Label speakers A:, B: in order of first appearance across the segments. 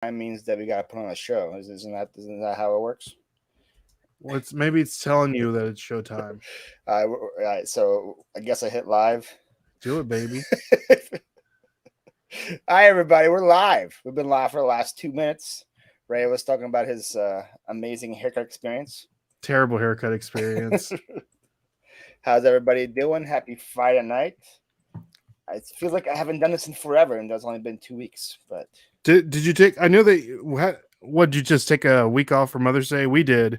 A: That means that we got to put on a show. Isn't that how it works?
B: Well, maybe it's telling you that it's showtime.
A: All right, so I guess I hit live.
B: Do it, baby.
A: Hi, everybody. We're live. We've been live for the last 2 minutes. Ray was talking about his amazing haircut experience.
B: Terrible haircut experience.
A: How's everybody doing? Happy Friday night. It feels like I haven't done this in forever, and there's only been 2 weeks. But
B: did you take? I know that. What did you just take a week off for Mother's Day? We did.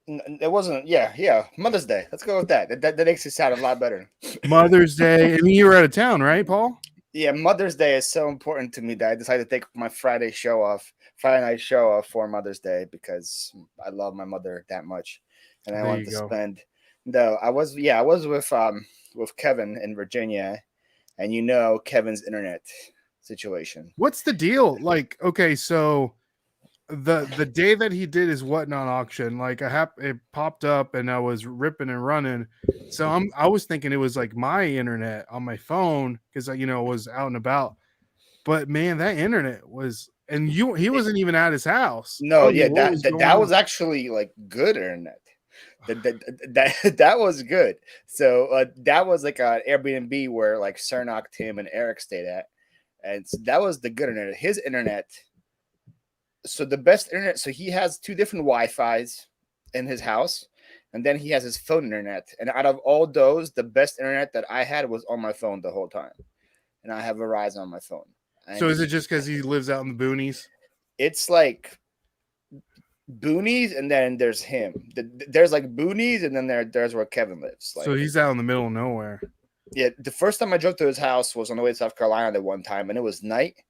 A: It wasn't. Yeah. Mother's Day. Let's go with that. That makes it sound a lot better.
B: Mother's Day. I mean, you were out of town, right, Paul?
A: Yeah, Mother's Day is so important to me that I decided to take my Friday night show off for Mother's Day because I love my mother that much, and I wanted to spend. No, I was with Kevin in Virginia, and Kevin's internet situation.
B: What's the deal? Like, okay, so the day that he did his whatnot auction, like it popped up and I was ripping and running. So I was thinking it was like my internet on my phone because was out and about. But man, that internet was, and he wasn't even at his house.
A: No, yeah, that was actually like good internet. That was good. So that was like an Airbnb where like Cernock, Tim, and Eric stayed at, and so that was the good internet. His internet. So the best internet. So he has 2 different Wi-Fi's in his house, and then he has his phone internet. And out of all those, the best internet that I had was on my phone the whole time, and I have Verizon on my phone.
B: So is it just because he lives out in the boonies?
A: It's like boonies, and then there's him. There's like boonies, and then there's where Kevin lives.
B: So he's out in the middle of nowhere.
A: Yeah, the first time I drove to his house was on the way to South Carolina that one time, and it was night.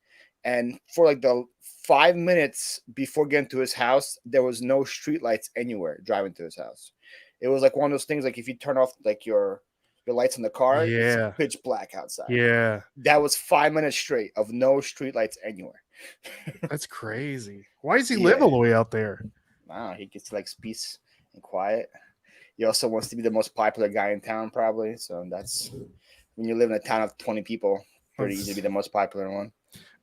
A: And for like the 5 minutes before getting to his house, there was no street lights anywhere driving to his house. It was like one of those things like if you turn off like your lights in the car, it's pitch black outside.
B: Yeah.
A: That was 5 minutes straight of no street lights anywhere.
B: That's crazy. Why does he live all the way out there?
A: Wow, he gets like peace and quiet. He also wants to be the most popular guy in town, probably. So that's when you live in a town of 20 people, pretty easy to be the most popular one.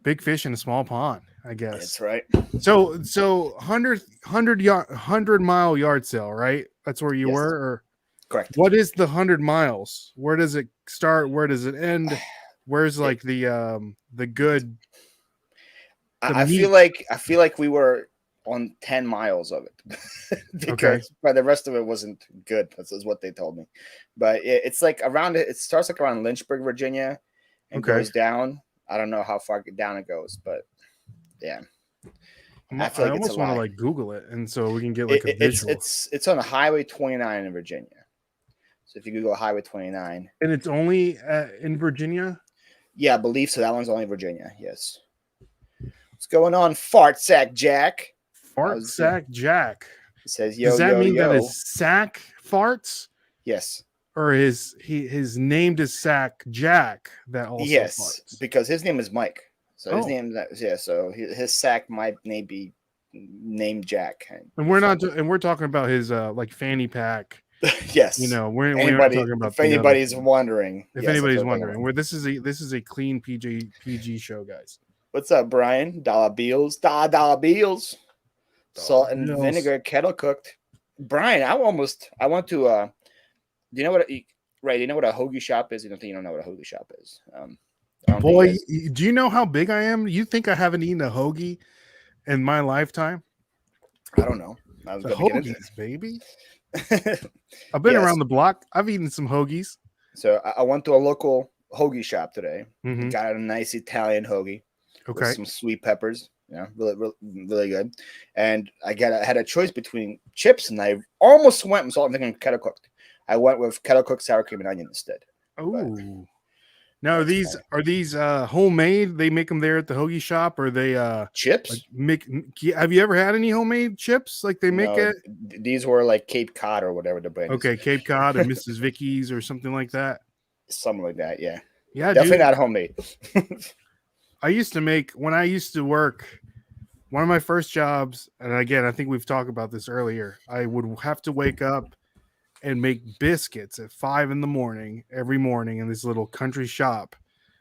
B: Big fish in a small pond, I guess.
A: That's right.
B: So 100 mile yard sale, right? That's where you were? Or
A: correct.
B: What is the 100 miles? Where does it start? Where does it end? Where's like the good?
A: I feel like we were on 10 miles of it because but the rest of it wasn't good. That's what they told me. But it's like it starts like around Lynchburg, Virginia, and goes down. I don't know how far down it goes, but yeah.
B: I almost want to like Google it, and so we can get like a visual.
A: It's on Highway 29 in Virginia. So if you Google Highway 29,
B: and it's only in Virginia.
A: Yeah, I believe so. That one's only Virginia. Yes. What's going on, Fart Sack Jack?
B: Fart Sack Jack.
A: It says, "Yo,
B: does that mean that his sack farts?"
A: Yes.
B: Or his named is Sack Jack. That also farts.
A: Because his name is Mike. So his name So his sack might be named Jack.
B: And we're talking about his like fanny pack.
A: Yes.
B: We're not talking about.
A: If anybody's wondering.
B: If anybody's wondering, this is a clean PG show, guys.
A: What's up, Brian? $1 bills. Dollar bills. Salt and vinegar, kettle cooked. Brian, I want to. Do you know what? Right, you know what a hoagie shop is? You don't know what a hoagie shop is.
B: Boy, do you know how big I am? You think I haven't eaten a hoagie in my lifetime?
A: I don't know. I was
B: hoagies, baby. I've been around the block. I've eaten some hoagies.
A: So I went to a local hoagie shop today.
B: Mm-hmm.
A: Got a nice Italian hoagie.
B: Okay.
A: With some sweet peppers. Really, really good. And I had a choice between chips, and I almost went with salt and vinegar kettle cooked. I went with kettle cooked sour cream and onion instead.
B: Oh, now are these homemade? They make them there at the hoagie shop, or they
A: chips?
B: Have you ever had any homemade chips like they make it?
A: These were like Cape Cod or whatever the brand.
B: Okay, Cape Cod or Mrs. Vicky's or something like that.
A: Something like that, yeah.
B: Yeah,
A: definitely not homemade.
B: I used to make when I used to work. One of my first jobs, and again, I think we've talked about this earlier. I would have to wake up and make biscuits at 5 a.m. every morning in this little country shop.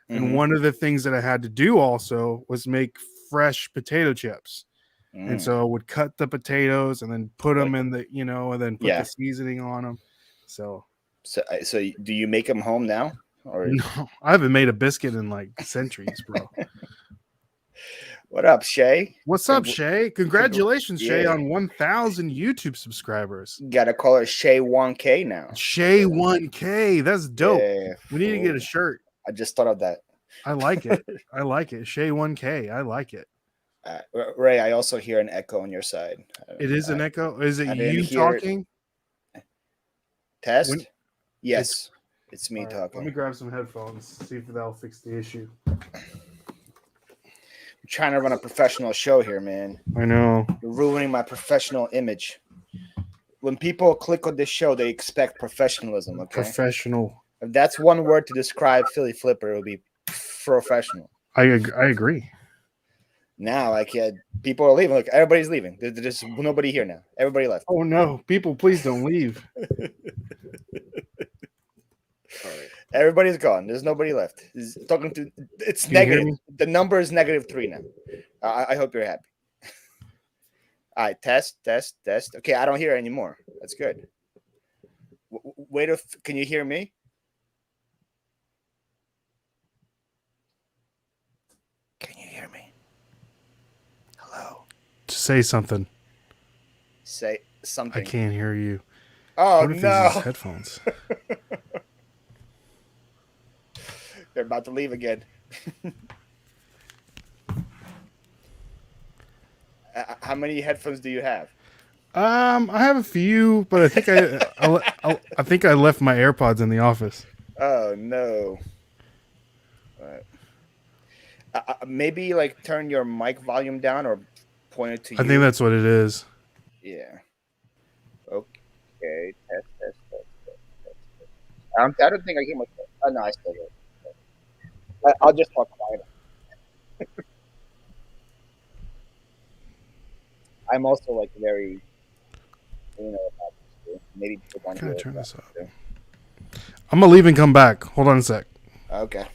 B: Mm-hmm. And one of the things that I had to do also was make fresh potato chips. And so I would cut the potatoes and then put them in the, and then put the seasoning on them. So
A: do you make them home now? Or
B: no, I haven't made a biscuit in like centuries, bro.
A: What up, Shay?
B: What's up, Shay? Congratulations, Shay, on 1,000 YouTube subscribers.
A: Gotta call her Shay 1K now.
B: Shay 1K. That's dope. Yeah, we need to get a shirt.
A: I just thought of that.
B: I like it. I like it. Shay 1K. I like it.
A: Ray, I also hear an echo on your side.
B: It is an echo? Is it you talking?
A: Test? Yes. It's me talking.
B: Let me grab some headphones, see if that'll fix the issue.
A: I'm trying to run a professional show here, man.
B: I know.
A: You're ruining my professional image. When people click on this show, they expect professionalism, okay?
B: Professional.
A: If that's one word to describe Philly Flipper, it would be professional.
B: I agree.
A: Now, people are leaving. Look, everybody's leaving. There's nobody here now. Everybody left.
B: Oh, no. People, please don't leave.
A: Everybody's gone. There's nobody left. It's negative. The number is -3 now. I hope you're happy. All right, test. Okay, I don't hear it anymore. That's good. Can you hear me? Can you hear me? Hello.
B: Say something.
A: Say something.
B: I can't hear you.
A: Oh,
B: what if
A: no.
B: These headphones.
A: They're about to leave again. How many headphones do you have?
B: I have a few, but I think I think I left my AirPods in the office.
A: Oh no. Maybe like turn your mic volume down or point it to you.
B: I think that's what it is.
A: Yeah. Okay. Test. I don't think I hear myself. Oh no, I still hear it. I'll just talk quiet. I'm also like very, about this. Maybe people want to
B: turn this up. I'm gonna leave and come back. Hold on a sec.
A: Okay.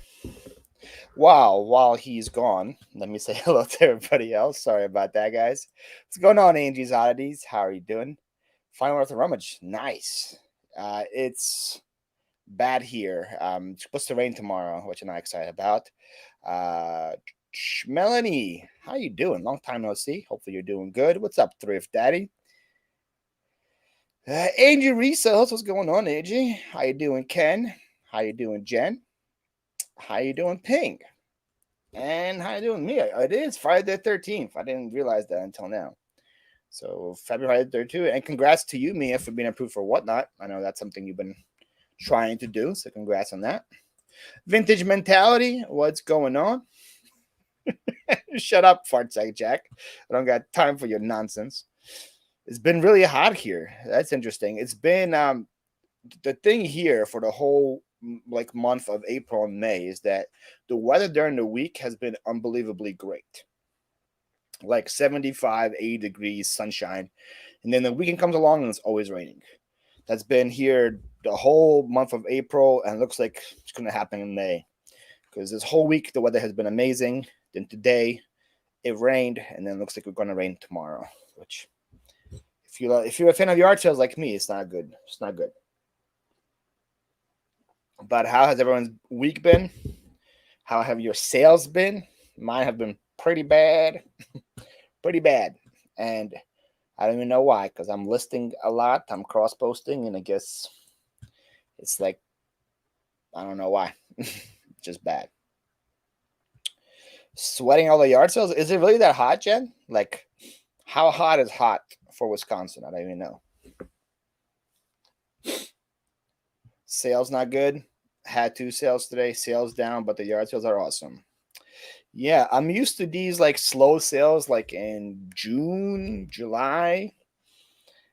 A: Wow. While he's gone, let me say hello to everybody else. Sorry about that, guys. What's going on, Angie's Oddities? How are you doing? Final Earth Rummage. Nice. It's bad here. It's supposed to rain tomorrow, which I'm not excited about. Melanie, how you doing? Long time no see. Hopefully you're doing good. What's up, Thrift Daddy? Angie Reseller, what's going on, Angie? How you doing, Ken? How you doing, Jen? How you doing, Pink? And how you doing, Mia? It is Friday the 13th. I didn't realize that until now. So February the 13th. And congrats to you, Mia, for being approved for Whatnot. I know that's something you've been trying to do, so congrats on that. Vintage Mentality, what's going on? Shut up, Fartside Jack. I don't got time for your nonsense. It's been really hot here. That's interesting. It's been the thing here for the whole month of April and May is that the weather during the week has been unbelievably great. Like 75, 80 degrees, sunshine. And then the weekend comes along and it's always raining. That's been here the whole month of April, and it looks like it's going to happen in May. Because this whole week, the weather has been amazing. Then today, it rained, and then it looks like we're going to rain tomorrow. Which, if you're a fan of yard sales like me, it's not good. It's not good. But how has everyone's week been? How have your sales been? Mine have been pretty bad. Pretty bad. And I don't even know why, because I'm listing a lot. I'm cross-posting, and I guess it's like, I don't know why. Just bad. Sweating all the yard sales. Is it really that hot, Jen? Like, how hot is hot for Wisconsin? I don't even know. Sales not good. Had 2 sales today. Sales down, but the yard sales are awesome. Yeah, I'm used to these like slow sales like in June, July.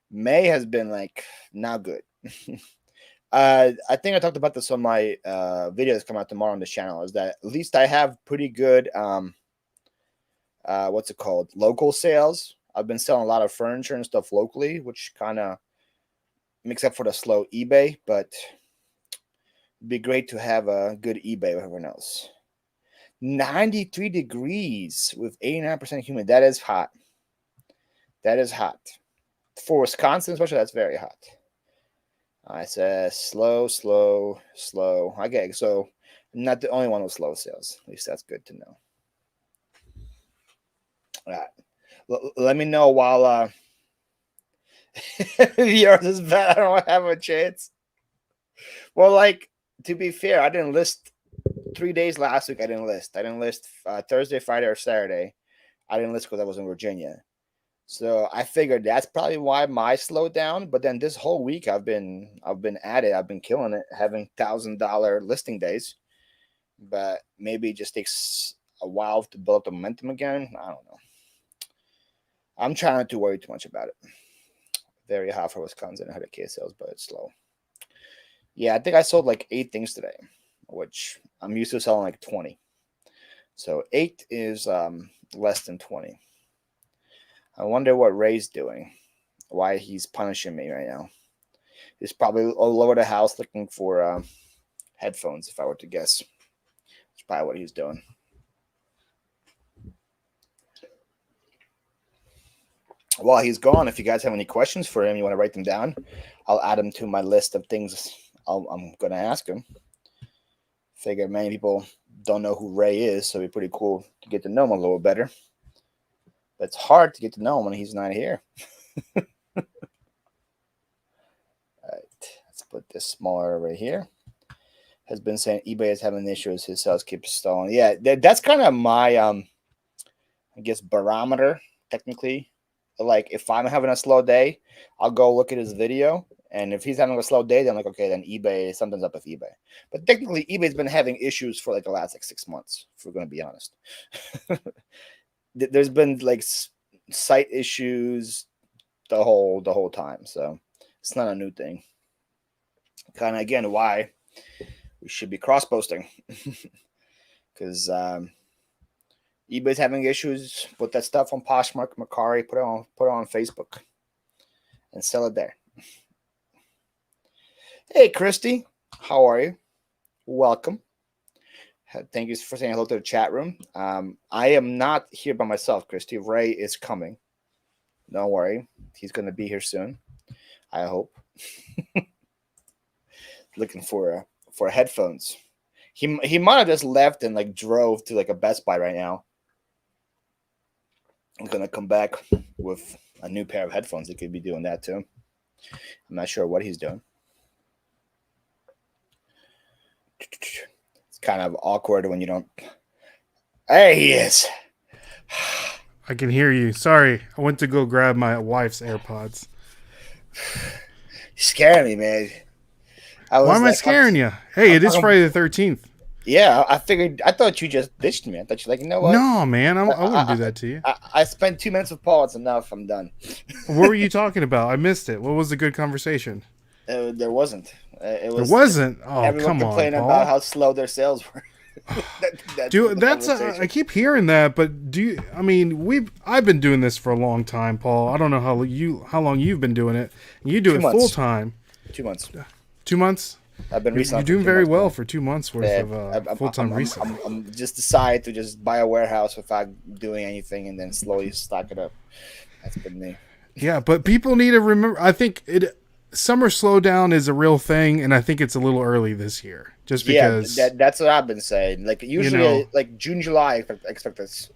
A: May has been like not good. I think I talked about this on my videos come out tomorrow on the channel, is that at least I have pretty good what's it called? Local sales. I've been selling a lot of furniture and stuff locally, which kind of makes up for the slow eBay, but it'd be great to have a good eBay with everyone else. 93 degrees with 89% humid. That is hot. That is hot. For Wisconsin, especially, that's very hot. I said slow. Okay, so I'm not the only one with slow sales. At least that's good to know. All right. Let me know while yours is bad. I don't have a chance. Well, like, to be fair, I didn't list 3 days last week. I didn't list Thursday, Friday, or Saturday. I didn't list because I was in Virginia. So I figured that's probably why my slowed down. But then this whole week I've been at it. I've been killing it, having $1,000 listing days. But maybe it just takes a while to build up the momentum again. I don't know. I'm trying not to worry too much about it. Very hot for Wisconsin. I had a case sales, but it's slow. Yeah, I think I sold like 8 things today, which I'm used to selling like 20. So 8 is less than 20. I wonder what Ray's doing, why he's punishing me right now. He's probably all over the house looking for headphones, if I were to guess. That's probably what he's doing. While he's gone, if you guys have any questions for him, you want to write them down, I'll add them to my list of things I'm going to ask him. Figure many people don't know who Ray is, so it'd be pretty cool to get to know him a little better. But it's hard to get to know him when he's not here. All right, let's put this smaller right here. Has been saying eBay is having issues. His sales keep stalling. Yeah, that's kind of my, I guess, barometer, technically. Like, if I'm having a slow day, I'll go look at his video. And if he's having a slow day, then I'm like, okay, then eBay, something's up with eBay. But technically, eBay's been having issues for like the last 6 months, if we're going to be honest. There's been like site issues the whole time, so it's not a new thing. Kind of again why we should be cross posting, because eBay's having issues. Put that stuff on Poshmark, Mercari, put it on Facebook, and sell it there. Hey, Christy, how are you? Welcome. Thank you for saying hello to the chat room. I am not here by myself, Christy. Ray is coming. Don't worry. He's going to be here soon, I hope. Looking for headphones. He might have just left and like drove to like a Best Buy right now. I'm going to come back with a new pair of headphones. He could be doing that too. I'm not sure what he's doing. Kind of awkward when you don't. Hey, he is.
B: I can hear you. Sorry, I went to go grab my wife's AirPods.
A: You're scaring me, man.
B: Why am I scaring you? Hey, it is Friday the 13th.
A: Yeah, I figured. I thought you just ditched me. I thought you're like, you know what?
B: No, man, I wouldn't do that to you.
A: I spent 2 minutes with Paul. It's enough. I'm done.
B: What were you talking about? I missed it. What was the good conversation?
A: There wasn't.
B: There wasn't. Oh,
A: everyone
B: come on,
A: complaining
B: Paul.
A: about how slow their sales were.
B: Dude, I keep hearing that, but I've been doing this for a long time, Paul. I don't know how long you've been doing it. You do it full time.
A: 2 months.
B: 2 months.
A: I've been
B: You're doing very well for 2 months worth of full-time research.
A: I'm just decide to just buy a warehouse without doing anything and then slowly stock it up. That's been me.
B: Yeah, but people need to remember. I think summer slowdown is a real thing, and I think it's a little early this year. Just because
A: that's what I've been saying. Like usually, like June, July, I expect this.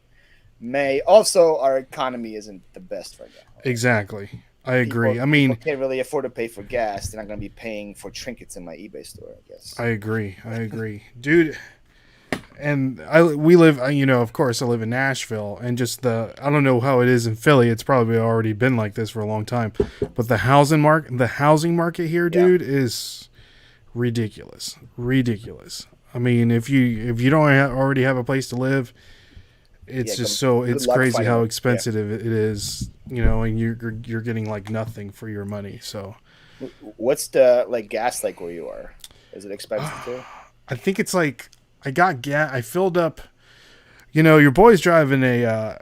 A: May also, our economy isn't the best right now.
B: Exactly, I agree.
A: People can't really afford to pay for gas. They're not going to be paying for trinkets in my eBay store, I guess.
B: I agree, dude. And we live, of course, I live in Nashville, and just I don't know how it is in Philly. It's probably already been like this for a long time, but the housing market here, dude, is ridiculous. I mean, if you don't already have a place to live, it's it's crazy how expensive it is, and you're getting like nothing for your money. So,
A: what's the gas like where you are? Is it expensive too?
B: I think it's like. I got gas. I filled up. Your boy's driving a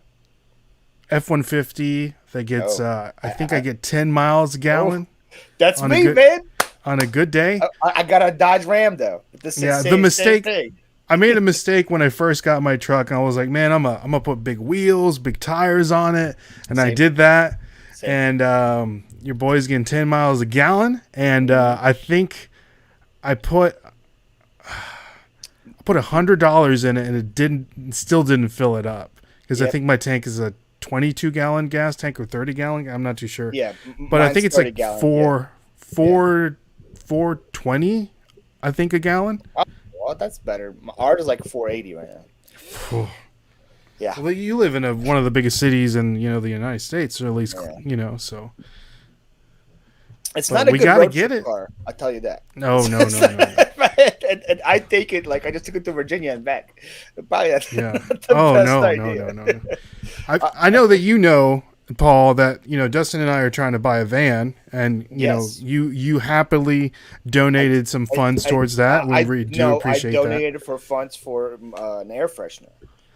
B: F-150 that gets. I think I get 10 miles a gallon.
A: That's me, man.
B: On a good day.
A: I got a Dodge Ram though.
B: The mistake. I made a mistake when I first got my truck, and I was like, man, I'm gonna put big wheels, big tires on it, and I did that. And your boy's getting 10 miles a gallon, and I think I put $100 in it, and it still didn't fill it up because I think my tank is a 22-gallon gas tank or 30-gallon. I'm not too sure.
A: Yeah,
B: but I think it's like
A: gallon,
B: 420. I think a gallon.
A: Oh, well, that's better. Ours is like 480 right now. Yeah.
B: Well, you live in one of the biggest cities in the United States, or at least so.
A: It's not a
B: we
A: good
B: gotta
A: road
B: get
A: trip
B: it.
A: car. I'll tell you that.
B: No.
A: And I take it like I just took it to Virginia and back. Probably that's
B: Yeah.
A: not the best idea.
B: No. I know that Paul, that Dustin and I are trying to buy a van, and you happily donated some funds towards that. We do appreciate that.
A: I donated for funds for an air freshener.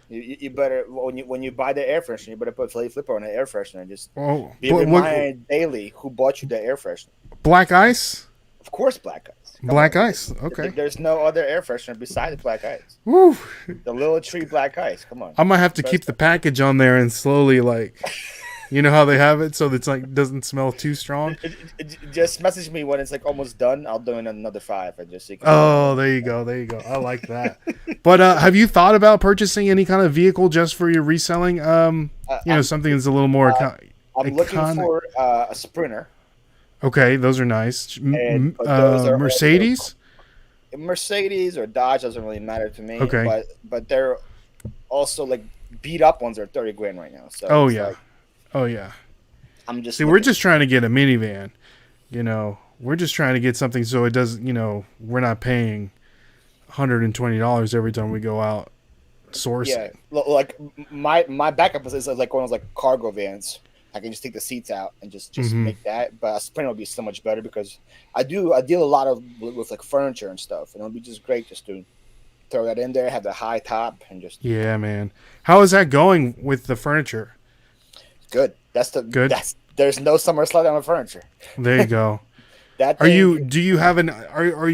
A: You better when you buy the air freshener, you better put Flyp on the air freshener and just be reminded daily who bought you the air freshener.
B: Black Ice?
A: Of course, Black Ice.
B: Black Ice. Okay.
A: There's no other air freshener besides Black Ice.
B: Woo.
A: The little tree Black Ice. Come on.
B: I might have to keep the package on there and slowly you know how they have it so it's like doesn't smell too strong.
A: Just message me when it's like almost done. I'll do another 5 and just.
B: There you go. I like that. But have you thought about purchasing any kind of vehicle just for your reselling? Something that's a little more.
A: I'm looking for a Sprinter.
B: Okay, those are nice. Mercedes.
A: Mercedes or Dodge doesn't really matter to me.
B: Okay,
A: but they're also like beat up ones are $30,000 right now. So I'm just.
B: See, we're just trying to get a minivan. We're just trying to get something so it doesn't. We're not paying $120 every time we go out sourcing.
A: Yeah, like my backup is like one of those like cargo vans. I can just take the seats out and just make that. But a Sprinter would be so much better because I deal a lot with like furniture and stuff, and it would be just great just to throw that in there, have the high top, and just.
B: Yeah, man. How is that going with the furniture?
A: Good. Good. There's no summer slowdown with furniture.
B: There you go. Are you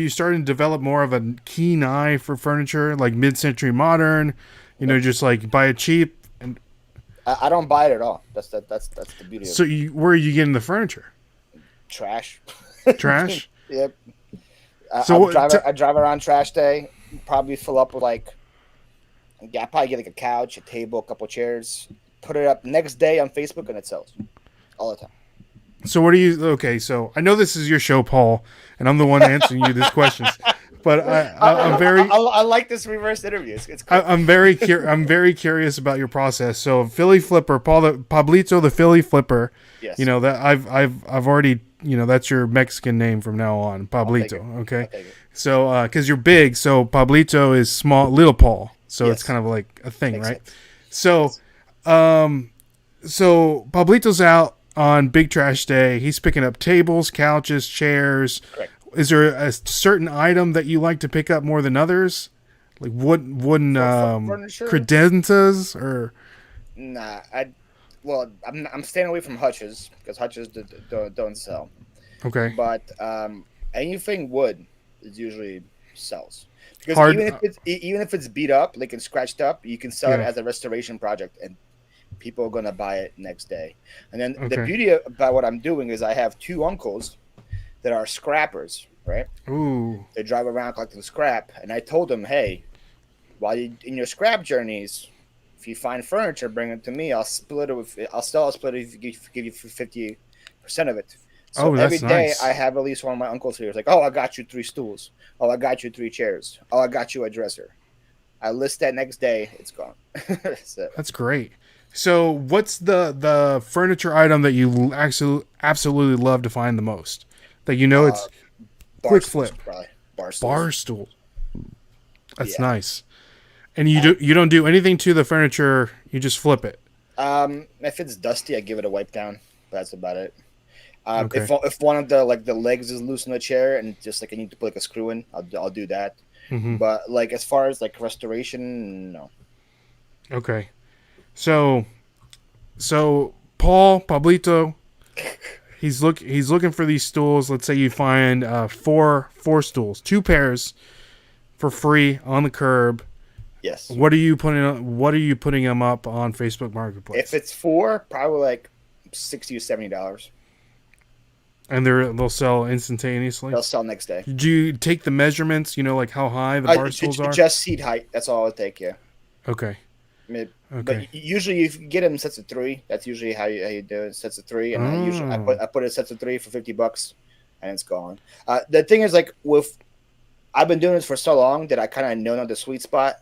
B: starting to develop more of a keen eye for furniture, like mid-century modern? Just like buy it cheap. And
A: I don't buy it at all. That's the beauty of it.
B: So where are you getting the furniture?
A: Trash.
B: Trash?
A: Yep.
B: So
A: I drive around trash day. Probably fill up with I probably get like a couch, a table, a couple chairs. Put it up next day on Facebook and it sells all the time.
B: So so I know this is your show, Paul, and I'm the one answering you these questions. But
A: I like this reverse interview. It's cool.
B: I'm very curious about your process. So Philly Flipper, Pablito the Philly Flipper.
A: Yes.
B: That I've already that's your Mexican name from now on, Pablito. Okay. So because you're big, so Pablito is small, little Paul. So it's kind of like a thing, makes right? Sense. So so Pablito's out on Big Trash Day. He's picking up tables, couches, chairs.
A: Correct.
B: Is there a certain item that you like to pick up more than others? Like wooden credenzas or?
A: Nah, I'm staying away from hutches because hutches don't sell.
B: Okay.
A: But anything wood is usually sells because even if it's beat up, like and scratched up, you can sell it as a restoration project and people are gonna buy it next day. And then the beauty about what I'm doing is I have 2 uncles that are scrappers, right?
B: Ooh.
A: They drive around collecting scrap, and I told them, hey, while you in your scrap journeys, if you find furniture, bring it to me. I'll split it if you give you 50% of it. So every day nice. I have at least one of my uncles here. It's like, I got you 3 stools. Oh, I got you 3 chairs. Oh, I got you a dresser. I list that next day, it's gone. So.
B: That's great. So what's the furniture item that you absolutely love to find the most? That it's quick flip. Bar stool. That's nice. And you don't do anything to the furniture. You just flip it.
A: If it's dusty, I give it a wipe down. That's about it. If one of the legs is loose in the chair and just I need to put a screw in, I'll do that. Mm-hmm. But as far as restoration, no.
B: Okay. So Pablito, he's looking for these stools. Let's say you find 4 stools, 2 pairs for free on the curb.
A: Yes.
B: What are you putting them up on Facebook Marketplace?
A: If it's 4, probably like $60 or $70.
B: And they'll sell instantaneously.
A: They'll sell next day.
B: Do you take the measurements? You know, like how high the bar stools are.
A: Just seat height. That's all it'll take. Yeah.
B: Okay.
A: Okay.
B: Okay.
A: But usually you get them in sets of 3. That's usually how you do it. Sets of 3, and I put it sets of 3 for $50, and it's gone. The thing is, like I've been doing this for so long that I kind of know the sweet spot.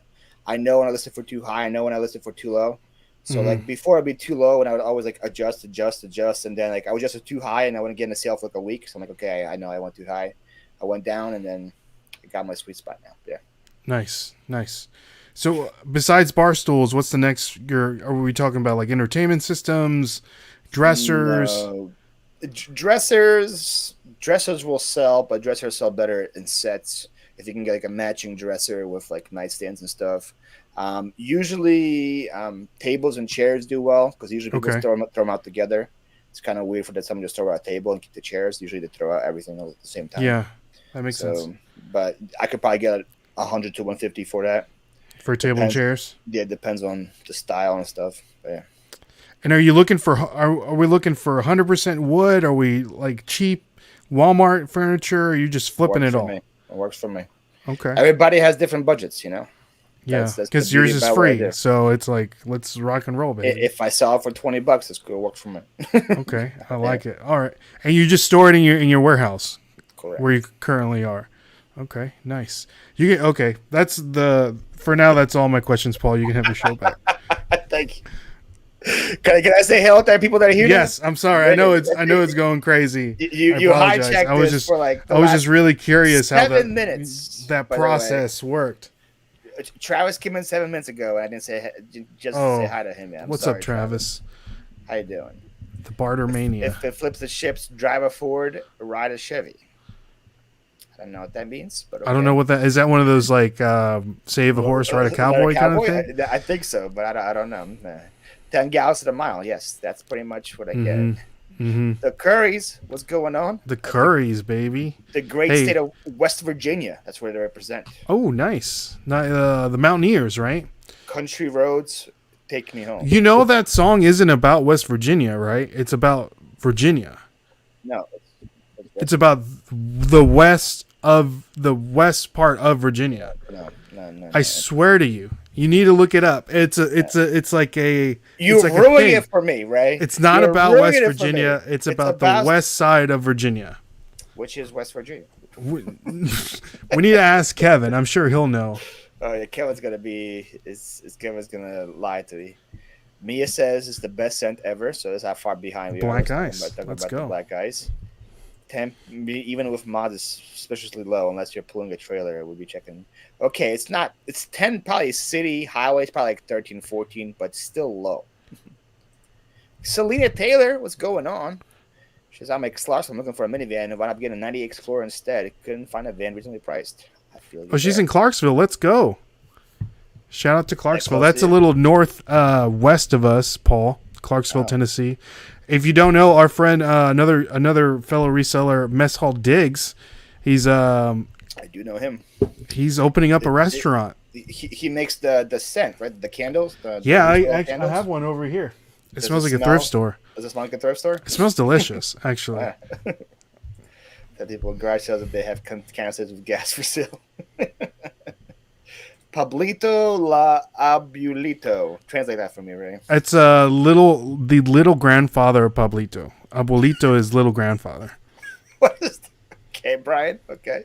A: I know when I list it for too high. I know when I list it for too low. So like before I'd be too low, and I would always like adjust, and then like I would adjust it too high, and I wouldn't get in the sale for like a week. So I'm like, okay, I know I went too high. I went down, and then I got my sweet spot now. Yeah.
B: Nice. So besides bar stools, what's the next? Are we talking about like entertainment systems, dressers?
A: No. Dressers will sell, but dressers sell better in sets. If you can get like a matching dresser with like nightstands and stuff. Usually tables and chairs do well because usually people throw them out together. It's kind of weird for someone just throw out a table and keep the chairs. Usually they throw out everything at the same time.
B: Yeah, that makes sense.
A: But I could probably get 100 to 150 for that.
B: For table and chairs?
A: Yeah, it depends on the style and stuff. But yeah.
B: And are we looking for 100% wood? Are we like cheap Walmart furniture? Or are you just flipping it all?
A: It works for me.
B: Okay.
A: Everybody has different budgets, you know.
B: Yeah, because yours is free, so it's like let's rock and roll, baby.
A: If I sell it for $20, it's good. Work for me.
B: Okay, I like it. All right, and you just store it in your warehouse,
A: correct? Where
B: you currently are. Okay, nice. For now. That's all my questions, Paul. You can have your show back.
A: Thank you. Can I say hello to people that are here?
B: Yes, I'm sorry. I know it's going crazy.
A: You hijacked this for like.
B: I was just really curious how
A: 7 minutes
B: that process worked.
A: Travis came in 7 minutes ago, and I didn't say say hi to him.
B: What's up, Travis?
A: How you doing?
B: The barter mania.
A: If it flips the ships, drive a Ford, ride a Chevy. I don't know what that means, but okay.
B: I don't know what that is. That one of those like save a horse, ride a cowboy kind of thing?
A: I think so, but I don't know. 10 gallons to the mile. Yes, that's pretty much what I get. Mm-hmm. The Currys, what's going on?
B: The Currys, baby.
A: The great state of West Virginia. That's where they represent.
B: Oh, nice. The Mountaineers, right?
A: Country roads, take me home.
B: You know that song isn't about West Virginia, right? It's about Virginia.
A: No.
B: It's about the west part of Virginia.
A: No.
B: I swear to you. You need to look it up. It's like a.
A: You're ruining it for me, right?
B: It's not about West Virginia. It's about the west side of Virginia.
A: Which is West Virginia.
B: We need to ask Kevin. I'm sure he'll know.
A: Oh yeah, Kevin's gonna lie to me. Mia says it's the best scent ever, so that's how far behind we are.
B: Black ice. Let's go.
A: Black ice. Temp, even with mods, is suspiciously low unless you're pulling a trailer. We'll be checking. Okay, it's not. It's 10, probably city highways, probably like 13, 14, but still low. Selena Taylor, what's going on? She says, I'm I'm looking for a minivan and wound up getting a 98 Explorer instead. Couldn't find a van reasonably priced. I feel you.
B: She's in Clarksville. Let's go. Shout out to Clarksville. That's a little west of us, Paul. Clarksville, Tennessee. If you don't know, our friend, another fellow reseller, Mess Hall Diggs, he's
A: I do know him.
B: He's opening up a restaurant.
A: He makes the scent, right? The candles.
B: I have one over here. It smells like a thrift store.
A: Does it smell like a thrift store?
B: It smells delicious, actually.
A: That people in garage sales that they have canisters with gas for sale. Pablito la Abuelito. Translate that for me, Ray.
B: It's the little grandfather of Pablito. Abuelito is little grandfather.
A: What is that? Okay, Brian. Okay.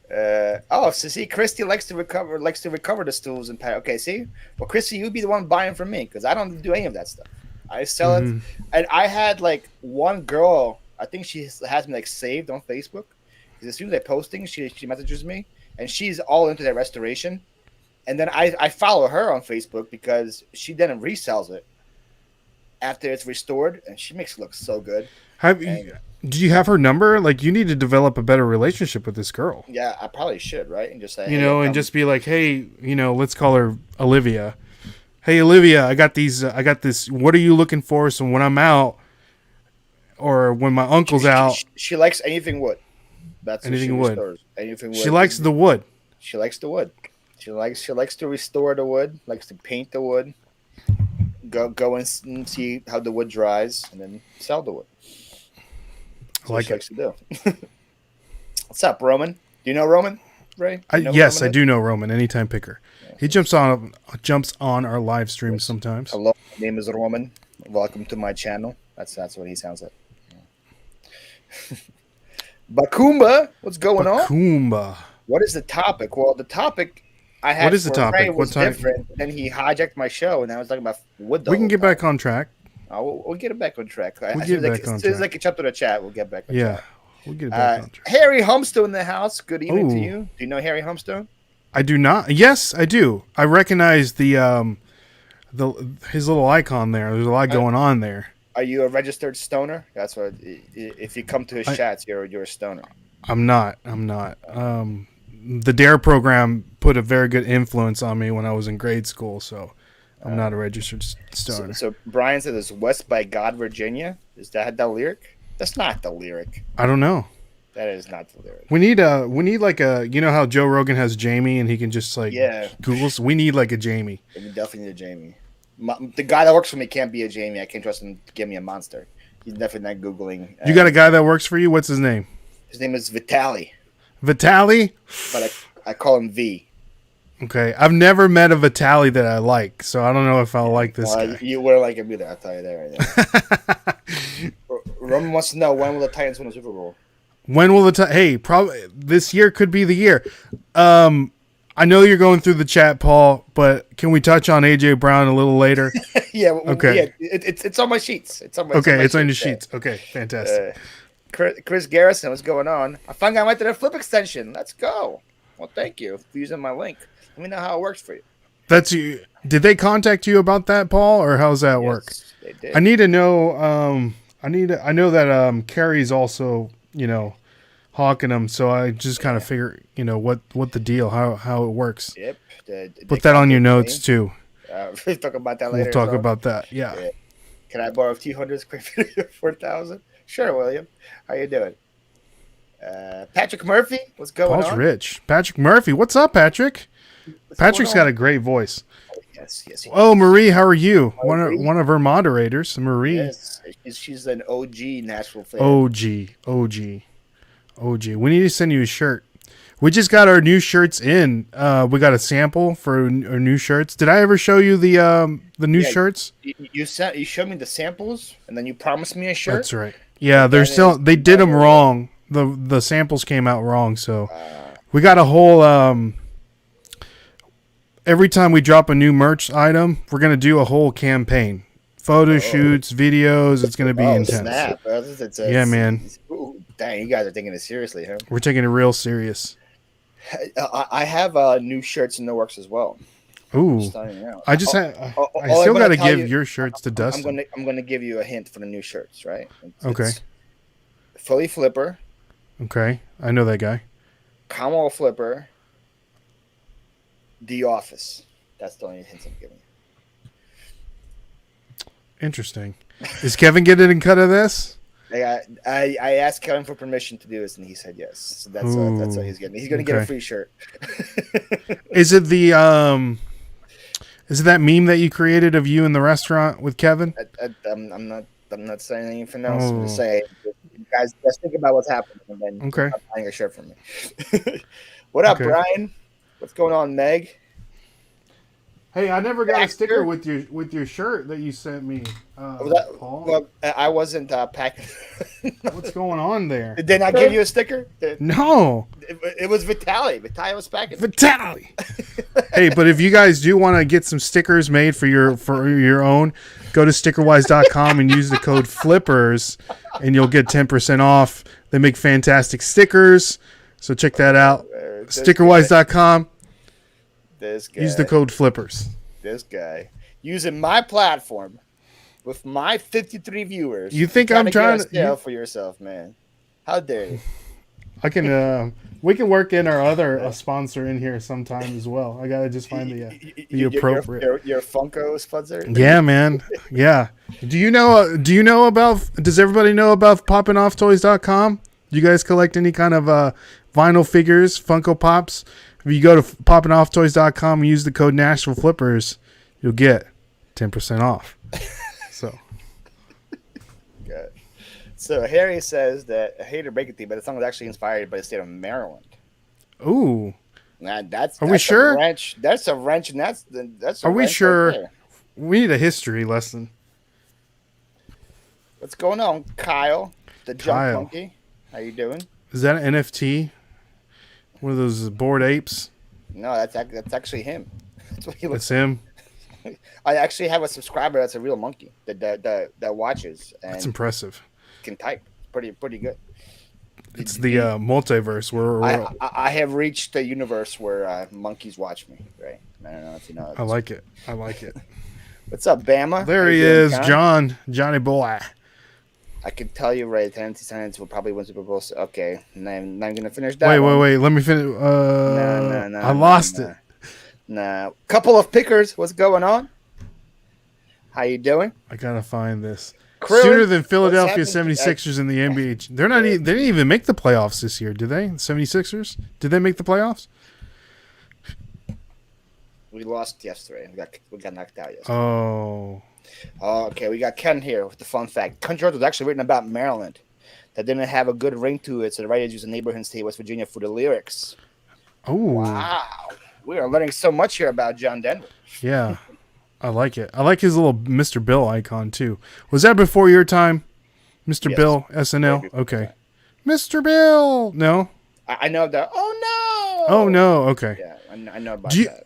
A: So see, Christy likes to recover the stools and okay, see? Well, Christy, you'd be the one buying from me because I don't do any of that stuff. I sell it, and I had like one girl. I think she has me like saved on Facebook because as soon as I'm posting, she messages me, and she's all into that restoration. And then I follow her on Facebook because she then resells it after it's restored, and she makes it look so good.
B: Do you have her number? Like, you need to develop a better relationship with this girl.
A: Yeah, I probably should, right? And just say,
B: and just be like, hey, let's call her Olivia. Hey, Olivia, I got this. What are you looking for? So when I'm out, or when my uncle's out,
A: she likes anything wood. That's
B: anything wood.
A: Anything wood.
B: She likes the wood.
A: She likes the wood. She likes to restore the wood, likes to paint the wood, go and see how the wood dries, and then sell the wood. That's what she likes to do. What's up, Roman? Do you know Roman, Ray?
B: Yes, I do know Roman, Anytime Picker. Yeah. He jumps on our live streams sometimes.
A: Hello, my name is Roman. Welcome to my channel. That's what he sounds like. Yeah. Bakumba, what's going on?
B: Bakumba.
A: What is the topic? Well, the topic I had
B: what is the topic?
A: Ray was different. Then he hijacked my show, and I was talking about wood.
B: We can get back on track.
A: We'll get it back on track. As soon as I catch up to the chat, we'll get back on track.
B: We'll get it back on track.
A: Harry Humstone in the house. Good evening to you. Do you know Harry Humstone?
B: I do not. Yes, I do. I recognize his little icon there. There's a lot going on there.
A: Are you a registered stoner? That's what. If you come to his chats, you're a stoner.
B: I'm not. The DARE program put a very good influence on me when I was in grade school, so I'm not a registered stoner.
A: So Brian said it's West by God, Virginia. Is that the lyric? That's not the lyric.
B: I don't know.
A: That is not the lyric.
B: We need like a, you know how Joe Rogan has Jamie and he can just like Google. We need like a Jamie.
A: We definitely need a Jamie. The guy that works for me can't be a Jamie. I can't trust him to give me a monster. He's definitely not Googling.
B: You got a guy that works for you? What's his name?
A: His name is Vitaly.
B: Vitaly?
A: But I call him V.
B: Okay. I've never met a Vitaly that I like, so I don't know if I'll like this guy.
A: You wouldn't like him either, I'll tell you that right now. Roman wants to know, when will the Titans win the Super Bowl?
B: When will probably this year could be the year. I know you're going through the chat, Paul, but can we touch on AJ Brown a little later?
A: Okay. Yeah, it's on my sheets. It's on
B: your sheets. Okay, fantastic.
A: Chris Garrison, what's going on? I finally went to the Flyp extension. Let's go. Well, thank you for using my link. Let me know how it works for you.
B: That's you. Did they contact you about that, Paul, or how's that work?
A: They did.
B: I need to know. I know that Carrie's also, hawking them. So I just kind of figure, what the deal, how it works.
A: Yep.
B: Put that on your notes too.
A: We'll talk about that later.
B: We'll talk about that. Yeah.
A: Can I borrow 200 square feet for 4,000? Sure, William. How you doing? Patrick Murphy, what's going on?
B: Paul's rich. Patrick Murphy, what's up, Patrick? Patrick's got a great voice.
A: Yes.
B: Oh, Marie, how are you? One of her moderators, Marie.
A: Yes, she's an OG Nashville fan. OG. We need to send you a shirt.
B: We just got our new shirts in. We got a sample for our new shirts. Did I ever show you the new shirts?
A: You showed me the samples, and then you promised me a shirt.
B: That's right. Yeah, they did them wrong. The samples came out wrong, so we got a whole. Every time we drop a new merch item, we're gonna do a whole campaign, photo shoots, videos. It's gonna be intense.
A: Snap!
B: Yeah, man.
A: Dang, you guys are taking it seriously, huh?
B: We're taking it real serious.
A: I have new shirts in the works as well.
B: Ooh, I still got to give your shirts to Dustin.
A: I'm gonna give you a hint for the new shirts, right?
B: Okay.
A: Philly Flipper.
B: Okay, I know that guy.
A: Kamala Flipper. The Office. That's the only hints I'm giving you.
B: Interesting. Is Kevin getting a cut of this?
A: I asked Kevin for permission to do this, and he said yes. So that's what he's getting. He's going to get a free shirt.
B: Is it that meme that you created of you in the restaurant with Kevin?
A: I'm not saying anything else. I'm just saying, guys, just think about what's happening, and then buying a shirt from me. What up, Brian? What's going on, Meg?
B: Hey, I never got a sticker with your shirt that you sent me, Paul.
A: Well, I wasn't packing.
B: What's going on there?
A: Did they not give you a sticker?
B: No.
A: It was Vitaly. Vitaly was packing.
B: Vitaly. Hey, but if you guys do want to get some stickers made for your own, go to stickerwise.com and use the code FLIPPERS, and you'll get 10% off. They make fantastic stickers, so check that out. Stickerwise.com.
A: This guy.
B: Use the code FLIPPERS.
A: This guy. Using my platform with my 53 viewers.
B: You think I'm trying to
A: sell for yourself, man? How dare you?
B: I can we can work in our other sponsor in here sometime as well. I gotta just find the appropriate.
A: Your Funko sponsor?
B: Yeah, man. Yeah. Does everybody know about poppingofftoys.com? Do you guys collect any kind of vinyl figures, Funko Pops? If you go to poppingofftoys.com and use the code Nashville Flippers, you'll get 10% off. So.
A: Good. So Harry says that I hate to break it to you, but the song was actually inspired by the state of Maryland.
B: Ooh.
A: That's
B: we sure?
A: A wrench. That's a wrench, and that's a
B: Are we
A: wrench
B: sure?
A: right there.
B: We need a history lesson.
A: What's going on, Kyle? The junk monkey. How you doing?
B: Is that an NFT? One of those bored apes?
A: No, that's actually him. That's what he looks.
B: That's him.
A: I actually have a subscriber that's a real monkey that watches. And
B: that's impressive.
A: Can type. Pretty good.
B: It's the multiverse where
A: I have reached the universe where monkeys watch me. Right? I don't know if you know.
B: I like it.
A: What's up, Bama?
B: There he is, Johnny boy.
A: I can tell you right, Tennessee Titans will probably win Super Bowl. Okay, I'm gonna finish that.
B: Wait. Let me finish. No, I lost it.
A: Nah, couple of pickers. What's going on? How you doing?
B: I gotta find this.
A: Krillin,
B: sooner than Philadelphia 76ers in the NBA. They're not. They didn't even make the playoffs this year, did they? 76ers? Did they make the playoffs?
A: We lost yesterday. We got knocked out yesterday.
B: Oh,
A: okay. We got Ken here with the fun fact. Country Roads was actually written about Maryland. That didn't have a good ring to it, so the writers used a neighborhood state, West Virginia, for the lyrics.
B: Oh,
A: wow! We are learning so much here about John Denver.
B: Yeah, I like it. I like his little Mr. Bill icon too. Was that before your time, Mr. Yes. Bill SNL? Okay, Mr. Bill. No,
A: I know that. Oh
B: no. Okay.
A: Yeah, I know about that.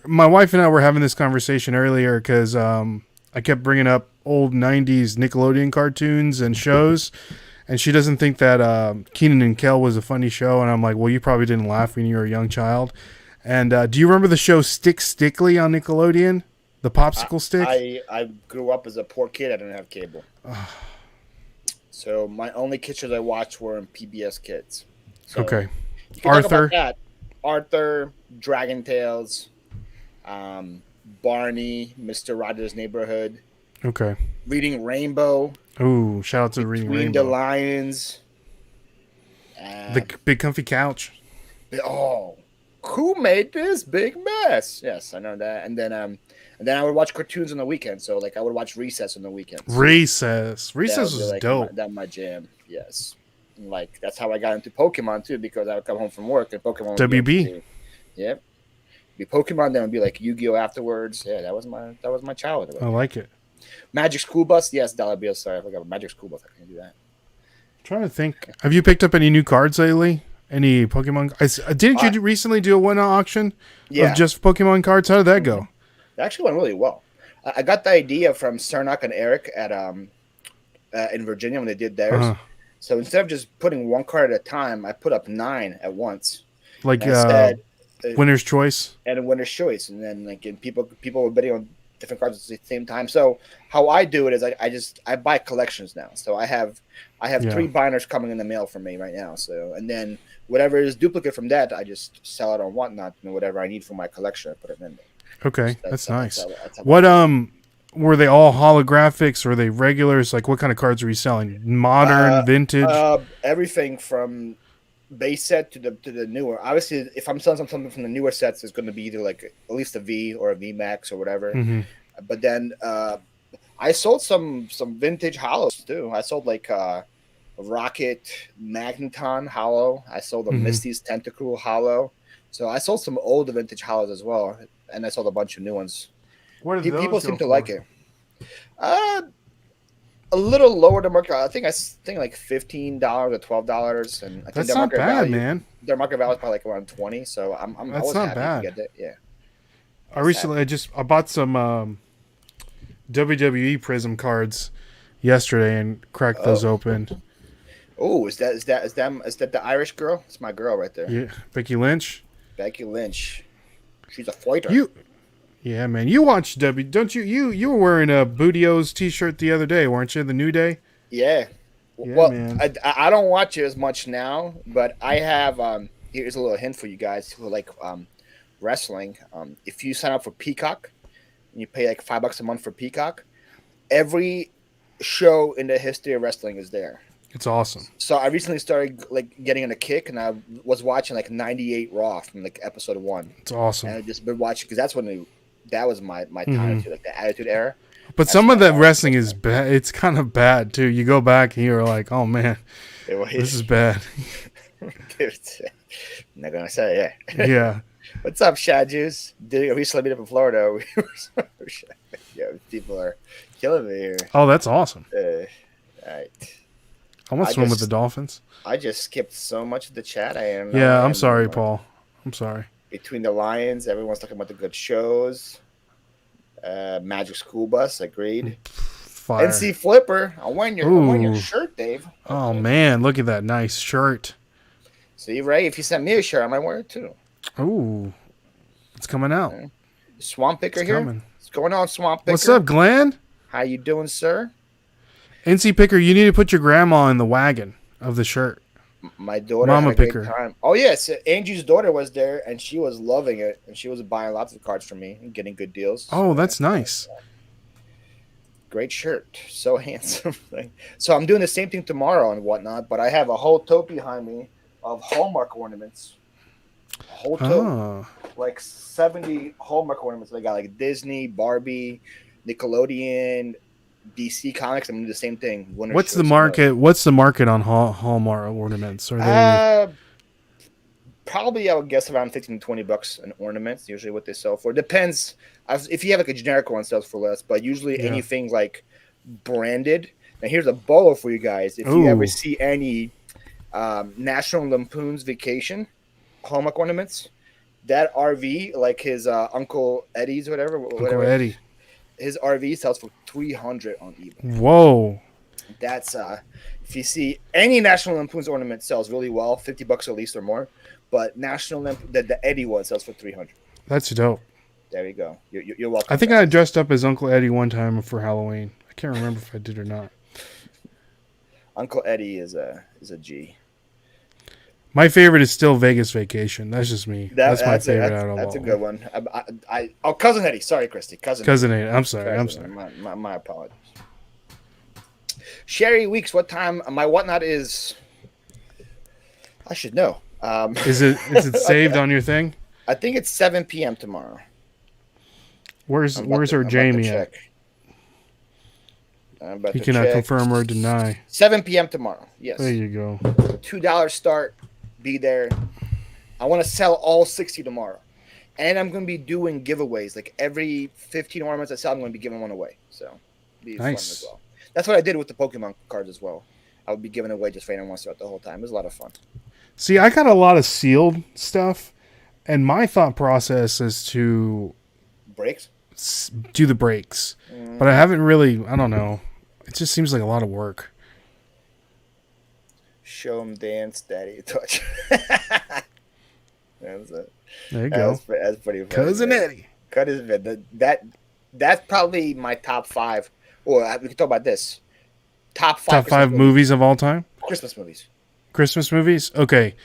B: My wife and I were having this conversation earlier because I kept bringing up old '90s Nickelodeon cartoons and shows, and she doesn't think that Keenan and Kel was a funny show. And I'm like, well, you probably didn't laugh when you were a young child. And do you remember the show Stick Stickly on Nickelodeon? The popsicle stick?
A: I grew up as a poor kid. I didn't have cable. So my only kids shows I watched were in PBS Kids. So
B: okay.
A: Arthur, Dragon Tales, Barney, Mr. Rogers' Neighborhood.
B: Okay.
A: Reading Rainbow.
B: Ooh, shout out to Reading Rainbow.
A: Between the Lions.
B: The Big Comfy Couch.
A: Oh, who made this big mess? Yes, I know that. And then I would watch cartoons on the weekend. So like I would watch Recess on the weekends. Recess was like dope. That my jam. Yes. And like that's how I got into Pokemon too, because I would come home from work and Pokemon.
B: WB.
A: Yep. Be Pokemon, then would be like Yu-Gi-Oh afterwards. Yeah, that was my childhood.
B: I like it.
A: Magic School Bus, yes. Dollar Bill. Sorry, I forgot about Magic School Bus. I can't do that.
B: I'm trying to think. Have you picked up any new cards lately? Any Pokemon? Didn't you recently do a one auction of just Pokemon cards? How did that go?
A: It actually went really well. I got the idea from Cernak and Eric at in Virginia when they did theirs. Uh-huh. So instead of just putting one card at a time, I put up 9 at once.
B: Like winner's choice.
A: And a winner's choice, and then like people were bidding on different cards at the same time. So how I do it is I buy collections now. So I have 3 binders coming in the mail from me right now. So and then whatever is duplicate from that, I just sell it on Whatnot and whatever I need for my collection, I put it in there.
B: Okay, that's nice. What were they all holographics or were they regulars? Like what kind of cards were you selling? Modern, vintage?
A: Everything from base set to the newer. Obviously, if I'm selling something from the newer sets, it's going to be either like at least a V or a V Max or whatever. Mm-hmm. But then I sold some vintage hollows too. I sold like a Rocket Magneton hollow. I sold a Misty's Tentacruel hollow. So I sold some old vintage hollows as well, and I sold a bunch of new ones.
B: What did
A: people seem to like it. A little lower than market. I think like $15 or $12, and I think
B: that's not bad, man.
A: Their market value is probably like around 20, so I'm
B: that's
A: always
B: not
A: happy
B: bad.
A: to get it. Yeah.
B: I bought some WWE Prism cards yesterday and cracked those open.
A: Oh, is that the Irish girl? It's my girl right there.
B: Yeah, Becky Lynch.
A: She's a fighter.
B: Yeah, man. You watch don't you? You were wearing a Bootio's t-shirt the other day, weren't you? The New Day.
A: Yeah. Well, man. I don't watch it as much now, but I have. Here's a little hint for you guys who like wrestling. If you sign up for Peacock, and you pay like $5 a month for Peacock, every show in the history of wrestling is there.
B: It's awesome.
A: So I recently started like getting on a kick, and I was watching like 98 Raw from like episode 1,
B: It's awesome.
A: and I just been watching because that's when that was my time
B: Mhm.
A: to like the Attitude Era.
B: But
A: That's
B: some
A: when
B: of
A: I
B: that
A: watched
B: wrestling is bad. It's kind of bad too. You go back and you're like, oh man,
A: it.
B: this is bad.
A: Dude, I'm not gonna say
B: Yeah.
A: What's up, Shad Juice? We recently meet up in Florida. Yeah, people are killing me here.
B: Oh, that's awesome.
A: All right.
B: I want to swim with the dolphins.
A: I just skipped so much of the chat.
B: Yeah, I'm sorry, Paul. I'm sorry.
A: Between the Lions, everyone's talking about the good shows. Magic School Bus, agreed.
B: Fire.
A: NC Flipper, I want your shirt, Dave.
B: Oh man, look at that nice shirt.
A: See, Ray, if you send me a shirt, I might wear it too.
B: Ooh, it's coming out.
A: Swamp Picker
B: It's
A: here.
B: coming.
A: What's going on, Swamp Picker?
B: What's up, Glenn?
A: How you doing, sir?
B: NC Picker, you need to put your grandma in the wagon of the shirt.
A: My daughter
B: Mama
A: had a
B: Picker.
A: great time. Oh yes, Angie's daughter was there, and she was loving it, and she was buying lots of cards from me and getting good deals.
B: Oh, that's nice.
A: Great shirt, so handsome. So I'm doing the same thing tomorrow and whatnot, but I have a whole tote behind me of Hallmark ornaments. A whole tote, like 70 Hallmark ornaments. I got like Disney, Barbie, Nickelodeon, DC Comics. I'm gonna do the same thing.
B: What's the market? What's the market on Hallmark ornaments? Are they
A: probably I would guess around $15 to $20 an ornament. Usually what they sell for. Depends. If you have like a generic one, sells for less. But usually anything like branded. Now here's a bolo for you guys. If you ever see any National Lampoon's Vacation Hallmark ornaments, that RV, like his Uncle Eddie's, whatever.
B: Uncle Eddie.
A: His RV sells for $300 on eBay.
B: Whoa.
A: That's if you see any National Lampoon's ornament sells really well, $50 at least or more. But National Lampoon, the Eddie one sells for $300.
B: That's dope.
A: There you go. You're welcome.
B: I think I dressed up as Uncle Eddie one time for Halloween. I can't remember if I did or not.
A: Uncle Eddie is a G.
B: My favorite is still Vegas Vacation. That's just me. That's my favorite out of all.
A: That's a good one. Cousin Eddie. Sorry, Christy. Cousin
B: Eddie. I'm sorry.
A: My apologies. Sherry Weeks. What time? My whatnot is. I should know.
B: Is it saved on your thing?
A: I think it's 7 p.m. tomorrow.
B: Where's our Jamie at? He cannot confirm or deny.
A: 7 p.m. tomorrow. Yes.
B: There you go.
A: $2 start. Be there. I want to sell all 60 tomorrow. And I'm going to be doing giveaways. Like every 15 ornaments I sell, I'm going to be giving one away. So be fun as well. That's what I did with the Pokemon cards as well. I would be giving away just for anyone who wants to start the whole time. It was a lot of fun.
B: See, I got a lot of sealed stuff, and my thought process is to do the breaks. But I haven't really, I don't know. It just seems like a lot of work.
A: Show 'em dance, daddy touch. That's it.
B: There you go.
A: That's pretty funny.
B: Cousin Eddie.
A: That's probably my top 5. Or we can talk about this. Top
B: 5 movies of all time?
A: Christmas movies.
B: Christmas movies? Okay.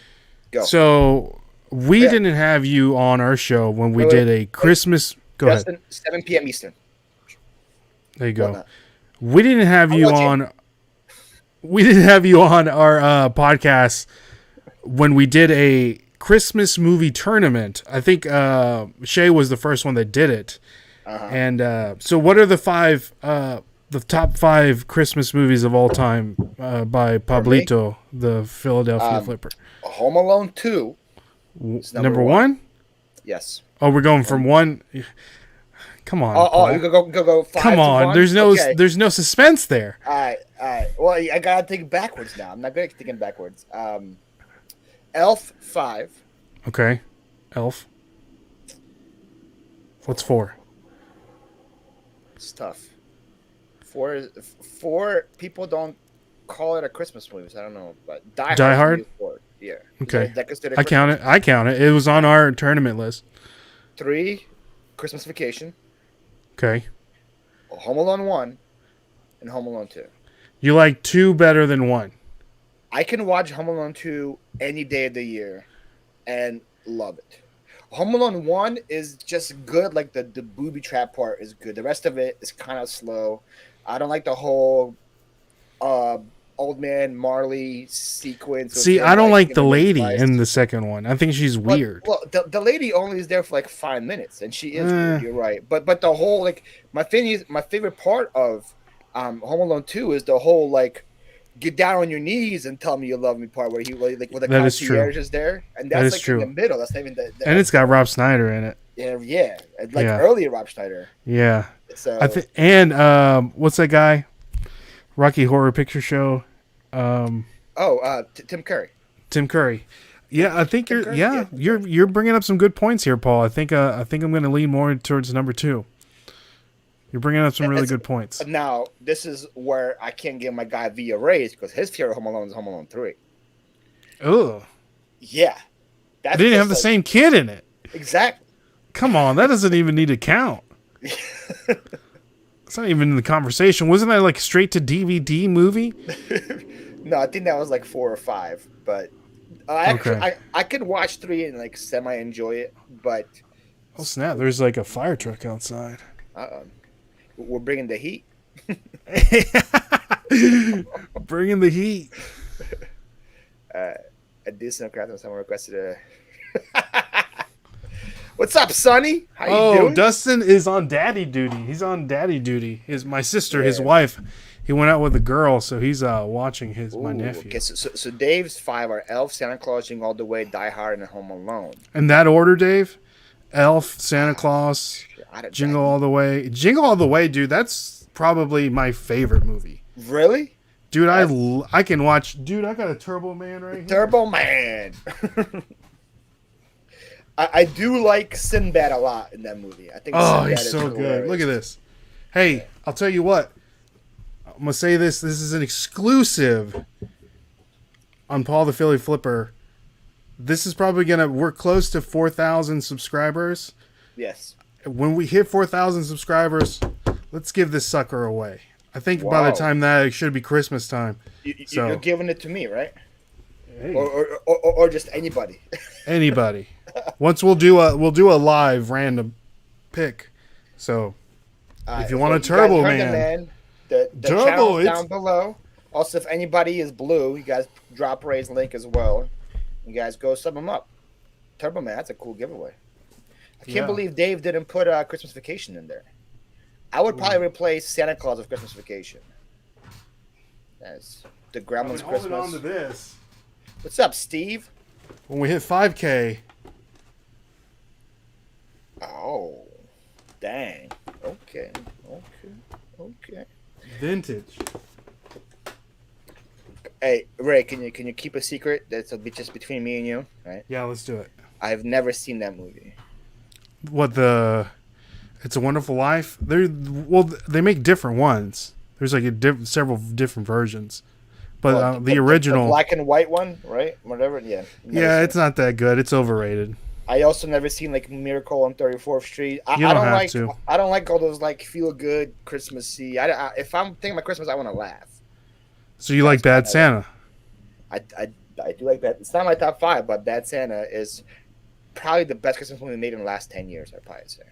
A: Go.
B: So we didn't have you on our show when we did a Christmas. Go ahead.
A: 7 p.m. Eastern.
B: There you go. We didn't have you on. We didn't have you on our podcast when we did a Christmas movie tournament. I think Shay was the first one that did it. And so, what are the top 5 Christmas movies of all time by Pablito, the Philadelphia Flipper?
A: Home Alone 2.
B: Number 1?
A: Yes.
B: Oh, we're going from 1. Come on.
A: Oh, you go 5.
B: Come on. There's no suspense there.
A: All right. Well, I gotta think backwards now. I'm not good at thinking backwards. Elf 5.
B: Okay. Elf. What's 4?
A: It's tough. 4 people don't call it a Christmas movie. So I don't know, but Die
B: Hard.
A: 4. Yeah.
B: Okay. I count it. It was on our tournament list.
A: 3, Christmas Vacation.
B: Okay.
A: Home Alone 1 and Home Alone 2.
B: You like 2 better than 1?
A: I can watch Home Alone 2 any day of the year and love it. Home Alone 1 is just good. Like the booby trap part is good. The rest of it is kind of slow. I don't like the whole all old man Marley sequence. With
B: See,
A: him,
B: I don't like the
A: giving
B: lady
A: advice.
B: in the second one. I think she's weird.
A: Well, the lady only is there for like 5 minutes, and she is weird.
B: Eh.
A: You're right, but the whole like my favorite part of Home Alone 2 is the whole like get down on your knees and tell me you love me part where he like with the
B: That is true.
A: concierge is there, and
B: That
A: that's
B: is
A: like
B: true.
A: in the middle. That's not even the
B: And it's got Rob Schneider in it.
A: yeah, like
B: Yeah.
A: earlier Rob Schneider.
B: Yeah.
A: So
B: I think, and what's that guy? Rocky Horror Picture Show.
A: Tim Curry.
B: Tim Curry. Yeah, I think
A: Tim Curry,
B: you're bringing up some good points here, Paul. I think I'm going to lean more towards number 2. You're bringing up some really good points.
A: Now, this is where I can't give my guy V a raise because his favorite Home Alone is Home Alone 3.
B: Ugh.
A: Yeah.
B: It didn't have the same kid in it.
A: Exactly.
B: Come on, that doesn't even need to count. It's not even in the conversation. Wasn't that like straight to DVD movie?
A: No, I think that was like 4 or 5. But actually, I could watch 3 and like semi enjoy it. But
B: oh snap! There's like a fire truck outside.
A: We're bringing the heat.
B: Bringing the heat.
A: A decent craft and someone requested a. What's up, Sonny? How you doing?
B: Dustin is on daddy duty. He's on daddy duty. My sister, his wife, he went out with a girl, so he's watching my nephew.
A: Okay, so Dave's 5 are Elf, Santa Claus, Jingle All the Way, Die Hard, and Home Alone.
B: In that order, Dave? Elf, Santa Claus, Jingle All the Way. Jingle All the Way, dude, that's probably my favorite movie.
A: Really?
B: Dude, I can watch. Dude, I got a Turbo Man right here.
A: Turbo Man. I do like Sinbad a lot in that movie. I think. Sinbad
B: he's so good. Look at this. Hey, I'll tell you what. I'm gonna say this. This is an exclusive on Paul the Philly Flipper. This is probably we're close to 4,000 subscribers.
A: Yes.
B: When we hit 4,000 subscribers, let's give this sucker away. I think by the time that it should be Christmas time.
A: You're giving it to me, right?
B: Hey.
A: Or just anybody.
B: Anybody. Once we'll do a live random pick. So if you want a Turbo Man,
A: the
B: Turbo,
A: channel down below. Also, if anybody is blue, you guys drop Ray's link as well. You guys go sub them up. Turbo Man, that's a cool giveaway. I can't believe Dave didn't put Christmas Vacation in there. I would probably replace Santa Claus with Christmas Vacation. That's the Gremlins Christmas.
B: On to this.
A: What's up, Steve?
B: When we hit 5K.
A: Oh, dang. Okay.
B: Vintage.
A: Hey, Ray, can you keep a secret that's just between me and you, right?
B: Yeah, let's do it.
A: I've never seen that movie.
B: It's a Wonderful Life? They make different ones. There's like several different versions. But the original,
A: the black and white one, right? Whatever, yeah.
B: Yeah, it's not that good. It's overrated.
A: I also never seen like Miracle on 34th Street. I don't like all those like feel good Christmassy. If I'm thinking about Christmas, I want to laugh.
B: So you like Bad Santa?
A: I do like that. It's not my top 5, but Bad Santa is probably the best Christmas movie made in the last 10 years. I'd probably say.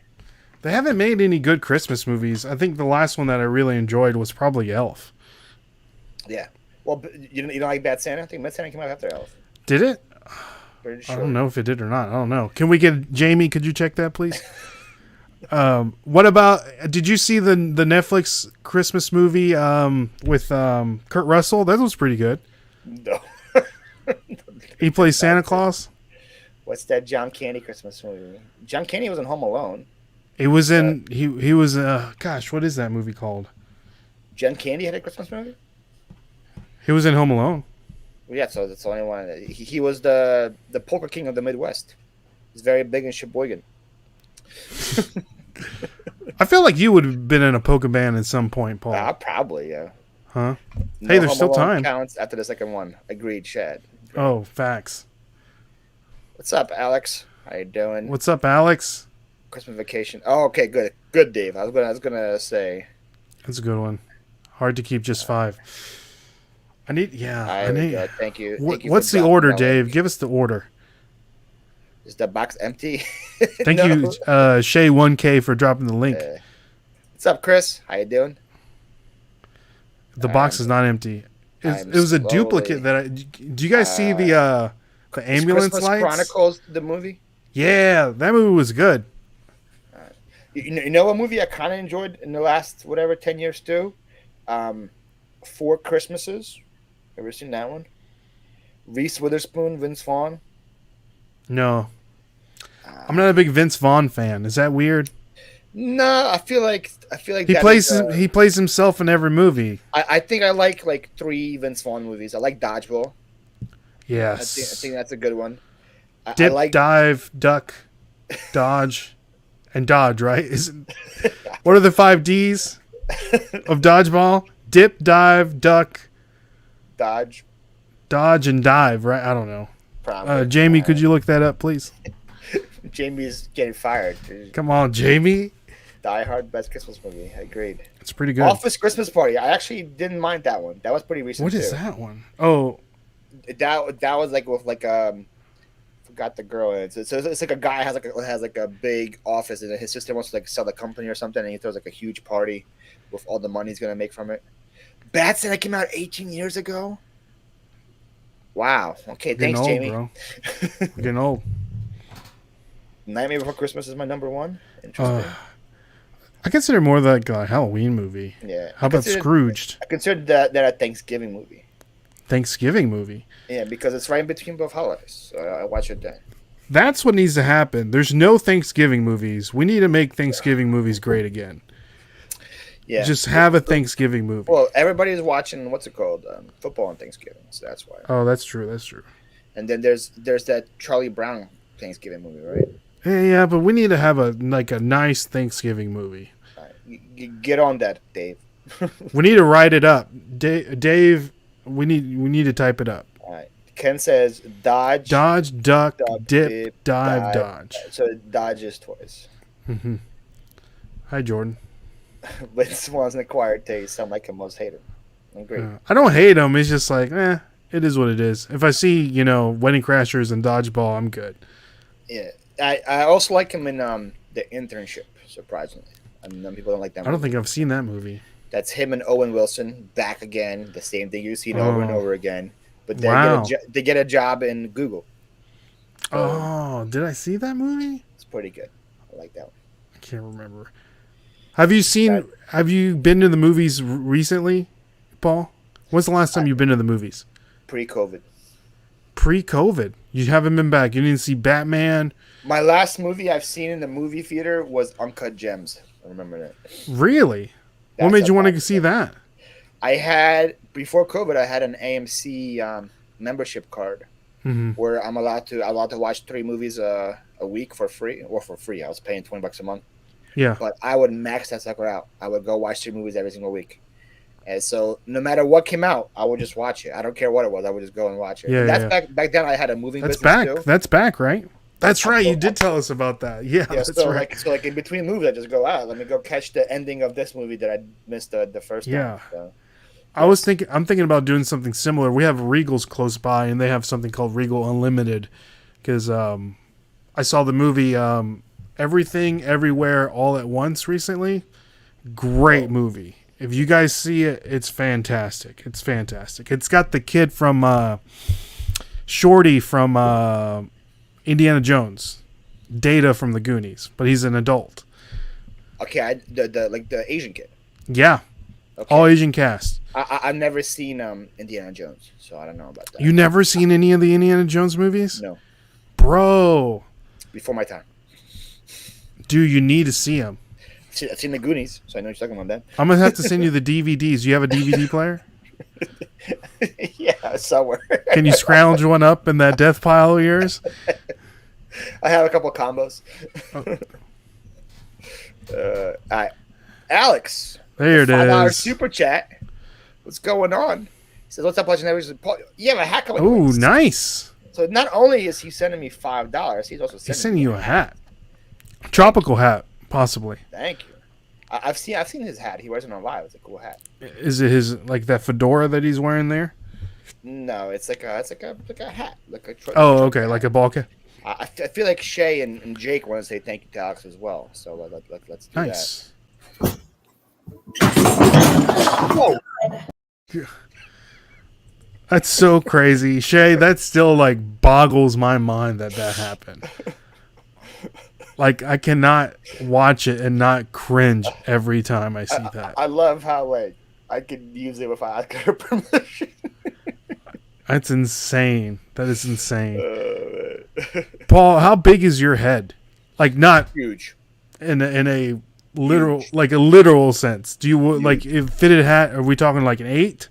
B: They haven't made any good Christmas movies. I think the last one that I really enjoyed was probably Elf.
A: Yeah. Well, you don't like Bad Santa? I think Bad Santa came out after Elf.
B: Did it?
A: Pretty sure.
B: I don't know if it did or not. I don't know. Can we get Jamie? Could you check that, please? What about? Did you see the Netflix Christmas movie with Kurt Russell? That was pretty good.
A: No.
B: He plays Santa Claus.
A: What's that John Candy Christmas movie? John Candy was in Home Alone.
B: He was in. He was. Gosh, what is that movie called?
A: John Candy had a Christmas movie.
B: He was in Home Alone.
A: Well, yeah, so that's the only one. He was the poker king of the Midwest. He's very big in Sheboygan.
B: I feel like you would have been in a polka band at some point, Paul.
A: Probably, yeah.
B: Huh?
A: No
B: Hey, there's
A: Home
B: still
A: Alone
B: time.
A: Counts after the second one. Agreed, Chad.
B: Oh, facts.
A: What's up, Alex? How you doing?
B: What's up, Alex?
A: Christmas Vacation. Oh, okay, good, Dave. I was gonna say.
B: That's a good one. Hard to keep just 5. I need.
A: Thank you.
B: What's the order, Dave? Give us the order.
A: Is the box empty?
B: Thank you, Shay 1K, for dropping the link.
A: What's up, Chris? How you doing?
B: The box is not empty. It was a duplicate that do you guys see the ambulance
A: Christmas
B: lights?
A: Chronicles, the movie.
B: Yeah, that movie was good.
A: You know what movie I kind of enjoyed in the last 10 years too? Four Christmases. Ever seen that one? Reese Witherspoon, Vince Vaughn.
B: No, I'm not a big Vince Vaughn fan. Is that weird?
A: No, I feel like
B: he plays himself in every movie.
A: I think I like 3 Vince Vaughn movies. I like Dodgeball.
B: Yes,
A: I think that's a good one.
B: Dip,
A: I like
B: dive, duck, dodge, and dodge. Right? What are the 5 Ds of dodgeball? Dip, dive, duck,
A: dodge,
B: and dive. Right? I don't know.
A: Probably.
B: Jamie, could you look that up, please?
A: Jamie's getting fired.
B: Come on, Jamie.
A: Die Hard, best Christmas movie. Agreed.
B: It's pretty good.
A: Office Christmas Party. I actually didn't mind that one. That was pretty recent.
B: What is that one? Oh,
A: that was like with forgot the girl in it. So it's like a guy has a big office, and his sister wants to sell the company or something, and he throws a huge party with all the money he's gonna make from it. Batson that came out 18 years ago. Wow. Okay, thanks,
B: old,
A: Jamie.
B: Bro. Getting old.
A: Nightmare Before Christmas is my number one. Interesting.
B: I consider more like a Halloween movie.
A: Yeah.
B: How about Scrooged?
A: I consider that a Thanksgiving movie.
B: Thanksgiving movie?
A: Yeah, because it's right in between both holidays. So I watch it then.
B: That's what needs to happen. There's no Thanksgiving movies. We need to make Thanksgiving movies great again.
A: Yeah.
B: Just have a Thanksgiving movie.
A: Well, everybody's watching, what's it called? Football on Thanksgiving. So that's why.
B: Oh, that's true. That's true.
A: And then there's that Charlie Brown Thanksgiving movie, right?
B: Yeah, but we need to have a nice Thanksgiving movie.
A: Get on that, Dave.
B: We need to write it up, Dave. We need to type it up.
A: All right. Ken says dodge,
B: duck, dip, dive, dodge.
A: So dodge is twice.
B: Mm-hmm. Hi, Jordan.
A: Vince Vaughn's an acquired taste. Sound like I most hate him. I'm great.
B: I don't hate him. It's just like, it is what it is. If I see, Wedding Crashers and Dodgeball, I'm good.
A: Yeah, I also like him in The Internship. Surprisingly, I mean, people don't like that movie.
B: I don't think I've seen that movie.
A: That's him and Owen Wilson back again. The same thing you've seen over and over again. But they get a job in Google.
B: Did I see that movie?
A: It's pretty good. I like that one.
B: I can't remember. Have you been to the movies recently, Paul? When's the last time you've been to the movies?
A: Pre-COVID.
B: Pre-COVID? You haven't been back. You didn't see Batman?
A: My last movie I've seen in the movie theater was Uncut Gems. I remember that.
B: Really? What made you want to see that?
A: Before COVID, I had an AMC membership card where I'm allowed to watch 3 movies a week for free. I was paying $20 a month.
B: Yeah.
A: But I would max that sucker out. I would go watch 3 movies every single week. And so no matter what came out, I would just watch it. I don't care what it was. I would just go and watch it.
B: Yeah,
A: back then I had a moving business too.
B: That's back, right? That's right. You did tell us about that. Yeah, that's right.
A: So in between movies, I just go out. Let me go catch the ending of this movie that I missed the first time. So,
B: I'm thinking about doing something similar. We have Regals close by, and they have something called Regal Unlimited. Because I saw the movie Everything, Everywhere, All at Once recently. Great movie. If you guys see it, it's fantastic. It's fantastic. It's got the kid from Shorty from Indiana Jones, Data from the Goonies, but he's an adult.
A: Okay, the Asian kid.
B: Yeah, okay. All Asian cast.
A: I've never seen Indiana Jones, so I don't know about that.
B: You never seen any of the Indiana Jones movies?
A: No,
B: bro.
A: Before my time.
B: Dude, you need to see them.
A: I've seen the Goonies, so I know what you're talking about that.
B: I'm gonna have to send you the DVDs. You have a DVD player?
A: Yeah, somewhere.
B: Can you scrounge one up in that death pile of yours?
A: I have a couple of combos. All right. Alex.
B: There it
A: $5
B: is.
A: Super chat. What's going on? He says, what's up, Legendary? Paul, you have a hat coming.
B: Oh, nice.
A: So not only is he sending me $5, he's also
B: sending you a hat. A tropical hat, possibly.
A: Thank you. I've seen his hat. He wears it on live. It's a cool hat.
B: Is it his that fedora that he's wearing there?
A: No, it's like a hat.
B: Okay, like a ball cap.
A: I feel like Shay and Jake want to say thank you to Alex as well. So let's do
B: nice.
A: that.
B: That's so crazy, Shay. That still like boggles my mind that happened. Like I cannot watch it and not cringe every time I see that.
A: I love how like I could use it without her permission.
B: That's insane. That is insane. Paul, how big is your head? Like not
A: Huge.
B: in a literal like a literal sense. Do you like if fitted hat? Are we talking like an 8?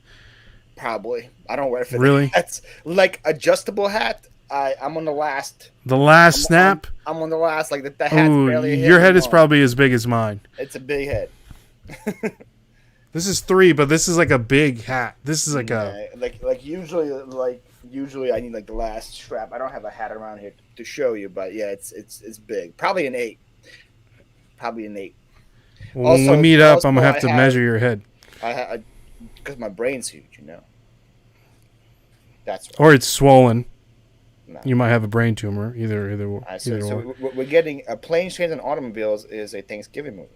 A: Probably. I don't wear fitted
B: Really?
A: hats. Like adjustable hat. I'm on the last.
B: The last snap.
A: I'm on the last. Like the hat's
B: Ooh,
A: barely.
B: your head is probably as big as mine.
A: It's a big head.
B: This is 3, but this is like a big hat. This is like
A: usually I need like the last strap. I don't have a hat around here to show you, but yeah, it's big. Probably an 8. Probably an 8.
B: Well, when we meet up, I'm gonna have to measure your head.
A: Because my brain's huge, you know. That's right.
B: Or it's swollen.
A: No.
B: You might have a brain tumor. Either
A: so we're getting Planes, Trains, and Automobiles is a Thanksgiving movie.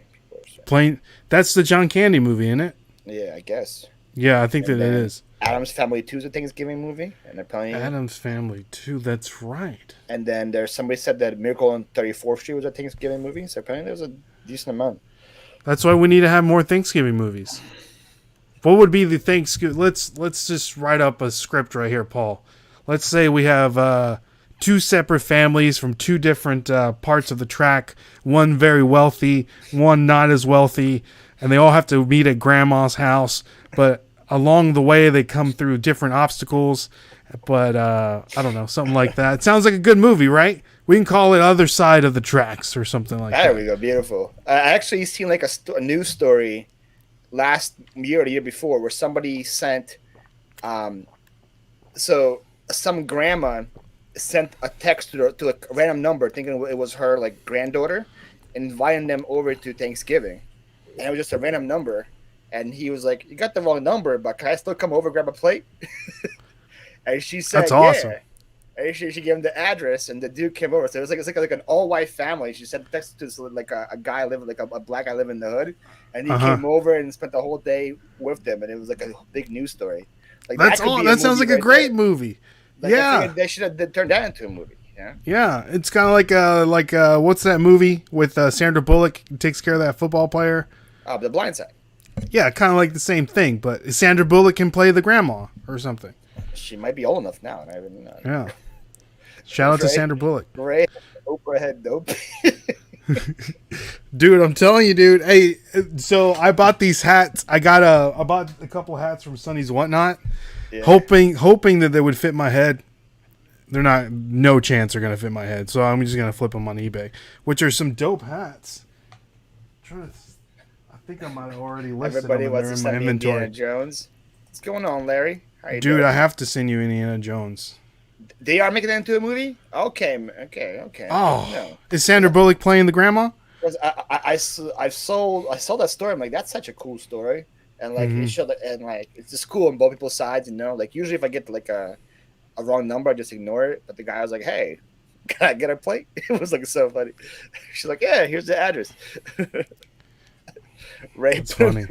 B: Plane. That's the John Candy movie, isn't it?
A: Yeah, I guess.
B: Yeah, I think that it is.
A: Adam's Family 2 is a Thanksgiving movie, and they're playing
B: Adam's Family 2. That's right.
A: And then there's somebody said that Miracle on 34th Street was a Thanksgiving movie, so apparently there's a decent amount.
B: That's why we need to have more Thanksgiving movies. What would be the Thanksgiving? Let's just write up a script right here, Paul. Let's say we have 2 separate families from 2 different parts of the track. One very wealthy, one not as wealthy, and they all have to meet at Grandma's house. But along the way, they come through different obstacles. But I don't know, something like that. It sounds like a good movie, right? We can call it Other Side of the Tracks or something like that.
A: There we go, beautiful. I actually seen like a news story last year or the year before where somebody sent so some grandma sent a text to a random number thinking it was her like granddaughter, inviting them over to Thanksgiving, and it was just a random number, and he was like, you got the wrong number, but can I still come over and grab a plate? And she said,
B: that's awesome.
A: Yeah. And she gave him the address, and the dude came over. So it was like an all-white family. She sent a text to like a guy living, like a black guy living in the hood, and he came over and spent the whole day with them, and it was like a big news story. Like
B: that's all. That sounds like a great movie.
A: Like,
B: yeah,
A: they should have turned that into a movie. Yeah,
B: yeah. It's kind of like what's that movie with Sandra Bullock who takes care of that football player?
A: The Blind Side.
B: Yeah, kind of like the same thing, but Sandra Bullock can play the grandma or something.
A: She might be old enough now, and I haven't know.
B: Yeah. Shout out to Sandra Bullock.
A: Great. Oprah had dope.
B: Dude, I'm telling you, dude. Hey, so I bought these hats. I bought a couple hats from Sonny's Whatnot, hoping that they would fit my head. They're not. No chance they're gonna fit my head. So I'm just gonna flip them on eBay, which are some dope hats. I think I might have already listed
A: Everybody
B: them.
A: wants to send me Indiana Jones. What's going on, Larry? How you doing?
B: I have to send you Indiana Jones.
A: They are making that into a movie? Okay.
B: Oh,
A: no. Is
B: Sandra Bullock playing the grandma?
A: Because I saw that story. I'm like, that's such a cool story, and like it showed, and like it's just cool on both people's sides, you know. Like usually if I get like a wrong number, I just ignore it. But the guy was like, "Hey, can I get a plate?" It was like so funny. She's like, "Yeah, here's the address." Right,
B: that's funny.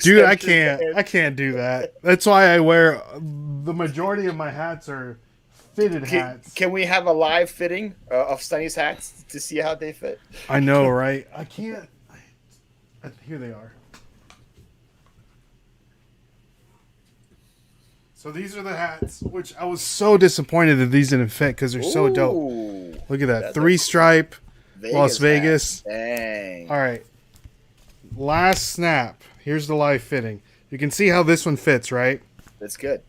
B: Dude, I can't do that. That's why I wear the majority of my hats are fitted hats.
A: Can we have a live fitting of Sonny's hats to see how they fit?
B: I know, right? I can't. Here they are. So these are the hats, which I was so disappointed that these didn't fit because they're so dope. Look at that. 3-stripe, Las Vegas.
A: Dang.
B: All right. Last snap. Here's the live fitting. You can see how this one fits, right?
A: That's good.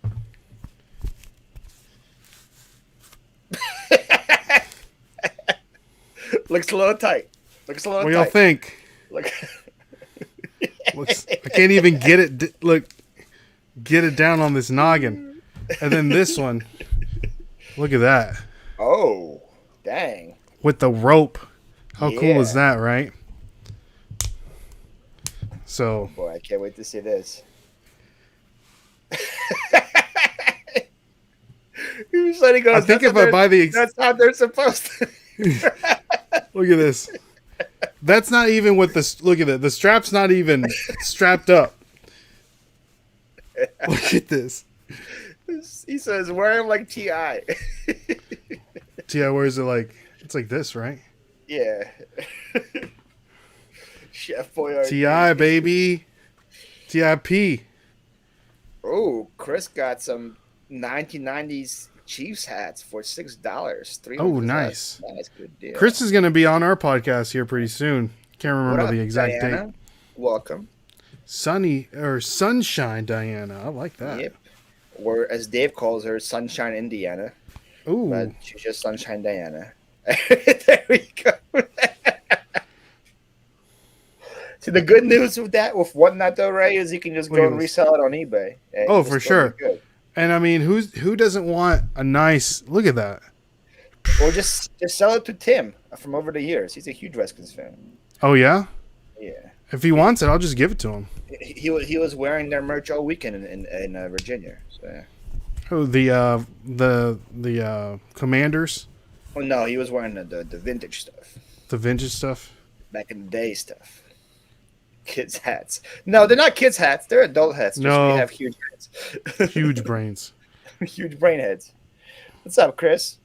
A: Looks a little tight.
B: What do y'all think?
A: Look.
B: I can't even get it. Look, get it down on this noggin. And then this one. Look at that.
A: Oh, dang.
B: With the rope. How cool is that, right? So,
A: boy, I can't wait to see this.
B: I think if I buy
A: that's how they're supposed to.
B: Look at this. That's not even with the. Look at it. The strap's not even strapped up. Look at this.
A: He says, wear him like T.I.
B: Ti wears it like it's like this, right?
A: Yeah. Chef
B: Ti
A: Boyardee.
B: baby, Tip.
A: Oh, Chris got some 1990s Chiefs hats for $6.
B: Oh,
A: 300.
B: nice.
A: Nice, good deal.
B: Chris is going to be on our podcast here pretty soon. Can't
A: What
B: remember
A: up,
B: the exact
A: Diana?
B: date.
A: Welcome.
B: Sunny or Sunshine Diana. I like that.
A: Yep. Or as Dave calls her, Sunshine Indiana.
B: Ooh.
A: But she's just Sunshine Diana. There we go. See, the good news with that, with whatnot though, Ray, is you can just go and resell it on eBay.
B: Oh, for sure. And I mean, who doesn't want a nice look at that?
A: Or just sell it to Tim from over the years. He's a huge Redskins fan.
B: Oh yeah.
A: Yeah.
B: If he wants it, I'll just give it to him.
A: He was wearing their merch all weekend in Virginia. So.
B: Oh, the Commanders.
A: Oh no, he was wearing the vintage stuff.
B: The vintage stuff.
A: Back in the day stuff. Kids hats. No, they're not kids hats. They're adult hats.
B: No,
A: we have huge heads.
B: Huge brains.
A: Huge brain heads. What's up, Chris?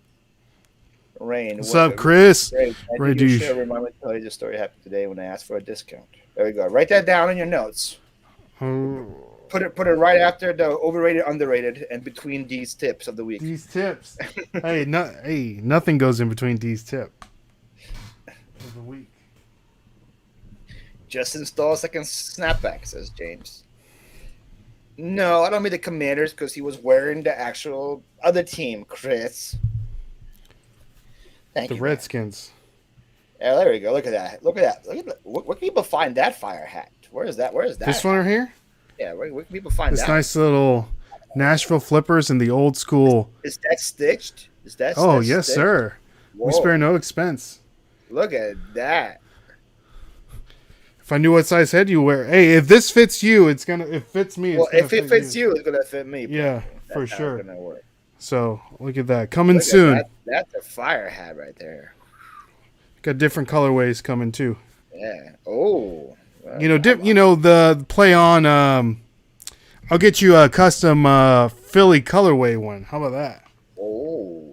A: Rain.
B: What's up, Chris?
A: Ray douche. Remind me to tell you the story happened today when I asked for a discount. There we go. Write that down in your notes.
B: Oh.
A: Put it right after the overrated, underrated, and between these tips of the week.
B: These tips. hey, nothing goes in between these tips of the week.
A: Just install a second snapback, says James. No, I don't mean the Commanders because he was wearing the actual other team, Chris. Thank you.
B: The Redskins.
A: Yeah, there we go. Look at that. Look at that. Where can people find that fire hat? Where is that?
B: This one right here?
A: Yeah, where can people find
B: this
A: that?
B: This nice little Nashville flippers in the old school.
A: Is that stitched?
B: Oh, yes, stitched? Sir. Whoa. We spare no expense.
A: Look at that.
B: If I knew what size head you wear, hey, if this fits you, it fits me.
A: Well, if it fits you, it's gonna fit me.
B: Yeah, for sure.
A: It's gonna work.
B: So look at that coming soon.
A: That's a fire hat right there.
B: Got different colorways coming too.
A: Yeah. Oh.
B: Well, the play on. I'll get you a custom Philly colorway one. How about that?
A: Oh.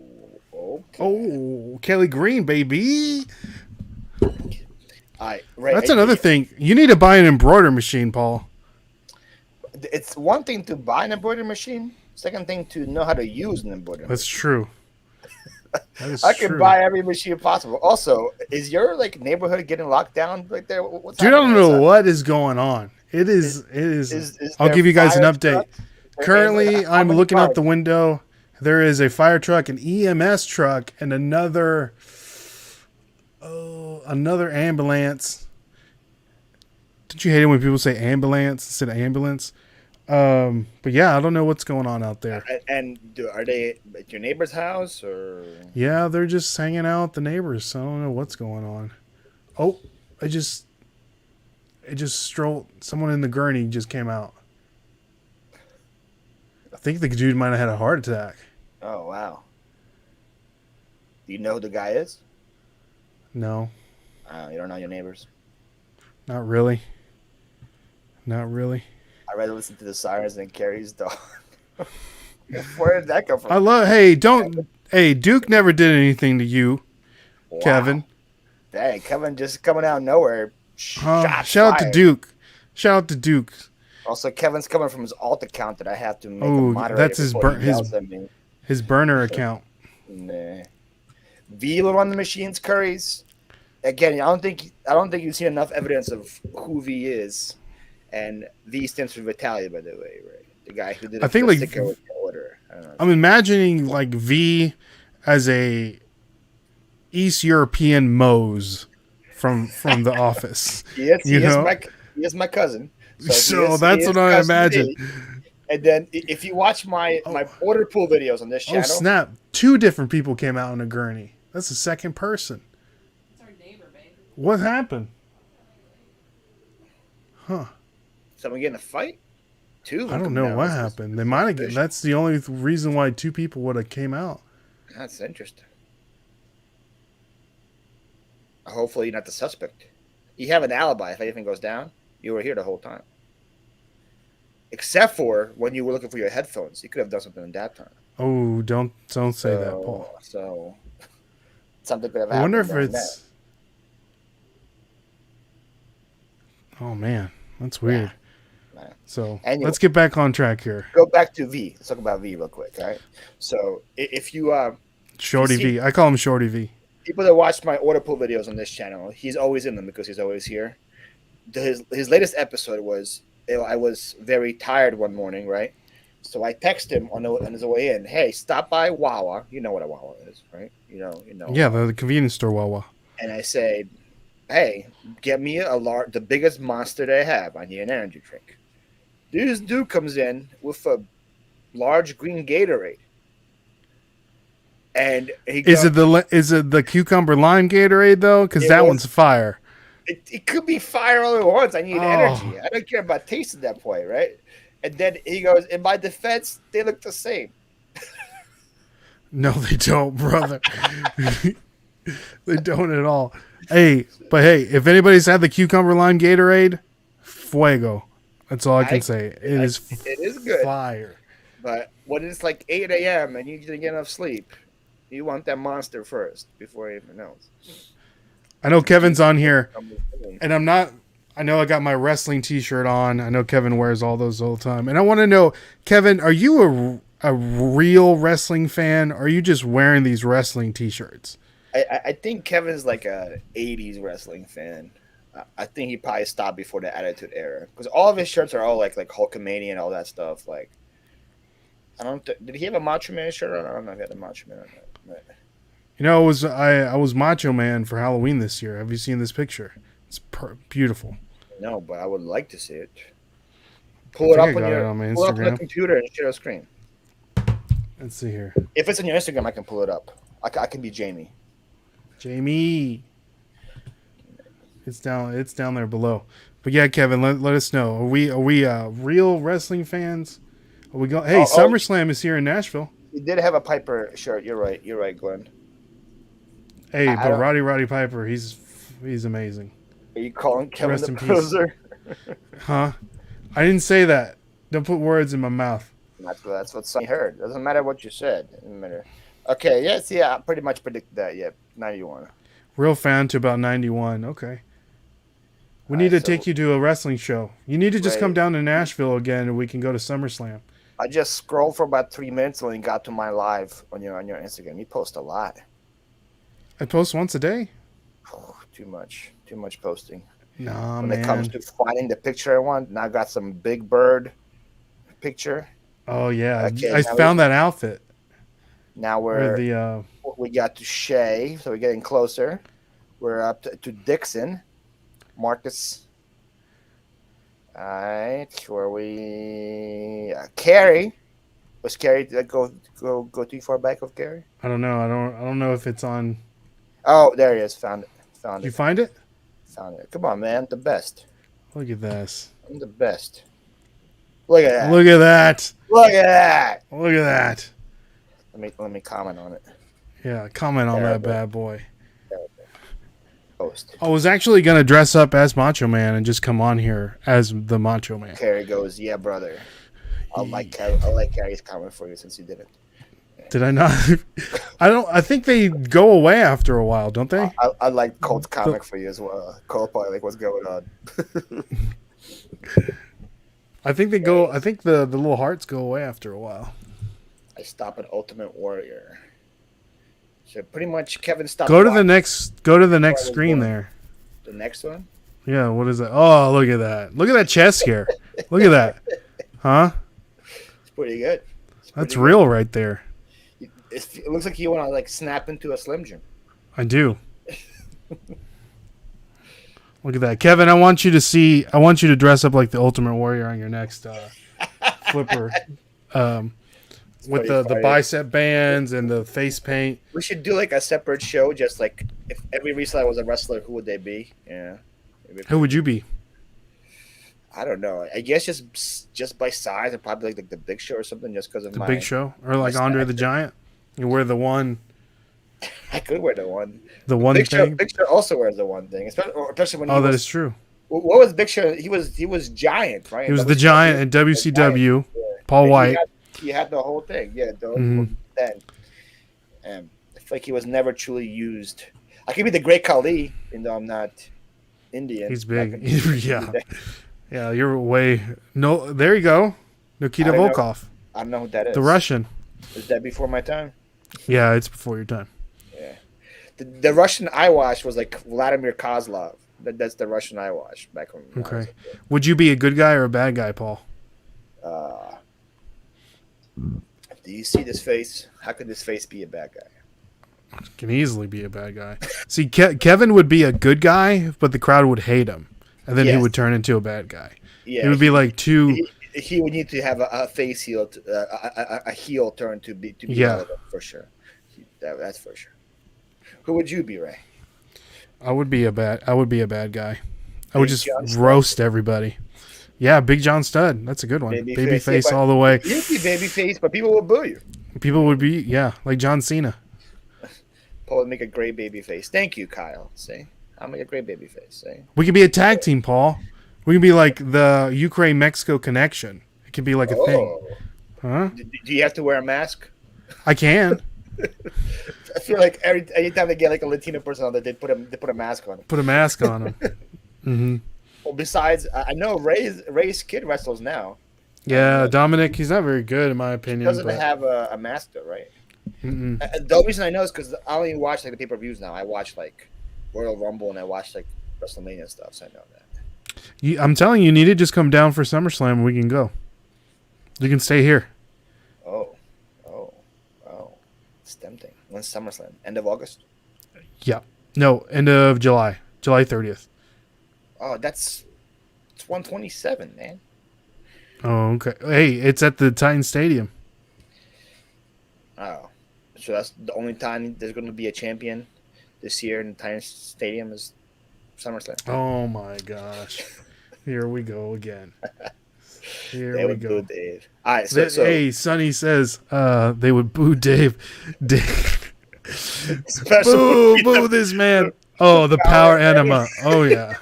A: Okay.
B: Oh, Kelly Green, baby.
A: Right,
B: that's another thing. You need to buy an embroidery machine, Paul.
A: It's one thing to buy an embroidery machine. Second thing to know how to use an embroidery machine.
B: That's true.
A: I can buy every machine possible. Also, is your neighborhood getting locked down right there?
B: Dude, I don't know what is going on. It is. I'll give you guys an update. Currently, I'm looking out the window. There is a fire truck, an EMS truck, and another ambulance. Don't you hate it when people say ambulance instead of ambulance? But yeah, I don't know what's going on out there.
A: And are they at your neighbor's house or?
B: Yeah, they're just hanging out with the neighbors. So I don't know what's going on. Oh, it just strolled. Someone in the gurney just came out. I think the dude might have had a heart attack.
A: Oh wow. Do you know who the guy is?
B: No.
A: You don't know your neighbors?
B: Not really.
A: I'd rather listen to the sirens than Carrie's dog. Where did that come from?
B: Hey, Duke never did anything to you, wow. Kevin.
A: Dang, Kevin just coming out of nowhere.
B: Shout out to Duke. Shout out to Duke.
A: Also, Kevin's coming from his alt account that I have to make a moderator.
B: That's his burner account.
A: Nah. V will run the machines, Curry's. Again, I don't think you've seen enough evidence of who V is, and V stands for Vitaly, by the way, right? The guy who did. Sticker with the order.
B: I'm imagining V as a East European Mose from The Office.
A: Yes, he is my cousin.
B: So that's what I imagine.
A: And then if you watch my order pool videos on this channel,
B: snap! 2 different people came out on a gurney. That's the second person. What happened? Huh.
A: Someone getting a fight? 2?
B: I don't know what happened. They might have. That's the only reason why 2 people would have came out.
A: That's interesting. Hopefully you're not the suspect. You have an alibi if anything goes down. You were here the whole time. except for when you were looking for your headphones. You could have done something in that time.
B: Oh, don't say that, Paul.
A: So something could have
B: I
A: happened.
B: wonder if
A: during
B: it's. Oh man, that's weird.
A: Yeah.
B: So
A: Anyway,
B: let's get back on track here.
A: go back to V. Let's talk about V real quick. All right. So if you
B: Shorty V, I call him Shorty V.
A: People that watch my order pull videos on this channel, he's always in them because he's always here. His latest episode was, I was very tired one morning, right? So I text him on his way in, hey, stop by Wawa. You know what a Wawa is, right? You know.
B: Yeah, the convenience store Wawa.
A: And I say, hey, get me the biggest monster they have. I need an energy drink. This dude comes in with a large green Gatorade. And he goes,
B: is it the cucumber lime Gatorade though? Because that one's fire.
A: It could be fire all at once. I need energy. I don't care about taste at that point, right? And then he goes, in my defense, they look the same.
B: No, they don't, brother. They don't at all. Hey, if anybody's had the cucumber lime Gatorade, fuego. That's all I can say. It is good. Fire.
A: But when it's like 8 a.m. and you didn't get enough sleep, you want that monster first before anything else.
B: I know Kevin's on here, and I know I got my wrestling t-shirt on. I know Kevin wears all those all the time. And I want to know, Kevin, are you a real wrestling fan, or are you just wearing these wrestling t-shirts?
A: I think Kevin's like a 80s wrestling fan. I think he probably stopped before the Attitude Era. Because all of his shirts are all like Hulkamania and all that stuff. Like, did he have a Macho Man shirt on? I don't know if he had a Macho Man on that. But.
B: You know, I was Macho Man for Halloween this year. Have you seen this picture? It's beautiful.
A: No, but I would like to see it. Pull it up on the computer and share a screen.
B: Let's see here.
A: If it's on your Instagram, I can pull it up. I can be Jamie.
B: Jamie. It's down there below. But yeah, Kevin, let us know. Are we real wrestling fans? Are we going? Hey, SummerSlam is here in Nashville.
A: He did have a Piper shirt. You're right, Glenn.
B: Hey, but Roddy Piper, he's amazing.
A: Are you calling Kevin the poser?
B: Huh? I didn't say that. Don't put words in my mouth.
A: That's what Sonny heard. Doesn't matter what you said. Doesn't matter. Okay, yes, yeah, I pretty much predicted that. Yeah, 91.
B: Real fan to about 91. Okay. We need to take you to a wrestling show. You need to just come down to Nashville again, and we can go to SummerSlam.
A: I just scrolled for about 3 minutes and got to my live on your Instagram. You post a lot.
B: I post once a day.
A: Oh, too much posting.
B: Nah,
A: when
B: man.
A: it comes to finding the picture I want, now I got some big bird picture.
B: Oh yeah, okay, I found that outfit.
A: Now we got to Shay, so we're getting closer. We're up to Dixon, Marcus. All right, where we Carrie. Was Carrie go too far back of Carrie?
B: I don't know. I don't know if it's on.
A: Oh, there he is. Found it.
B: Did you find it?
A: Found it. Come on, man. The best.
B: Look at this.
A: I'm the best. Look at that.
B: Look at that.
A: Look at that.
B: Look at that.
A: Let me comment on it.
B: Yeah, comment on that bad boy.
A: Post.
B: I was actually gonna dress up as Macho Man and just come on here as the Macho Man.
A: Carrie goes, yeah, brother. I like Carrie's comment for you since you didn't.
B: Did I not? I think they go away after a while, don't they?
A: I like Colt's comic for you as well. Colt probably like what's going on.
B: I think they go. I think the little hearts go away after a while.
A: I stop at Ultimate Warrior. So pretty much Kevin stopped.
B: Go to the next screen there.
A: The next one?
B: Yeah, what is that? Oh, look at that. Look at that chest here. Look at that. Huh?
A: It's pretty good.
B: That's real right there.
A: It looks like you want to like snap into a Slim Jim.
B: I do. Look at that. Kevin, I want you to dress up like the Ultimate Warrior on your next flipper. With the bicep bands and the face paint.
A: We should do like a separate show, just like if every reseller was a wrestler, who would they be? Yeah.
B: Who would you be?
A: I don't know. I guess just by size, I'd probably like the Big Show or something, just because of
B: the Big Show, or like Andre the Giant. You wear the one.
A: I could wear the one.
B: The one
A: Big
B: thing.
A: Big Show also wears the one thing, especially when.
B: Oh, that is true.
A: What was Big Show? He was giant, right?
B: He
A: In
B: was the
A: WCW.
B: giant in
A: The giant.
B: WCW.
A: Yeah.
B: Paul
A: And
B: White.
A: he had the whole thing. Yeah,
B: Mhm.
A: then. I feel like he was never truly used. I could be the Great Khali, even though I'm not Indian.
B: He's
A: I
B: big.
A: could be
B: Yeah.
A: that.
B: Yeah, you're way no. There you go, Nikita
A: I don't know.
B: Volkov,
A: I don't know who that
B: the
A: is.
B: Russian.
A: Is that before my time?
B: Yeah, it's before your time.
A: Yeah. The Russian I watched was like Vladimir Kozlov. That's the Russian I watched back when I was
B: Okay. Would you be a good guy or a bad guy, Paul?
A: uh, do you see this face? How could this face be a bad guy?
B: Can easily be a bad guy. See, Kevin would be a good guy, but the crowd would hate him, and then he
A: Yes.
B: would turn into a bad guy.
A: Yeah.
B: It would be like two.
A: He would need to have a face heel, a heel turn to be
B: Yeah.
A: relevant for sure. That's for sure. Who would you be, Ray?
B: I would be a bad guy. I would
A: Big
B: just
A: John Studd?
B: roast everybody. Yeah, Big John Stud. That's a good one. Babyface
A: Yeah, but
B: all the way.
A: you'd be babyface, but people would boo you.
B: People would be like John Cena.
A: Paul would make a great babyface. Thank you, Kyle. See, I'll make a great babyface. See,
B: We could be a tag team, Paul. We could be like the Ukraine Mexico connection. It could be like a thing. Huh?
A: Do you have to wear a mask?
B: I can.
A: I feel like anytime they get like a Latino person on, they put a mask on.
B: Put a mask on him. Mm-hmm.
A: Well, besides, I know Ray's kid wrestles now.
B: Yeah, Dominic, he's not very good in my
A: He
B: opinion.
A: doesn't
B: but,
A: have a mask though, right?
B: mm-mm.
A: The only reason I know is because I only watch like the pay-per-views now. I watch like Royal Rumble and I watch like WrestleMania stuff, so I know that.
B: I'm telling you, you need to just come down for SummerSlam and we can go. You can stay here.
A: Oh. It's tempting. When's SummerSlam? End of August?
B: Yeah. No, end of July. July 30th.
A: Oh, it's 127, man.
B: Oh, okay. Hey, it's at the Titan Stadium.
A: Oh. So that's the only time there's going to be a champion this year in the Titan Stadium is SummerSlam.
B: Oh, my gosh. Here we go again. Here
A: They
B: we
A: would
B: go.
A: boo Dave. All right, so
B: Hey, Sonny says they would boo Dave.
A: special
B: Boo this man. Oh, the power enema. Oh, yeah.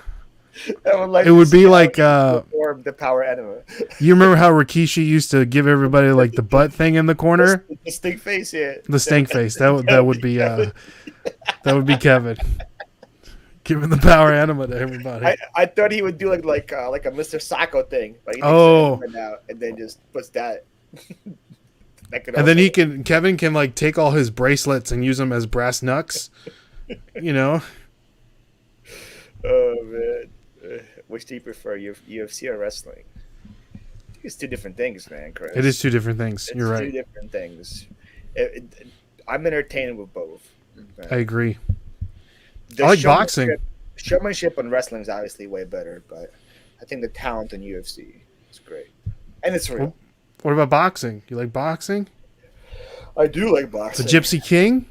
A: it
B: would be like
A: the power enema.
B: You remember how Rikishi used to give everybody like the butt thing in the corner?
A: The stink face, yeah.
B: The stink face. That would be Kevin. Giving the power enema to everybody.
A: I thought he would do like a Mr. Sacco thing, but he takes
B: Oh.
A: the enema out and then just puts that.
B: And then Kevin can like take all his bracelets and use them as brass knucks. You know?
A: Oh man, which do you prefer, UFC or wrestling? I think it's two different things, man, Chris.
B: It is two different things.
A: It's
B: You're right.
A: two different things. I'm entertained with both.
B: I agree.
A: The
B: I like boxing.
A: Showmanship on wrestling is obviously way better, but I think the talent in UFC is great, and it's real.
B: What about boxing? You like boxing?
A: I do like
B: The
A: boxing.
B: Gypsy King?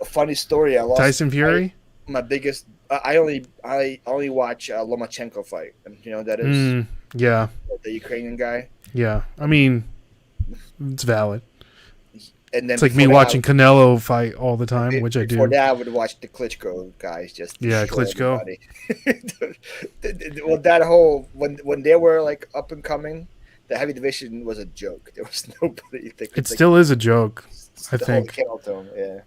A: Funny story. I lost
B: Tyson Fury?
A: my biggest. I only watch Lomachenko fight. And you know who that is
B: Yeah.
A: the Ukrainian guy.
B: Yeah. I mean, it's valid.
A: And then
B: It's like me watching Canelo fight all the time, which I do.
A: Before that, I would watch the Klitschko guys just
B: Klitschko.
A: Well, that whole when they were like up and coming, the heavy division was a joke. There was nobody.
B: It still is a joke, I
A: the
B: think.
A: whole Tone, yeah.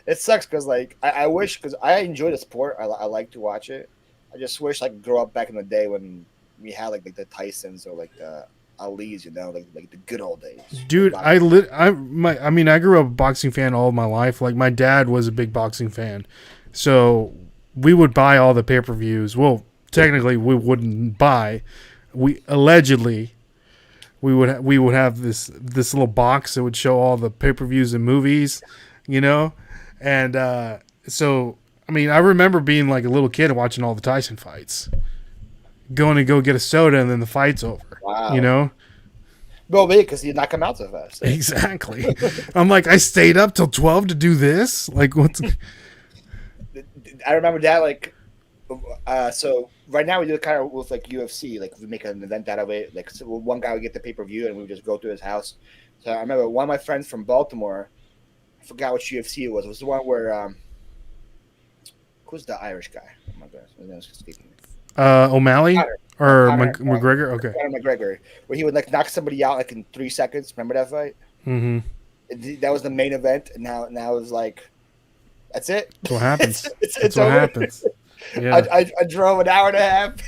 A: It sucks because like I wish because I enjoy the sport. I like to watch it. I just wish I could grow up back in the day when we had like the Tysons or like the Ali's, you know, like the good old days.
B: Dude, I grew up a boxing fan all my life. Like my dad was a big boxing fan, so we would buy all the pay-per-views. Well, technically, we wouldn't buy. We allegedly we would have this little box that would show all the pay-per-views and movies, you know, and so I mean, I remember being like a little kid and watching all the Tyson fights, going to go get a soda and then the fight's over.
A: Wow.
B: You know.
A: Well, because you knock him out so fast.
B: Exactly. I'm like, I stayed up till 12 to do this. Like, what's?
A: I remember that. Like, so right now we do it kind of with like UFC. Like, we make an event out of it. Like, so one guy would get the pay-per-view and we would just go to his house. So I remember one of my friends from Baltimore. I forgot which UFC it was. It was the one where who's the Irish guy? Oh my goodness, his name is escaping me.
B: O'Malley
A: Conor. No,
B: or
A: Conor,
B: McGregor. Okay.
A: Conor McGregor, where he would like knock somebody out like in 3 seconds. Remember that fight?
B: Mm-hmm.
A: That was the main event. And now it's like that's it.
B: That's what happens. That's
A: It's
B: what
A: over.
B: happens. Yeah.
A: I drove an hour and a half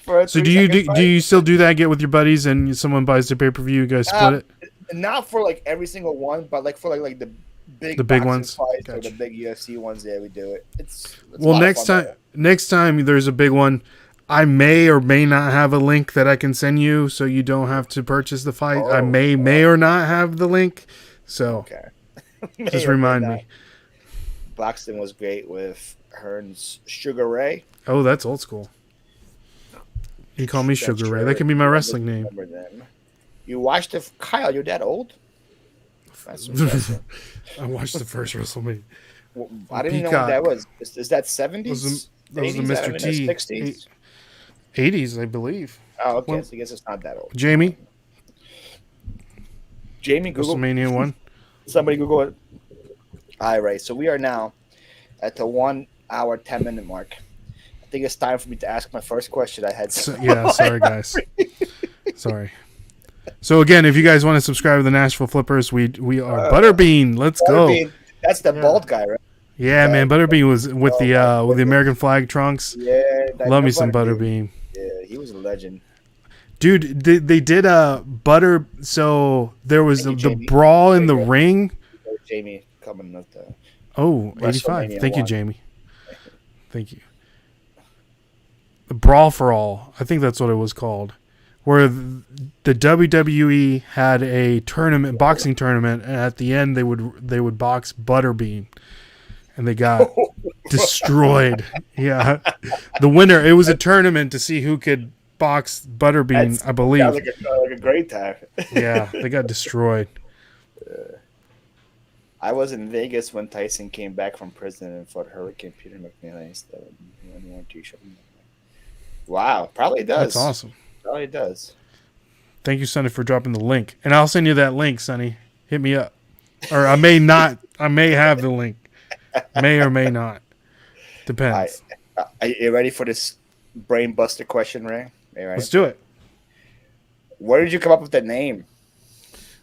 A: for a
B: So
A: 3 second
B: do
A: fight.
B: you still do that? Get with your buddies and someone buys the pay-per-view, you guys split it?
A: Not for like every single one, but like for like the big
B: The big
A: boxing
B: ones?
A: fights or
B: Gotcha.
A: the big UFC ones. Yeah, we do it. It's a
B: Well,
A: lot of fun.
B: next time there's a big one, I may or may not have a link that I can send you, so you don't have to purchase the fight. I may or not have the link, so
A: Okay.
B: just remind me.
A: Boxing was great with Hearns Sugar Ray.
B: Oh, that's old school. You call me Sugar Ray. That can be my wrestling name.
A: Them. You watched the Kyle? You're that old? That's impressive.
B: I watched the first WrestleMania.
A: Well, I didn't even know what that was. Is that 70s?
B: That was the Mr. T.
A: 60s?
B: 80s, I believe.
A: Oh, okay.
B: Well,
A: So I guess it's not that old.
B: Jamie,
A: Google.
B: WrestleMania 1.
A: Somebody Google it. All right. So we are now at the 1 hour, 10-minute mark. I think it's time for me to ask my first question. I had.
B: Sorry, guys. Sorry. So again, if you guys want to subscribe to the Nashville Flippers, we are Butterbean. Let's go.
A: That's the bald guy, right?
B: Yeah, man. Butterbean was with the American flag trunks.
A: Yeah,
B: love me some Butterbean.
A: Yeah, he was a legend.
B: Dude, they did a butter. So there was the brawl in the ring.
A: Jamie coming up the.
B: Oh, 85. Thank you, Jamie. Thank you. The Brawl for All. I think that's what it was called. Where the WWE had a tournament, boxing tournament, and at the end they would box Butterbean, and they got destroyed. Yeah, the winner. It was a tournament to see who could box Butterbean. I believe.
A: Like a great time.
B: Yeah, they got destroyed.
A: I was in Vegas when Tyson came back from prison and fought Hurricane Peter McNeely. Wow, probably does.
B: That's awesome.
A: Probably does.
B: Thank you, Sonny, for dropping the link, and I'll send you that link, Sonny. Hit me up, or I may not. I may have the link. May or may not. Depends.
A: Are you ready for this brain buster question, Ray?
B: Let's do it.
A: Where did you come up with the name?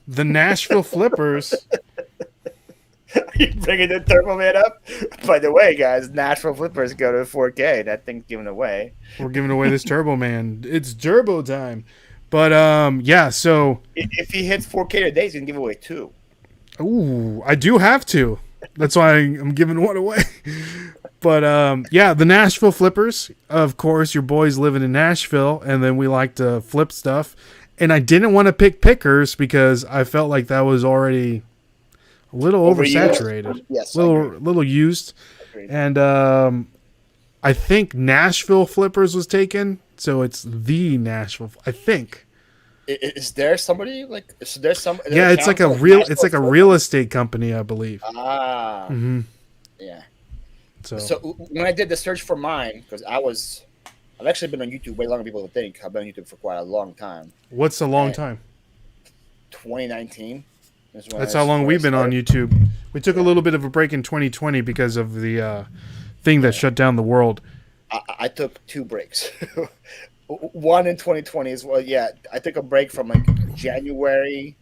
B: The Nashville Flippers.
A: Are you bringing the Turbo Man up? By the way, guys, Nashville Flippers go to 4K. That thing's given away.
B: We're giving away this Turbo Man. It's Turbo time. But, yeah, so...
A: If he hits 4K today, he's going to give away 2.
B: Ooh, I do have to. That's why I'm giving one away. But, yeah, the Nashville Flippers. Of course, your boys living in Nashville, and then we like to flip stuff. And I didn't want to pick pickers because I felt like that was already... a little oversaturated.
A: Yes,
B: little used. Agreed. And I think Nashville Flippers was taken, so it's the Nashville. I think.
A: Is there somebody like? Is there some?
B: Yeah, it's like a real estate company, I believe.
A: Ah.
B: Mm-hmm.
A: Yeah.
B: So
A: when I did the search for mine, because I've actually been on YouTube way longer than people would think. I've been on YouTube for quite a long time.
B: What's a long time?
A: 2019.
B: That's how long we've been on YouTube. We took a little bit of a break in 2020 because of the thing that shut down the world.
A: I took 2 breaks. One in 2020 as well. Yeah, I took a break from like January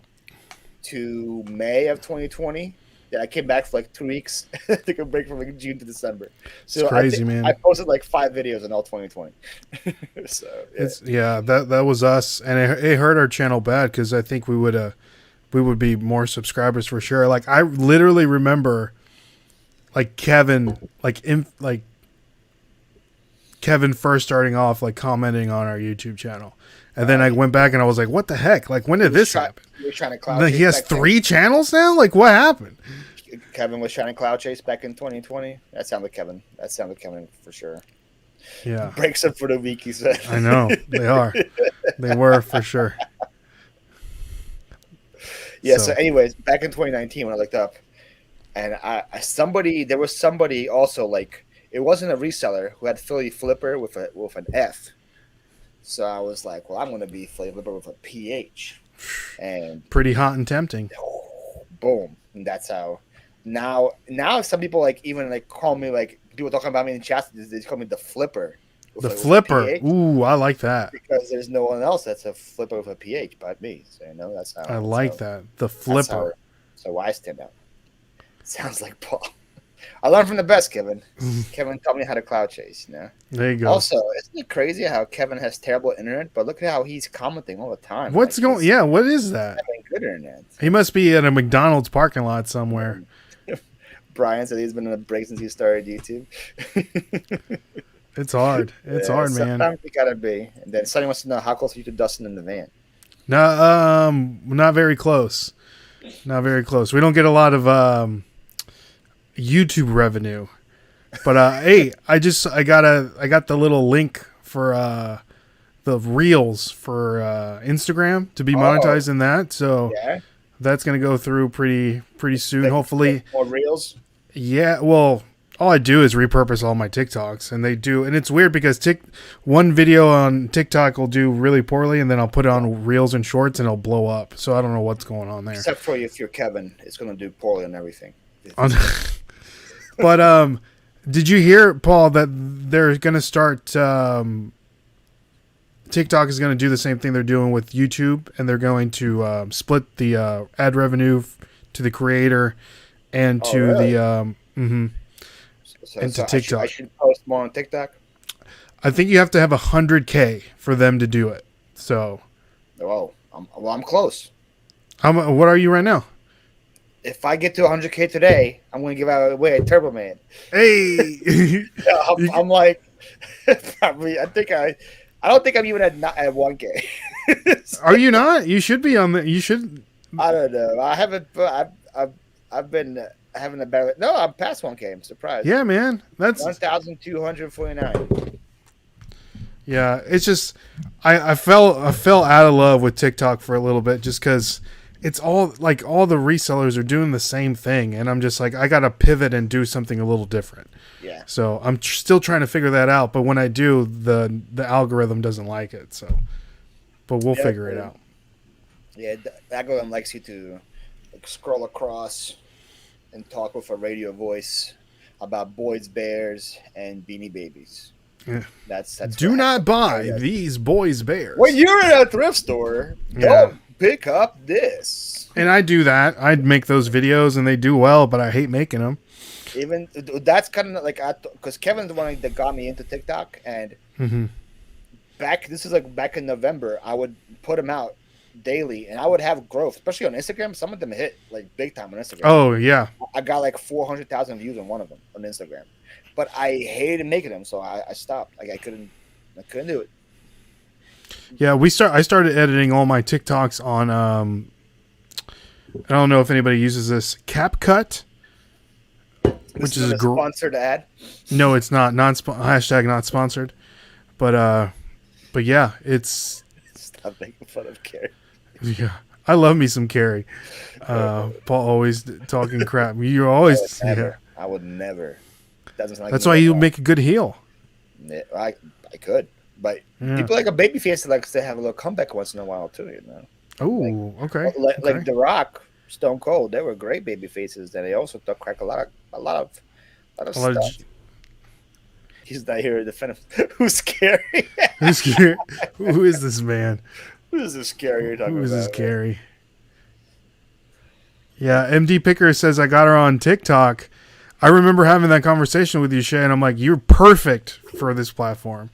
A: to May of 2020. Yeah, I came back for like 2 weeks. I took a break from like June to December. So
B: it's crazy, man.
A: I posted like 5 videos in all 2020. So
B: that was us, and it hurt our channel bad because I think we would be more subscribers for sure. Like I literally remember, like Kevin, Kevin first starting off, like commenting on our YouTube channel, and then I went back and I was like, "What the heck? Like when did this happen?"
A: You were trying to cloud chase.
B: He has 3 channels now. Like what happened?
A: Kevin was trying to cloud chase back in 2020. That sounded Kevin. That sounded Kevin for sure.
B: Yeah,
A: breaks up for the week. He said.
B: I know they are. They were for sure.
A: Yeah. So, anyways, back in 2019 when I looked up, and there was somebody also like it wasn't a reseller who had Philly Flipper with an F. So I was like, well, I'm going to be Philly Flipper with a PH, and
B: pretty hot and tempting.
A: Boom, and that's how. Now some people like even like call me like people talking about me in chats. They call me the flipper.
B: The flipper. Ooh, I like that.
A: Because there's no one else that's a flipper with a PH but me. So that's how.
B: I like that. The flipper.
A: So I stand out. Sounds like Paul. I learned from the best, Kevin. Kevin taught me how to cloud chase.
B: There you go.
A: Also, isn't it crazy how Kevin has terrible internet, but look at how he's commenting all the time.
B: What's going? Yeah, what is that?
A: Having good internet.
B: He must be at a McDonald's parking lot somewhere.
A: Brian said he's been in a break since he started YouTube.
B: It's hard. It's hard, man.
A: Sometimes you gotta be. And then Sonny wants to know how close are you to Dustin in the van?
B: No, not very close. Not very close. We don't get a lot of YouTube revenue, but hey, I got the little link for the reels for Instagram to be monetized in that. So that's gonna go through pretty soon. Hopefully,
A: more reels.
B: Yeah, well, all I do is repurpose all my TikToks, and they do, and it's weird because one video on TikTok will do really poorly, and then I'll put it on Reels and Shorts, and it'll blow up. So I don't know what's going on there.
A: Except for if you're Kevin, it's going to do poorly on everything.
B: But did you hear, Paul, that they're going to start? TikTok is going to do the same thing they're doing with YouTube, and they're going to split the ad revenue to the creator and to the into TikTok.
A: I should post more on TikTok.
B: I think you have to have 100K for them to do it. So,
A: I'm close.
B: What are you right now?
A: If I get to 100K today, I'm going to give away a Turbo Man.
B: Hey,
A: I'm like, probably. I don't think I'm even at 1K.
B: Are you not? You should be on the. You should.
A: I don't know. I haven't. I've been having a better. No, I'm past 1K. I'm surprised.
B: Yeah, man. That's
A: 1,249.
B: Yeah, it's just I fell out of love with TikTok for a little bit just because it's all the resellers are doing the same thing, and I'm just like, I gotta pivot and do something a little different.
A: Yeah.
B: So I'm still trying to figure that out, but when I do, the algorithm doesn't like it. So, but we'll figure it out.
A: Yeah, the algorithm likes you to scroll across and talk with a radio voice about boys, bears, and beanie babies.
B: Yeah.
A: That's
B: do not buy these boys bears.
A: When you're in a thrift store, don't pick up this.
B: And I do that. I'd make those videos and they do well, but I hate making them.
A: Even that's kind of like because Kevin's the one that got me into TikTok, and back in November, I would put them out daily, and I would have growth, especially on Instagram. Some of them hit like big time on Instagram.
B: Oh yeah,
A: I got like 400,000 views on one of them on Instagram, but I hated making them, so I stopped. Like I couldn't do it.
B: Yeah, I started editing all my TikToks on I don't know if anybody uses this CapCut, which is a
A: sponsored ad.
B: No, it's not. Hashtag not sponsored, but yeah, it's.
A: Stop making fun of Carrie.
B: Yeah, I love me some Carrie. Paul always talking crap. You're always
A: I would never.
B: That's why you make a good heel.
A: I could, but people like a baby face that likes to have a little comeback once in a while too.
B: Oh, okay.
A: Like The Rock, Stone Cold, they were great baby faces. That they also took crack a lot of stuff. He's not here to defend him. Who's scary?
B: Who's scary? Who is this man?
A: Who is this scary you're talking about?
B: Who is this scary? Yeah, MD Picker says I got her on TikTok. I remember having that conversation with you, Shay, and I'm like, you're perfect for this platform.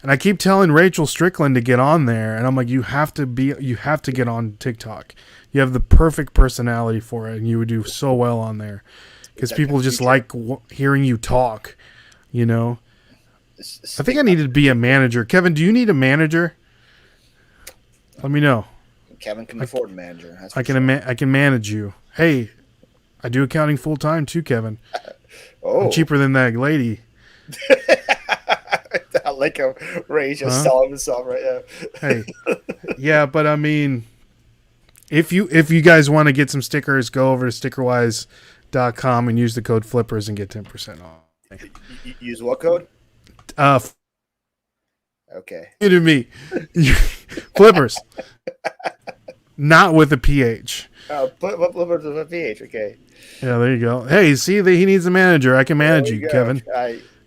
B: And I keep telling Rachel Strickland to get on there, and I'm like, you have to get on TikTok. You have the perfect personality for it, and you would do so well on there because people just like hearing you talk. I think I need to be a manager. Kevin, do you need a manager? Let me know.
A: Kevin can afford a manager.
B: I can manage you. Hey, I do accounting full time too, Kevin. I'm cheaper than that lady.
A: I like him. Ray's just selling himself right now.
B: Hey, yeah, but I mean, if you guys want to get some stickers, go over to stickerwise.com and use the code Flippers and get 10% off.
A: Use what code?
B: Okay. To me, Flippers. not with a PH.
A: Put the PH. Okay.
B: Yeah, there you go. Hey, see that he needs a manager. I can manage
A: There
B: you,
A: we go.
B: Kevin.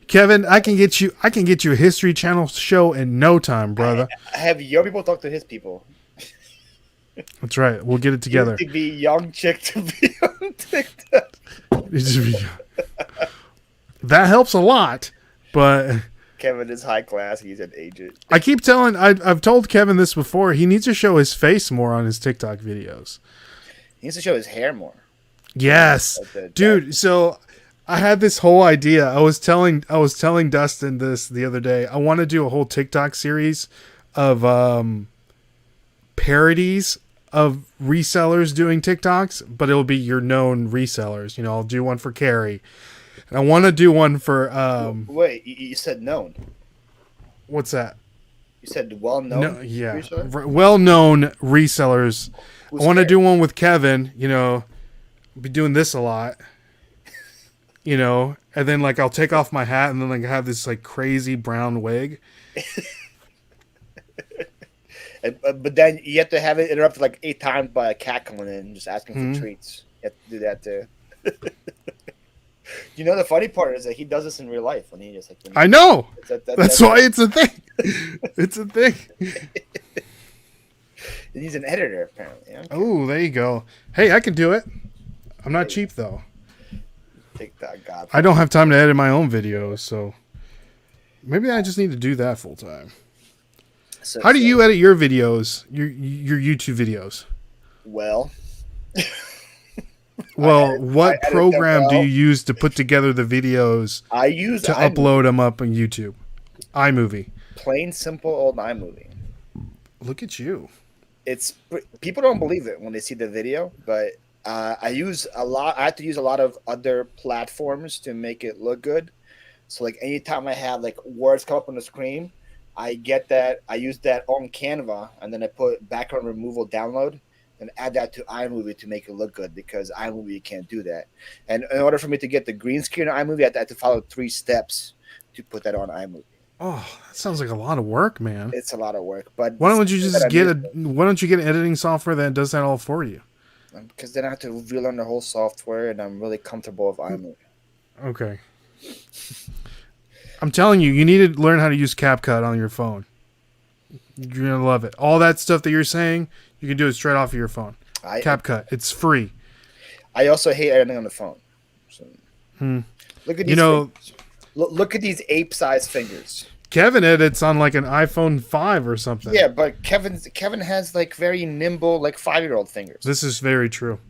B: Kevin, I can get you. I can get you a History Channel show in no time, brother.
A: I have your people talk to his people.
B: That's right. We'll get it together.
A: Used to be young chick to be on TikTok.
B: That helps a lot, but
A: Kevin is high class. He's an agent.
B: I keep telling. I've told Kevin this before. He needs to show his face more on his TikTok videos.
A: He needs to show his hair more.
B: Yes, dude. So I had this whole idea. I was telling Dustin this the other day. I want to do a whole TikTok series of parodies of resellers doing TikToks, but it'll be your known resellers. You know, I'll do one for Carrie. And I want to do one for
A: wait, you said known.
B: What's that?
A: You said well known.
B: No, yeah, well known resellers. I want to do one with Kevin. You know, be doing this a lot. You know, and then like I'll take off my hat and then like have this like crazy brown wig.
A: But then you have to have it interrupted like 8 times by a cat coming in and just asking for treats. You have to do that too. You know, the funny part is that he does this in real life when he just like.
B: I know. That's why it's a thing. It's a thing.
A: He's an editor apparently. Okay.
B: Oh, there you go. Hey, I can do it. I'm not cheap though.
A: TikTok God.
B: I don't have time to edit my own videos, so maybe I just need to do that full time. How do you edit your videos, your YouTube videos?
A: Well,
B: what program do you use to put together the videos?
A: I use
B: to upload them up on YouTube. iMovie.
A: Plain simple old iMovie.
B: Look at you.
A: It's people don't believe it when they see the video, but I use a lot. I have to use a lot of other platforms to make it look good. So like anytime I have like words come up on the screen, I get that. I use that on Canva, and then I put background removal download and add that to iMovie to make it look good because iMovie can't do that. And in order for me to get the green screen on iMovie, I have to follow 3 steps to put that on iMovie.
B: Oh, that sounds like a lot of work, man.
A: It's a lot of work, but
B: why don't you just get why don't you get an editing software that does that all for you?
A: Because then I have to relearn the whole software, and I'm really comfortable with iMovie.
B: Okay. I'm telling you, you need to learn how to use CapCut on your phone. You're gonna love it. All that stuff that you're saying, you can do it straight off of your phone. CapCut, it's free.
A: I also hate editing on the phone. So, look at these. Look at these ape-sized fingers.
B: Kevin edits on like an iPhone 5 or something.
A: Yeah, but Kevin has like very nimble, like 5-year-old fingers.
B: This is very true.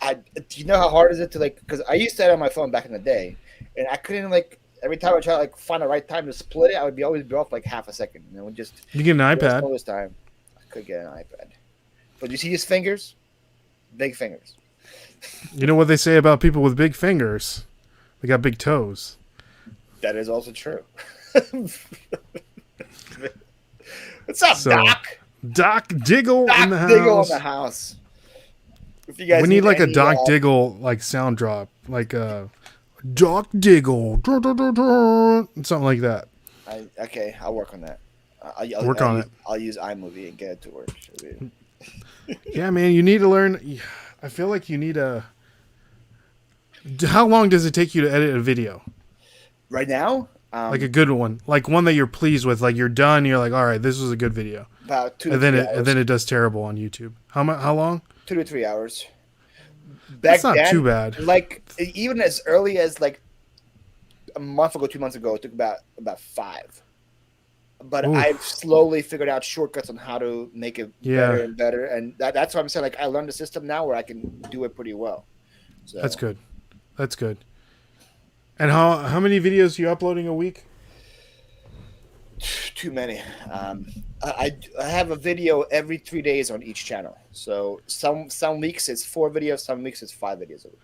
A: Do you know how hard is it to like? Because I used to edit on my phone back in the day, and I couldn't like. Every time I try to like find the right time to split it, I would always be off like half a second. And it would just.
B: You get an iPad.
A: This time, I could get an iPad. But you see his fingers, big fingers.
B: You know what they say about people with big fingers? They got big toes.
A: That is also true. What's up, Doc?
B: Doc Diggle in the house.
A: Diggle in the house. If you guys
B: we need like a Doc Diggle like sound drop, like Doc Diggle, something like that.
A: Okay, I'll work on that. I'll
B: work on it.
A: I'll use iMovie and get it to work.
B: Yeah, man, you need to learn. I feel like you need a. How long does it take you to edit a video?
A: Right now,
B: like a good one, like one that you're pleased with, like you're done. You're like, all right, this was a good video.
A: About 2 to
B: 3
A: hours.
B: And then it does terrible on YouTube. How long?
A: 2 to 3 hours.
B: That's not too bad.
A: Like even as early as like a month ago, 2 months ago, it took about 5. But I've slowly figured out shortcuts on how to make it better and better, and that's why I'm saying like I learned the system now where I can do it pretty well. So.
B: That's good. That's good. And how many videos are you uploading a week?
A: Too many. I have a video every 3 days on each channel. So some weeks it's 4 videos, some weeks it's 5 videos a week.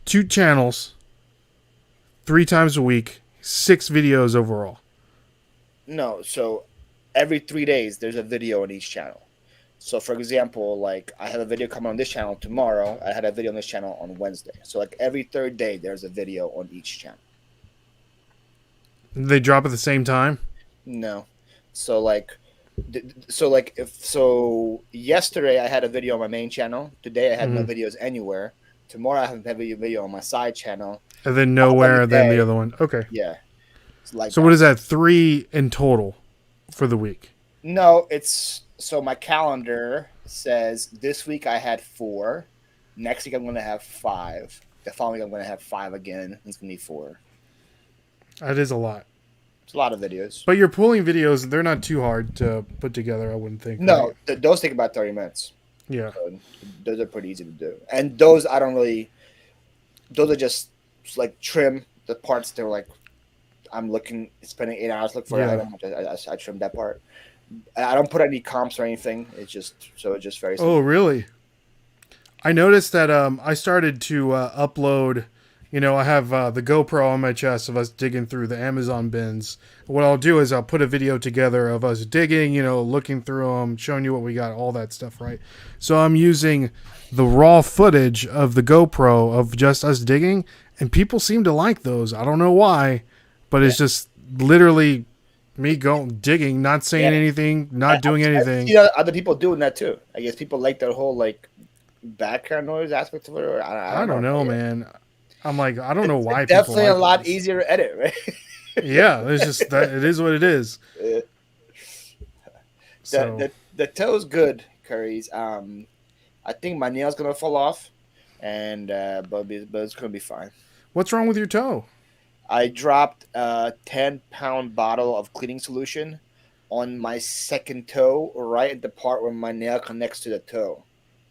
B: 2 channels, 3 times a week, 6 videos overall.
A: No, so every 3 days there's a video on each channel. So for example, like I have a video coming on this channel tomorrow. I had a video on this channel on Wednesday. So like every 3rd day there's a video on each channel.
B: They drop at the same time?
A: No. So like So like yesterday I had a video on my main channel. Today I had no
B: Mhm.
A: videos anywhere. Tomorrow I have a video on my side channel.
B: And then
A: Following
B: nowhere, then the
A: day,
B: other one. Okay.
A: yeah, it's like
B: So what
A: that.
B: is that? 3 in total for the week.
A: No, it's so my calendar says this week I had 4. Next week I'm going to have 5. The following week I'm going to have 5 again. It's going to be 4.
B: That is a lot.
A: It's a lot of videos.
B: But your pooling videos, they're not too hard to put together, I wouldn't think.
A: No,
B: Right?
A: those take about 30 minutes.
B: Yeah.
A: So those are pretty easy to do. And those I don't really. Those are just like trim the parts that are like I'm spending 8 hours looking for an item. I trim that part. I don't put any comps or anything. It's just very simple.
B: Oh, really? I noticed that I started to upload. I have the GoPro on my chest of us digging through the Amazon bins. What I'll do is I'll put a video together of us digging, looking through them, showing you what we got, all that stuff, right? So I'm using the raw footage of the GoPro of just us digging, and people seem to like those. I don't know why, but it's just literally me going digging, not saying anything, not doing anything.
A: Other people doing that too. I guess people like the whole like background noise aspect of it. Or
B: I don't know, man. I'm like, I don't know why.
A: It's definitely
B: people
A: a lot easier to edit, right?
B: Yeah, it's just that it is what it is.
A: The toe's good, Curry's. I think my nail's gonna fall off, and but it's gonna be fine.
B: What's wrong with your toe?
A: I dropped a 10-pound bottle of cleaning solution on my second toe, right at the part where my nail connects to the toe,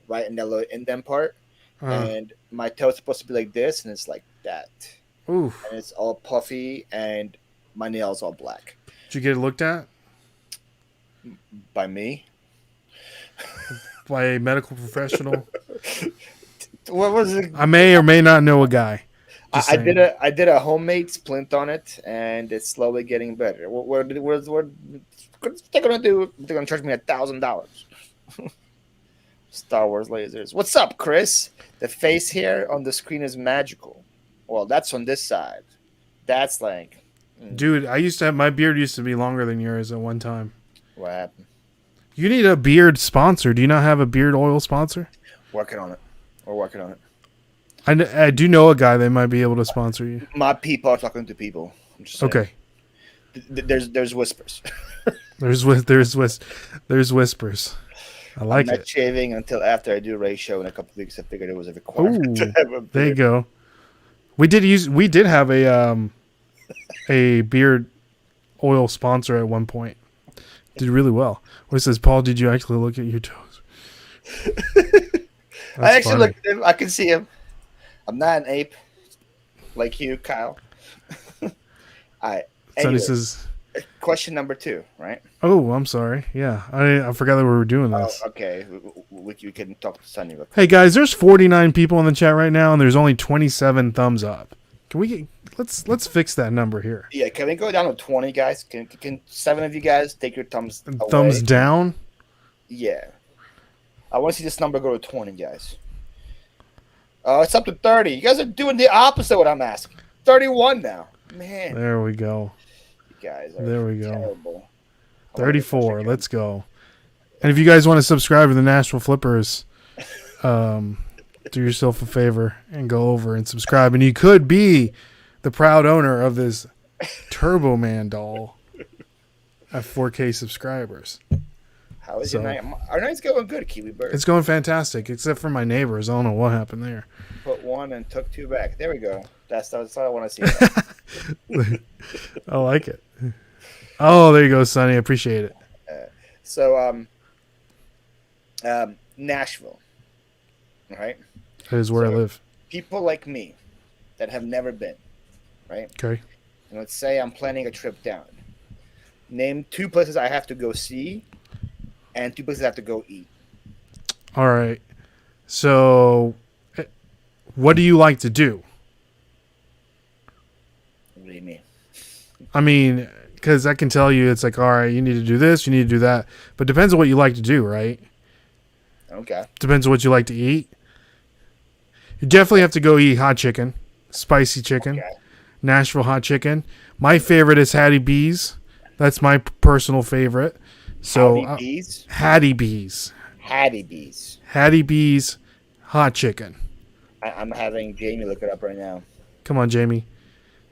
A: right in that little indent part. And my toe is supposed to be like this, and it's like that.
B: Ooh.
A: And it's all puffy, and my nail's all black.
B: Did you get it looked at?
A: By me?
B: By a medical professional?
A: What was it?
B: I may or may not know a guy.
A: I did a homemade splint on it, and it's slowly getting better. What they're gonna do? They're gonna charge me $1,000. Star Wars lasers. What's up, Chris? The face here on the screen is magical. Well, that's on this side. That's like...
B: Dude, my beard used to be longer than yours at one time.
A: What happened?
B: You need a beard sponsor. Do you not have a beard oil sponsor?
A: Working on it. We're working on it.
B: I do know a guy that might be able to sponsor you.
A: My people are talking to people. I'm just saying.
B: Okay.
A: There's whispers.
B: There's whispers. I like
A: I'm not
B: it.
A: shaving until after I do a race show in a couple of weeks. I figured it was a requirement to have a beard.
B: There you go. We did have a beard oil sponsor at one point. Did really well. What it says, Paul, did you actually look at your toes?
A: I actually looked at him. I can see him. I'm not an ape like you, Kyle. All right.
B: So
A: Anyway,
B: this is
A: question number 2, right?
B: Oh, I'm sorry. Yeah, I forgot that we were doing this.
A: Oh, okay. We can talk to Sunny.
B: Hey guys, there's 49 people in the chat right now, and there's only 27 thumbs up. Can we let's fix that number here?
A: Yeah, can we go down to 20, guys? Can 7 of you guys take your thumbs away?
B: Thumbs down?
A: Yeah. I want to see this number go to 20, guys. Oh, it's up to 30. You guys are doing the opposite of what I'm asking. 31 now. Man.
B: There we go.
A: You guys are terrible.
B: 34. Let's go. And if you guys want to subscribe to the Nashville Flippers, do yourself a favor and go over and subscribe. And you could be the proud owner of this Turbo Man doll at 4K subscribers.
A: How is your night? Our night's going good, Kiwi Bird.
B: It's going fantastic, except for my neighbors. I don't know what happened there.
A: Put 1 and took 2 back. There we go. That's what I want to see.
B: I like it. Oh, there you go, Sonny. I appreciate it.
A: Nashville. All right?
B: That is where I live.
A: People like me that have never been, right?
B: Okay.
A: And let's say I'm planning a trip down. Name 2 places I have to go see and 2 places I have to go eat.
B: All right. So, what do you like to do?
A: What do you mean?
B: I mean, because I can tell you, it's like, all right, you need to do this, you need to do that. But it depends on what you like to do, right?
A: Okay.
B: Depends on what you like to eat. You definitely have to go eat hot chicken, spicy chicken, Nashville hot chicken. My favorite is Hattie B's. That's my personal favorite. So
A: Howdy Bees.
B: Hattie B's.
A: Hattie Bees.
B: Hattie B's hot chicken.
A: I'm having Jamie look it up right now.
B: Come on, Jamie.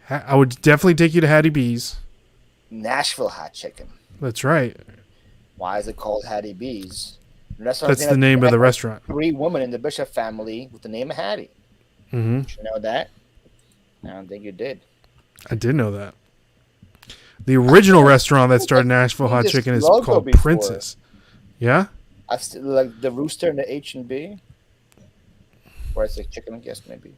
B: I would definitely take you to Hattie B's.
A: Nashville hot chicken.
B: That's right.
A: Why is it called Hattie B's?
B: That's the name of the restaurant.
A: 3 women in the Bishop family with the name of Hattie.
B: Mm-hmm.
A: Did you know that? I don't think you did.
B: I did know that. The original restaurant that started Nashville hot chicken is called Princess. Yeah?
A: I still like the rooster and the H&B. Or I say chicken, I guess, maybe.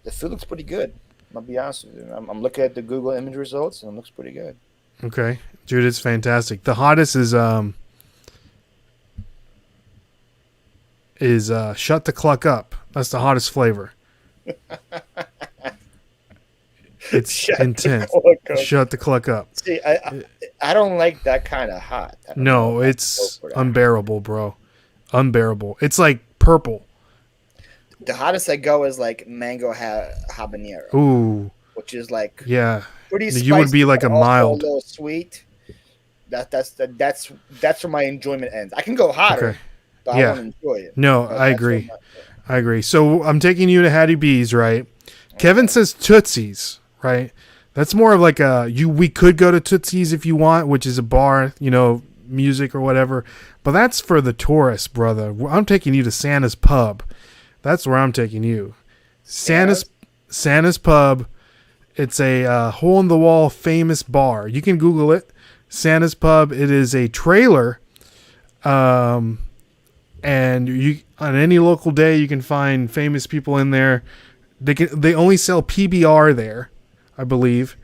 A: The food looks pretty good. I'll be honest with you. I'm looking at the Google image results, and it looks pretty good.
B: Okay. Dude, it's fantastic. The hottest is Shut the Cluck Up. That's the hottest flavor. It's intense. Shut the Cluck Up.
A: See, I don't like that kind of hot.
B: No, it's unbearable, bro. Unbearable. It's like purple.
A: The hottest I go is like mango habanero.
B: Ooh.
A: Which is like
B: pretty spicy. You would be like a mild.
A: A little sweet. That's where my enjoyment ends. I can go hotter, but I want to enjoy it.
B: No, I agree. I agree. So I'm taking you to Hattie B's, right? Okay. Kevin says Tootsie's, right? That's more of like we could go to Tootsie's if you want, which is a bar, music or whatever. But that's for the tourists, brother. I'm taking you to Santa's Pub. That's where I'm taking you. Santa's Pub. It's a hole-in-the-wall famous bar. You can Google it. Santa's Pub. It is a trailer. And you on any local day you can find famous people in there. They only sell PBR there, I believe.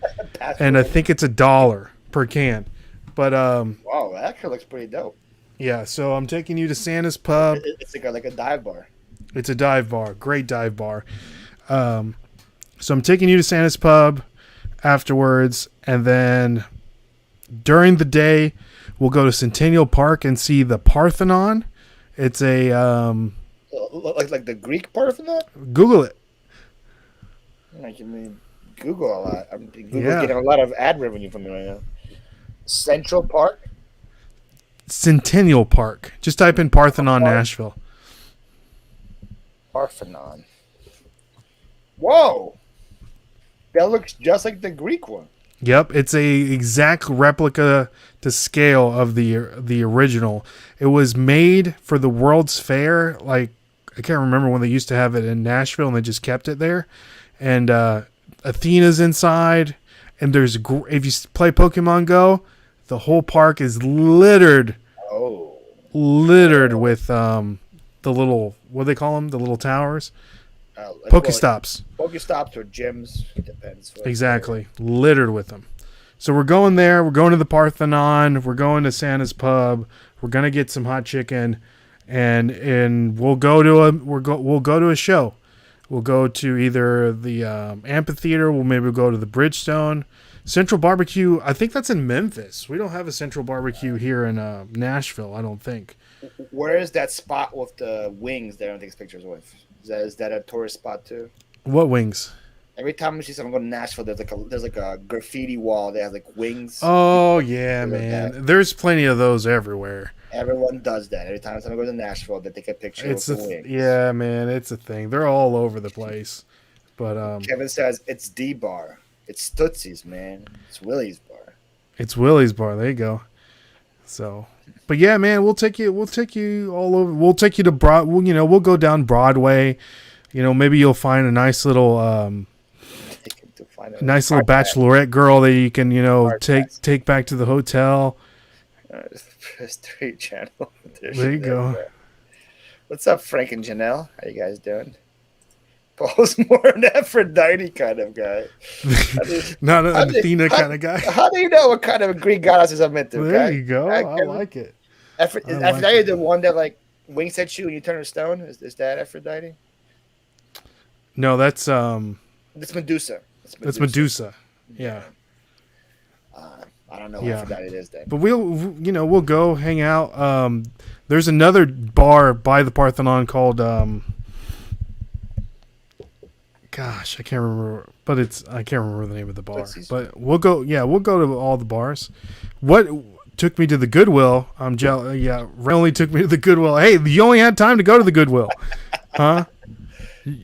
B: And I think it's $1 per can. But
A: wow, that actually looks pretty dope.
B: Yeah, so I'm taking you to Santa's Pub.
A: It's like a dive bar.
B: It's a dive bar. Great dive bar. So I'm taking you to Santa's Pub afterwards, and then during the day we'll go to Centennial Park and see the Parthenon. It's a
A: like the Greek Parthenon.
B: Google it.
A: I mean, Google a lot. Google's getting a lot of ad revenue from me right now. Central Park.
B: Centennial Park. Just type in Parthenon, Nashville.
A: Parthenon. Whoa. That looks just like the Greek one.
B: Yep, it's a exact replica to scale of the original. It was made for the World's Fair. Like, I can't remember when they used to have it in Nashville, and they just kept it there. And Athena's inside. And if you play Pokemon Go, the whole park is littered with the little, what do they call them? The little towers. Pokestops.
A: Pokestops or gyms. Depends.
B: Exactly. Littered with them. So we're going there. We're going to the Parthenon. We're going to Santa's Pub. We're going to get some hot chicken. And we'll go to a show. We'll go to either the amphitheater. We'll maybe go to the Bridgestone. Central Barbecue, I think that's in Memphis. We don't have a Central Barbecue here in Nashville, I don't think.
A: Where is that spot with the wings that everyone takes pictures with? Is that a tourist spot too?
B: What wings?
A: Every time we see someone go to Nashville, there's like a graffiti wall. They have like wings.
B: Oh yeah, man. There's plenty of those everywhere.
A: Everyone does that. Every time someone goes to Nashville, they take a picture with the wings.
B: Yeah, man, it's a thing. They're all over the place. But
A: Kevin says it's D Bar. It's Tootsie's, man. It's Willie's Bar.
B: It's Willie's Bar. There you go. So, but yeah, man, we'll take you all over. We'll take you to we'll go down Broadway. Maybe you'll find a nice little bachelorette girl that you can, take back to the hotel.
A: Straight channel.
B: There you go.
A: What's up, Frank and Janelle? How you guys doing? Paul's more an Aphrodite kind of guy.
B: Not an Athena kind of guy.
A: How do you know what kind of Greek goddesses I'm into?
B: There you go. I like it.
A: Is Aphrodite the one that like winks at you and you turn to stone? Is that Aphrodite?
B: No, that's
A: It's Medusa.
B: That's Medusa. Yeah.
A: I don't know what Aphrodite it is then.
B: But we'll go hang out. There's another bar by the Parthenon called gosh, I can't remember, but I can't remember the name of the bar. But we'll go to all the bars. took me to the Goodwill. I'm jealous. Yeah, Ray only took me to the Goodwill. Hey, you only had time to go to the Goodwill, huh?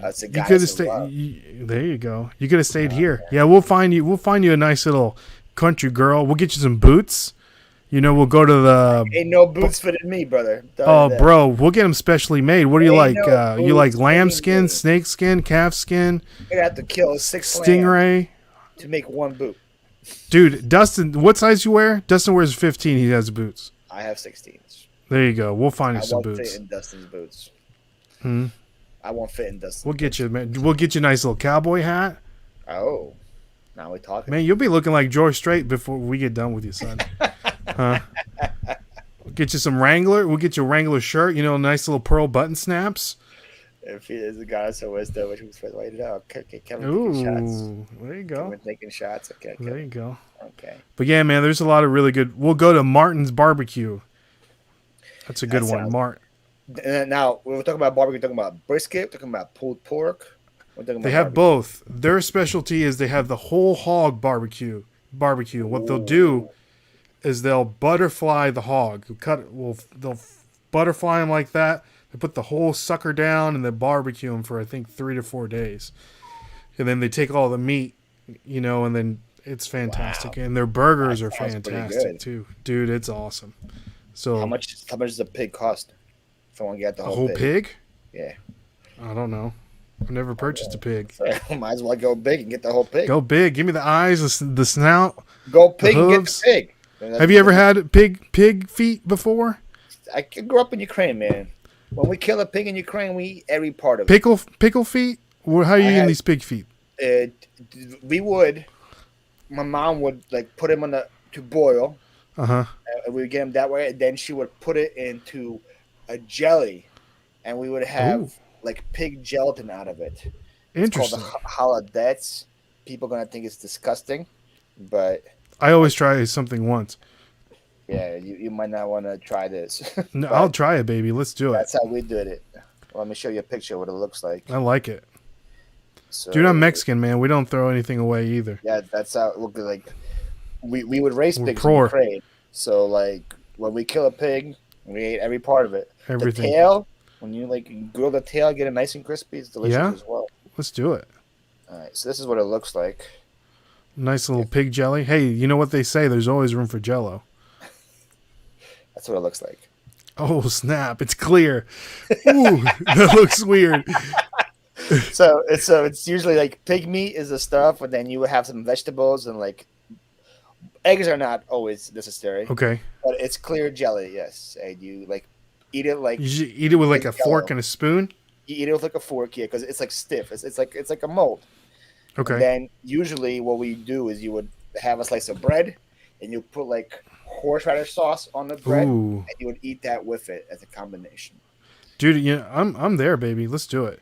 A: That's a
B: You
A: guy.
B: could have stayed. There you go. You could have stayed here. Yeah, we'll find you. We'll find you a nice little country girl. We'll get you some boots. We'll go to the.
A: Ain't no boots fitting me, brother.
B: Oh, bro, we'll get them specially made. What do you like? You like lamb skin,
A: me.
B: snake skin, calf skin?
A: You're gonna have to kill 6
B: stingray
A: to make 1 boot.
B: Dude, Dustin, what size you wear? Dustin wears 15. He has boots.
A: I have 16s.
B: There you go. We'll find you some
A: I won't
B: boots.
A: fit in Dustin's boots.
B: Hmm.
A: I won't fit in Dustin's.
B: We'll get you, man. We'll get you a nice little cowboy hat.
A: Oh, now we're talking.
B: Man, you'll be looking like George Strait before we get done with you, son. Huh? We'll get you some Wrangler. We'll get you a Wrangler shirt. A nice little pearl button snaps.
A: If he is a guy, so is though, which was waited out. Okay, Kevin
B: Ooh,
A: taking shots.
B: There you go.
A: Kevin taking shots. Okay,
B: There you go.
A: Okay.
B: But yeah, man, there's a lot of really good. We'll go to Martin's Barbecue. That's a good one, Mart.
A: Now, when we're talking about barbecue, we're talking about brisket, we're talking about pulled pork.
B: They have both. Their specialty is they have the whole hog barbecue. What they'll do is they'll butterfly the hog. They'll butterfly them like that. They put the whole sucker down and they barbecue them for I think 3 to 4 days, and then they take all the meat, and then it's fantastic. Wow. And their burgers are fantastic too, dude. It's awesome. So
A: how much does a pig cost? If I want to get the
B: whole pig?
A: Yeah.
B: I don't know. I've never purchased a pig.
A: So might as well go big and get the whole pig.
B: Go big. Give me the eyes, the snout.
A: Go pig and get the pig.
B: Have you ever had pig feet before?
A: I grew up in Ukraine, man. When we kill a pig in Ukraine, we eat every part of it.
B: Pickle feet? How are you eating these pig feet?
A: My mom would put them to boil.
B: Uh-huh.
A: And we would get them that way, and then she would put it into a jelly, and we would have pig gelatin out of it.
B: Interesting.
A: It's called the haladettes. People are gonna think it's disgusting, but
B: I always try something once.
A: Yeah, you might not want to try this.
B: No, I'll try it, baby. Let's do it.
A: That's how we did it. Well, let me show you a picture of what it looks like.
B: I like it. So, dude, I'm Mexican, man. We don't throw anything away either.
A: Yeah, that's how it looked like. We would raise pigs in Ukraine. So, when we kill a pig, we ate every part of it.
B: Everything.
A: The tail, when you grill the tail, get it nice and crispy, it's delicious as well.
B: Let's do it.
A: All right, so this is what it looks like.
B: Nice little pig jelly. Hey, you know what they say? There's always room for Jello.
A: That's what it looks like.
B: Oh, snap. It's clear. Ooh, that looks weird.
A: So it's usually pig meat is the stuff, and then you would have some vegetables and eggs are not always necessary.
B: Okay.
A: But it's clear jelly, yes. And you eat it
B: You eat it with a fork and a spoon?
A: You eat it with a fork, yeah, because it's stiff. It's like a mold.
B: Okay.
A: And then usually what we do is you would have a slice of bread and you put horseradish sauce on the bread, and you would eat that with it as a combination.
B: Dude, I'm there, baby. Let's do it.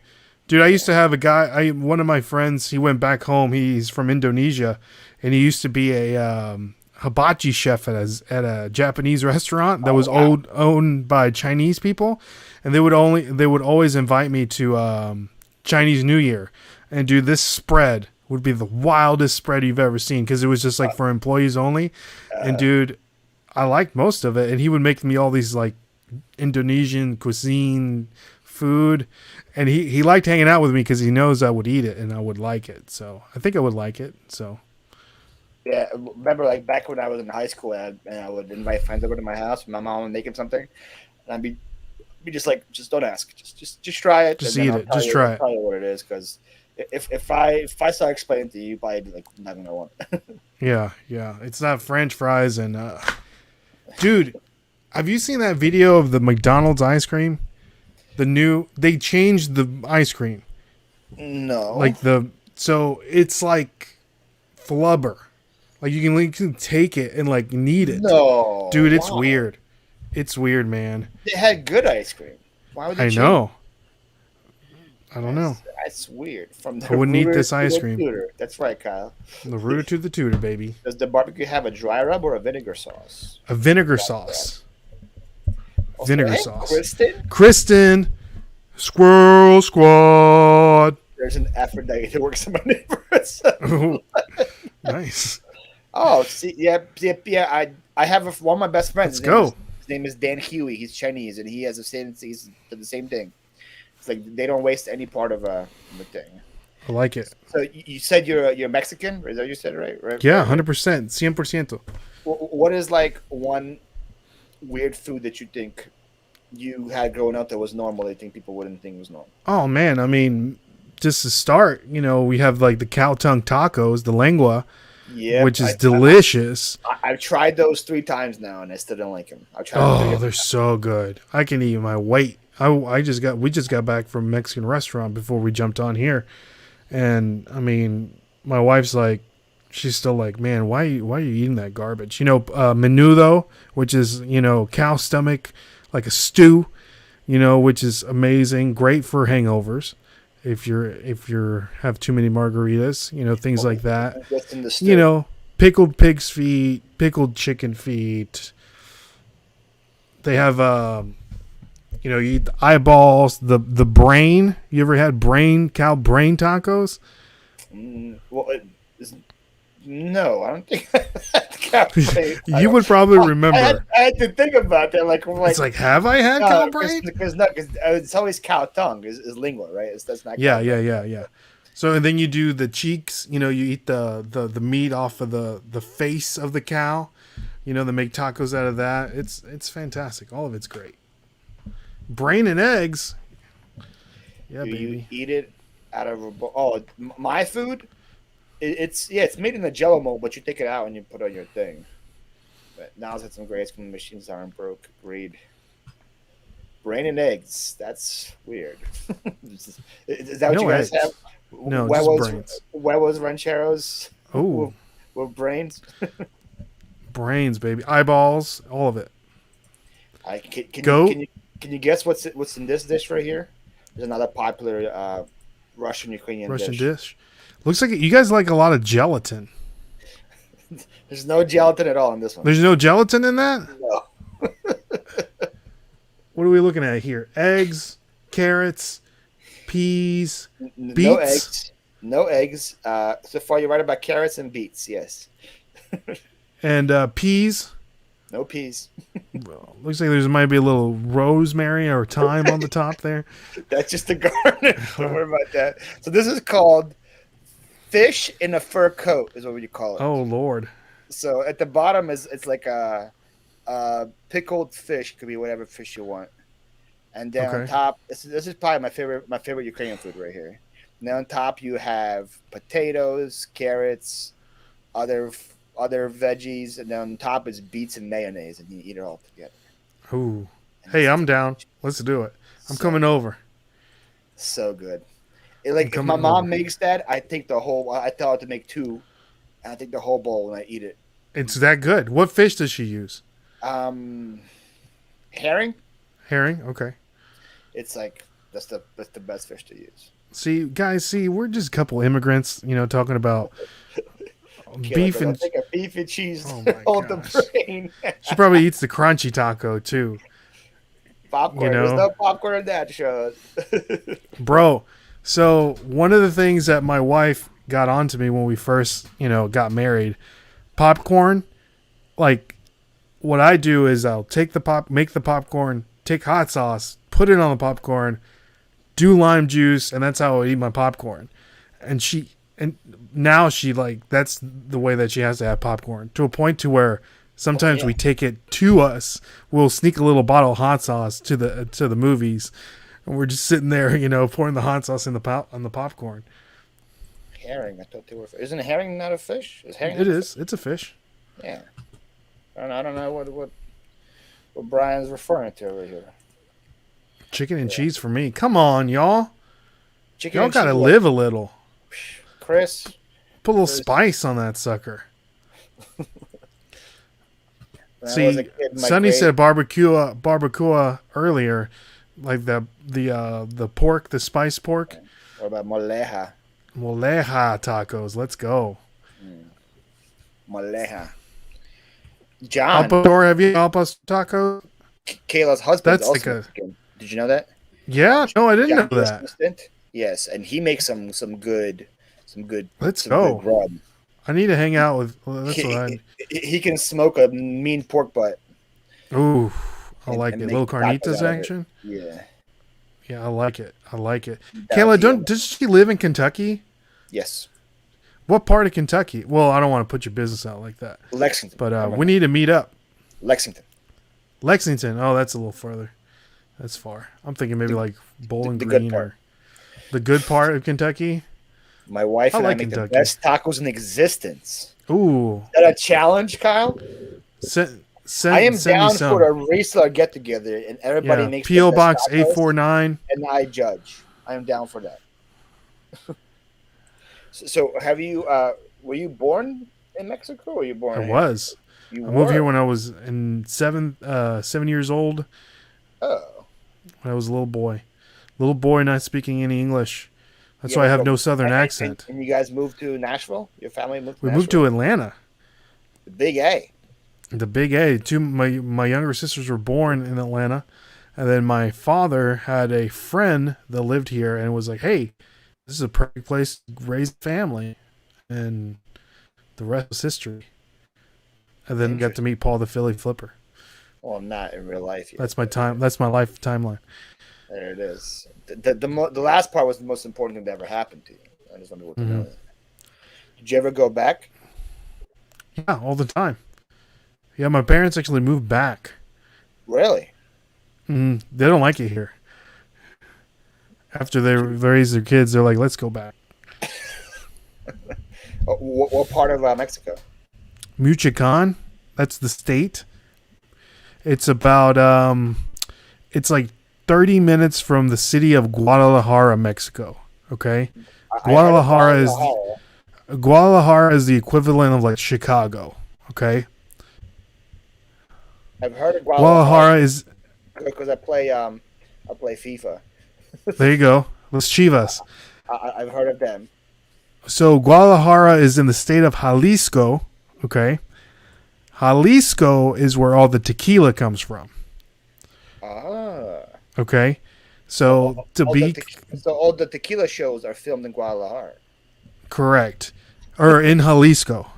B: Dude, I used to have a guy. One of my friends. He went back home. He's from Indonesia, and he used to be a hibachi chef at a Japanese restaurant that was owned by Chinese people, and they would always invite me to Chinese New Year, and dude, this spread would be the wildest spread you've ever seen because it was just for employees only, and dude, I liked most of it, and he would make me all these Indonesian cuisine food, and he liked hanging out with me because he knows I would eat it and I would like it. So I think I would like it. So
A: yeah, remember back when I was in high school and I would invite friends over to my house. My mom would make him something, and I'd be just don't ask, just try it,
B: just eat it, just try it.
A: Tell you what it is, because if I start explaining to you, you probably not gonna want it.
B: Yeah, it's not French fries and dude, have you seen that video of the McDonald's ice cream? They changed the ice cream.
A: No.
B: So it's like flubber. You can take it and knead it.
A: No.
B: Dude, it's weird. It's weird, man.
A: They had good ice cream. Why would they change?
B: I know. I don't know.
A: That's weird. From the
B: I wouldn't eat this ice cream.
A: Tutor. That's right, Kyle.
B: The rooter to the tutor, baby.
A: Does the barbecue have a dry rub or a vinegar sauce?
B: A vinegar sauce.
A: Okay.
B: Vinegar sauce.
A: Kristen.
B: Squirrel Squad.
A: There's an Aphrodite that works in my neighborhood.
B: Oh, nice.
A: Oh, see, yeah. I have one of my best friends.
B: Let's go.
A: His name is Dan Huey. He's Chinese, and he has the same. He's the same thing. It's like they don't waste any part of the thing.
B: I like it.
A: So you said you're Mexican, is that what you said, right?
B: Yeah, 100%, 100%.
A: What is like one weird food that you think you had growing up that was normal? That you think people wouldn't think was normal?
B: Oh man, I mean, just to start, we have like the cow tongue tacos, the lengua, which is delicious.
A: I've tried those 3 times now, and I still don't like them.
B: They're so good. I can eat my weight. We just got back from a Mexican restaurant before we jumped on here, and I mean, my wife's like, she's still like, man, why are you eating that garbage? Menudo, which is cow stomach, like a stew, which is amazing, great for hangovers. If you're have too many margaritas, things like that.
A: What's in the stew?
B: Pickled pig's feet, pickled chicken feet. They have you eat the eyeballs, the brain. You ever had cow brain tacos?
A: No, I don't think.
B: You would probably remember.
A: I had to think about that.
B: It's like, have I had cow brain?
A: Because it's always cow tongue is lingua, right? That's not.
B: Yeah. So and then you do the cheeks. You eat the meat off of the face of the cow. They make tacos out of that. It's fantastic. All of it's great. Brain and eggs. Yeah, baby.
A: You eat it out of a bowl. Oh, my food. It's made in the Jello mold, but you take it out and you put on your thing. But now it's had some great when machines aren't broke. Agreed. Brain and eggs. That's weird. Is that what you guys have?
B: No, just brains.
A: Huevos rancheros.
B: Oh,
A: with brains.
B: Brains, baby. Eyeballs, all of it.
A: Can you guess what's in this dish right here? There's another popular Russian-Ukrainian dish.
B: Looks like you guys like a lot of gelatin.
A: There's no gelatin at all in this one.
B: There's no gelatin in that?
A: No.
B: What are we looking at here? Eggs, carrots, peas, beets?
A: No eggs. So far, you're right about carrots and beets, yes.
B: And peas?
A: No peas.
B: Looks like there might be a little rosemary or thyme on the top there.
A: That's just a garnish. Don't worry about that. So this is called fish in a fur coat is what you call it.
B: Oh Lord!
A: So at the bottom it's like a pickled fish, could be whatever fish you want, and then on top this is probably my favorite Ukrainian food right here. And then on top you have potatoes, carrots, other veggies, and then on top is beets and mayonnaise, and you eat it all together.
B: Ooh, hey, I'm down. Let's do it. I'm coming over.
A: So good. If my mom makes that, I tell her to make 2, and I take the whole bowl and I eat it.
B: It's that good. What fish does she use?
A: Herring.
B: Herring, okay.
A: It's like that's the best fish to use.
B: See, guys, we're just a couple immigrants, talking about beef and
A: cheese.
B: Oh my
A: hold
B: gosh.
A: the brain.
B: She probably eats the crunchy taco too.
A: Popcorn. There's no popcorn in that show.
B: Bro. So one of the things that my wife got onto me when we first, got married, popcorn, like what I do is I'll make the popcorn, take hot sauce, put it on the popcorn, do lime juice, and that's how I eat my popcorn. And now she that's the way that she has to have popcorn, to a point to where sometimes we take it to us. We'll sneak a little bottle of hot sauce to the movies. And we're just sitting there, pouring the hot sauce on the popcorn.
A: Herring, I thought they were. Isn't herring not a fish? Is herring?
B: It is. It's a fish.
A: Yeah. I don't know what Brian's referring to over here.
B: Chicken and cheese for me. Come on, y'all. Y'all gotta
A: cheese,
B: live a little.
A: Chris,
B: put a little spice on that sucker. See, Sonny said barbacoa earlier. Like the pork, the spice pork.
A: What about moleja?
B: Moleja tacos. Let's go.
A: Moleja. John.
B: Have you al pastor taco?
A: Kayla's husband.
B: That's also
A: Did you know that?
B: Yeah. No, I didn't know that.
A: Yes, and he makes some good.
B: Let's go.
A: Good rub.
B: I need to hang out with. Well, that's what
A: He, he can smoke a mean pork butt
B: Ooh, I like
A: and
B: it.
A: make
B: Little
A: tacos
B: carnitas
A: out of it.
B: action.
A: Yeah,
B: Yeah, I like it. I like it.
A: down
B: Kayla,
A: to you.
B: does she live in Kentucky?
A: Yes,
B: What part of Kentucky? Well, I don't want to put your business out like that,
A: Lexington.
B: but we need to meet up.
A: Lexington.
B: Lexington. Oh, that's a little further. That's far. I'm thinking maybe like Bowling
A: The good
B: Green
A: part.
B: or the good part of Kentucky.
A: My wife
B: I
A: and I
B: like
A: make
B: Kentucky.
A: the best tacos in existence.
B: Ooh,
A: Is that a challenge, Kyle?
B: send
A: I am
B: send me
A: down
B: some.
A: for a Reseller get together, and everybody
B: Yeah,
A: makes the
B: PO
A: best
B: Box
A: tacos,
B: 849.
A: and I judge. I am down for that. So, have you? Were you born in Mexico, or were you
B: I
A: born here?
B: was.
A: You
B: I moved here
A: were.
B: when I was in 7 years old.
A: Oh,
B: When I was a little boy. Little boy not speaking any English. That's
A: yeah,
B: why I have
A: well,
B: no southern
A: and,
B: accent.
A: and you guys moved to Nashville. Your family moved to
B: We
A: Nashville.
B: moved to Atlanta.
A: The Big A.
B: The Big A. My younger sisters were born in Atlanta, and then my father had a friend that lived here and was like, "Hey, this is a perfect place to raise a family," and the rest was history. And then got to meet Paul the Philly Flipper.
A: Well, not in real life yet.
B: That's my time. That's my life timeline.
A: There it is. The last part was the most important thing that ever happened to you. I just wanted to know that. Did you ever go back?
B: Yeah, all the time. Yeah, my parents actually moved back.
A: Really?
B: They don't like it here. After they raise their kids, they're like, "Let's go back."
A: What part of Mexico?
B: Michoacan, that's the state. It's about it's like 30 minutes from the city of Guadalajara, Mexico. Okay, Guadalajara is the equivalent of like Chicago. Okay,
A: I've heard of
B: Guadalajara is.
A: because I play FIFA.
B: There you go. Los Chivas.
A: I've heard of them.
B: So Guadalajara is in the state of Jalisco. Okay, Jalisco is where all the tequila comes from.
A: Ah.
B: Okay, so
A: all the tequila shows are filmed in Guadalajara.
B: correct, or in Jalisco,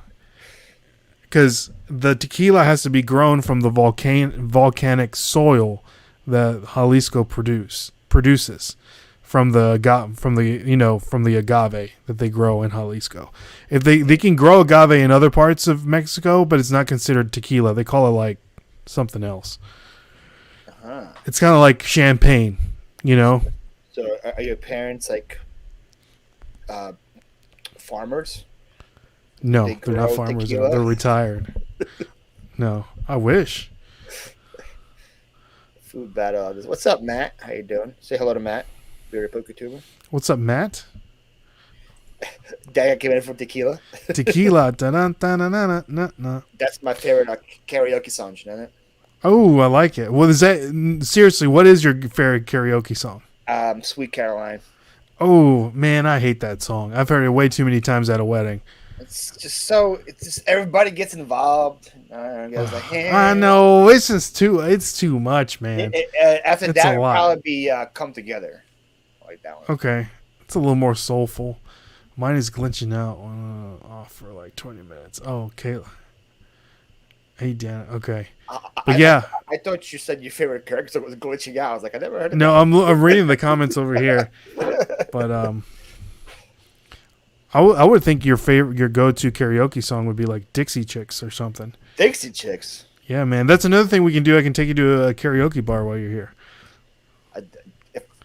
B: because the tequila has to be grown from the volcanic soil that Jalisco produces from the agave that they grow in Jalisco. If they can grow agave in other parts of Mexico, but it's not considered tequila. They call it like something else.
A: Uh-huh.
B: It's kind of like champagne, you know.
A: So are your parents like farmers?
B: No,
A: They
B: they're not
A: grow
B: farmers.
A: tequila?
B: They're retired. No, I wish.
A: Food battle. What's up, Matt? How you doing? Say hello to Matt. Bearded Poker Tuber.
B: What's up, Matt?
A: Dad came in from tequila.
B: Tequila. Da-da-da-da-da-da-da.
A: That's my favorite karaoke song. You know that?
B: Oh, I like it. Well, is that seriously? What is your favorite karaoke song?
A: Sweet Caroline.
B: Oh man, I hate that song. I've heard it way too many times at a wedding.
A: It's just everybody gets involved. Goes like, hey.
B: I know it's too much, man.
A: After
B: It's
A: that,
B: a
A: it'll
B: lot.
A: probably be Come Together. I like that one.
B: Okay, it's a little more soulful. Mine is glitching out off for like 20 minutes. Oh, Kayla. Hey, Dan. Okay, but yeah.
A: I thought you said your favorite character was glitching out. I was like, I never heard of
B: No,
A: that.
B: I'm reading the comments over here, but I would think your go-to karaoke song would be like Dixie Chicks or something.
A: Dixie Chicks.
B: Yeah, man, that's another thing we can do. I can take you to a karaoke bar while you're here.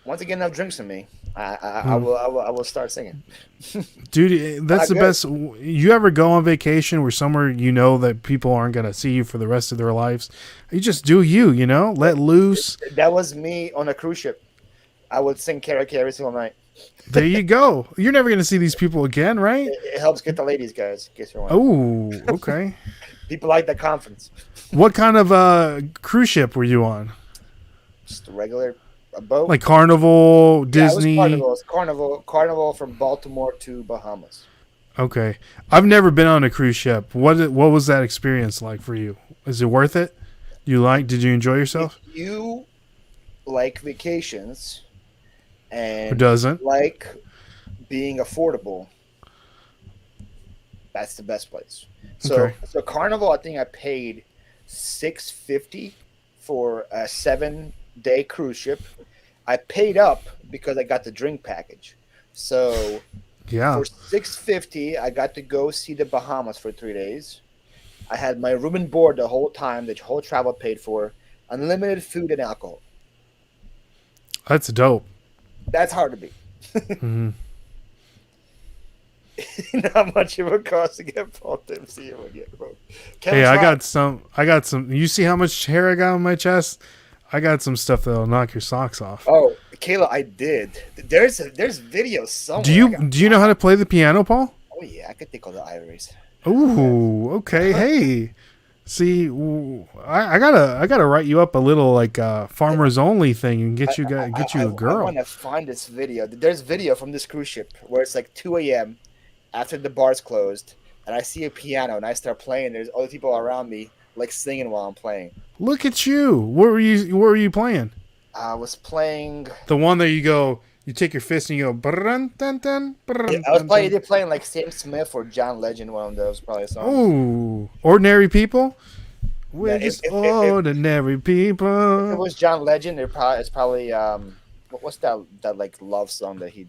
A: Once again, enough drinks for me. I will start singing.
B: Dude, that's the best. You ever go on vacation where somewhere you know that people aren't going to see you for the rest of their lives? You just do you know? Let loose.
A: That was me on a cruise ship. I would sing karaoke every single night.
B: There you go. You're never going to see these people again, right?
A: It helps get the ladies, guys, in case you're wondering.
B: Oh, okay.
A: People like the confidence.
B: What kind of cruise ship were you on?
A: Just a regular boat.
B: Like Carnival, Disney?
A: Yeah, it was Carnival from Baltimore to Bahamas.
B: Okay. I've never been on a cruise ship. What was that experience like for you? Is it worth it? Did you enjoy yourself?
A: If you like vacations and
B: Who doesn't?
A: like being affordable, That's the best place. So
B: Okay.
A: so Carnival, I think I paid $650 for a 7-day cruise ship. I paid up because I got the drink package. So
B: Yeah.
A: for $650, I got to go see the Bahamas for 3 days. I had my room and board the whole time, the whole travel paid for, unlimited food and alcohol.
B: That's dope.
A: That's hard to beat.
B: Hmm.
A: Not much of a cost to get Paul tipsy when you broke.
B: Hey, I got some. You see how much hair I got on my chest? I got some stuff that'll knock your socks off.
A: Oh, Kayla, I did. There's videos somewhere.
B: Do you know how to play the piano, Paul?
A: Oh yeah, I could take all the ivories.
B: Ooh, okay. Hey, see, I gotta write you up a little like farmers only thing and get you a
A: I
B: girl.
A: want to find this video. There's video from this cruise ship where it's like 2 a.m. after the bar's closed, and I see a piano and I start playing. There's other people around me like singing while I'm playing.
B: Look at you. What were you playing?
A: I was playing.
B: The one that you take your fist and you go. Brun, dun, dun, brun,
A: Yeah, I was
B: dun,
A: playing
B: dun.
A: either playing like Sam Smith or John Legend, one of those probably songs.
B: Ooh, ordinary people. We're
A: Yeah,
B: just
A: if
B: ordinary
A: it
B: people.
A: was John Legend, it's probably what's that like love song that he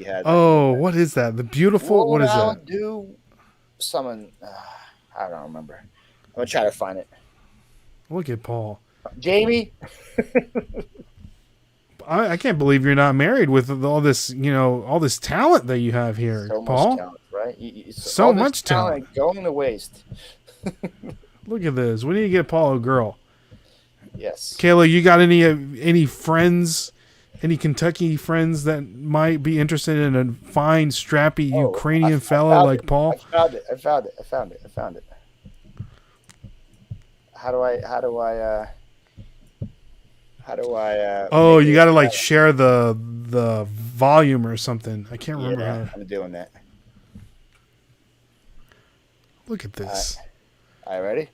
A: had?
B: Oh, what is that? The beautiful. What is
A: I'll
B: that?
A: do someone. I don't remember. I'm gonna try to find it.
B: Look at Paul.
A: Jamie.
B: I can't believe you're not married with all this, all this talent that you have here,
A: So
B: Paul.
A: much talent, right?
B: So
A: all this
B: much talent.
A: going to waste.
B: Look at this. We need to get Paul a girl.
A: Yes.
B: Kayla, you got any friends, any Kentucky friends that might be interested in a fine, strappy Ukrainian fella like Paul?
A: I found it. How do I
B: Oh,
A: make
B: you
A: it
B: got to like
A: better?
B: share the volume or something. I can't remember
A: Yeah,
B: how.
A: I'm doing that.
B: Look at this.
A: All right, ready?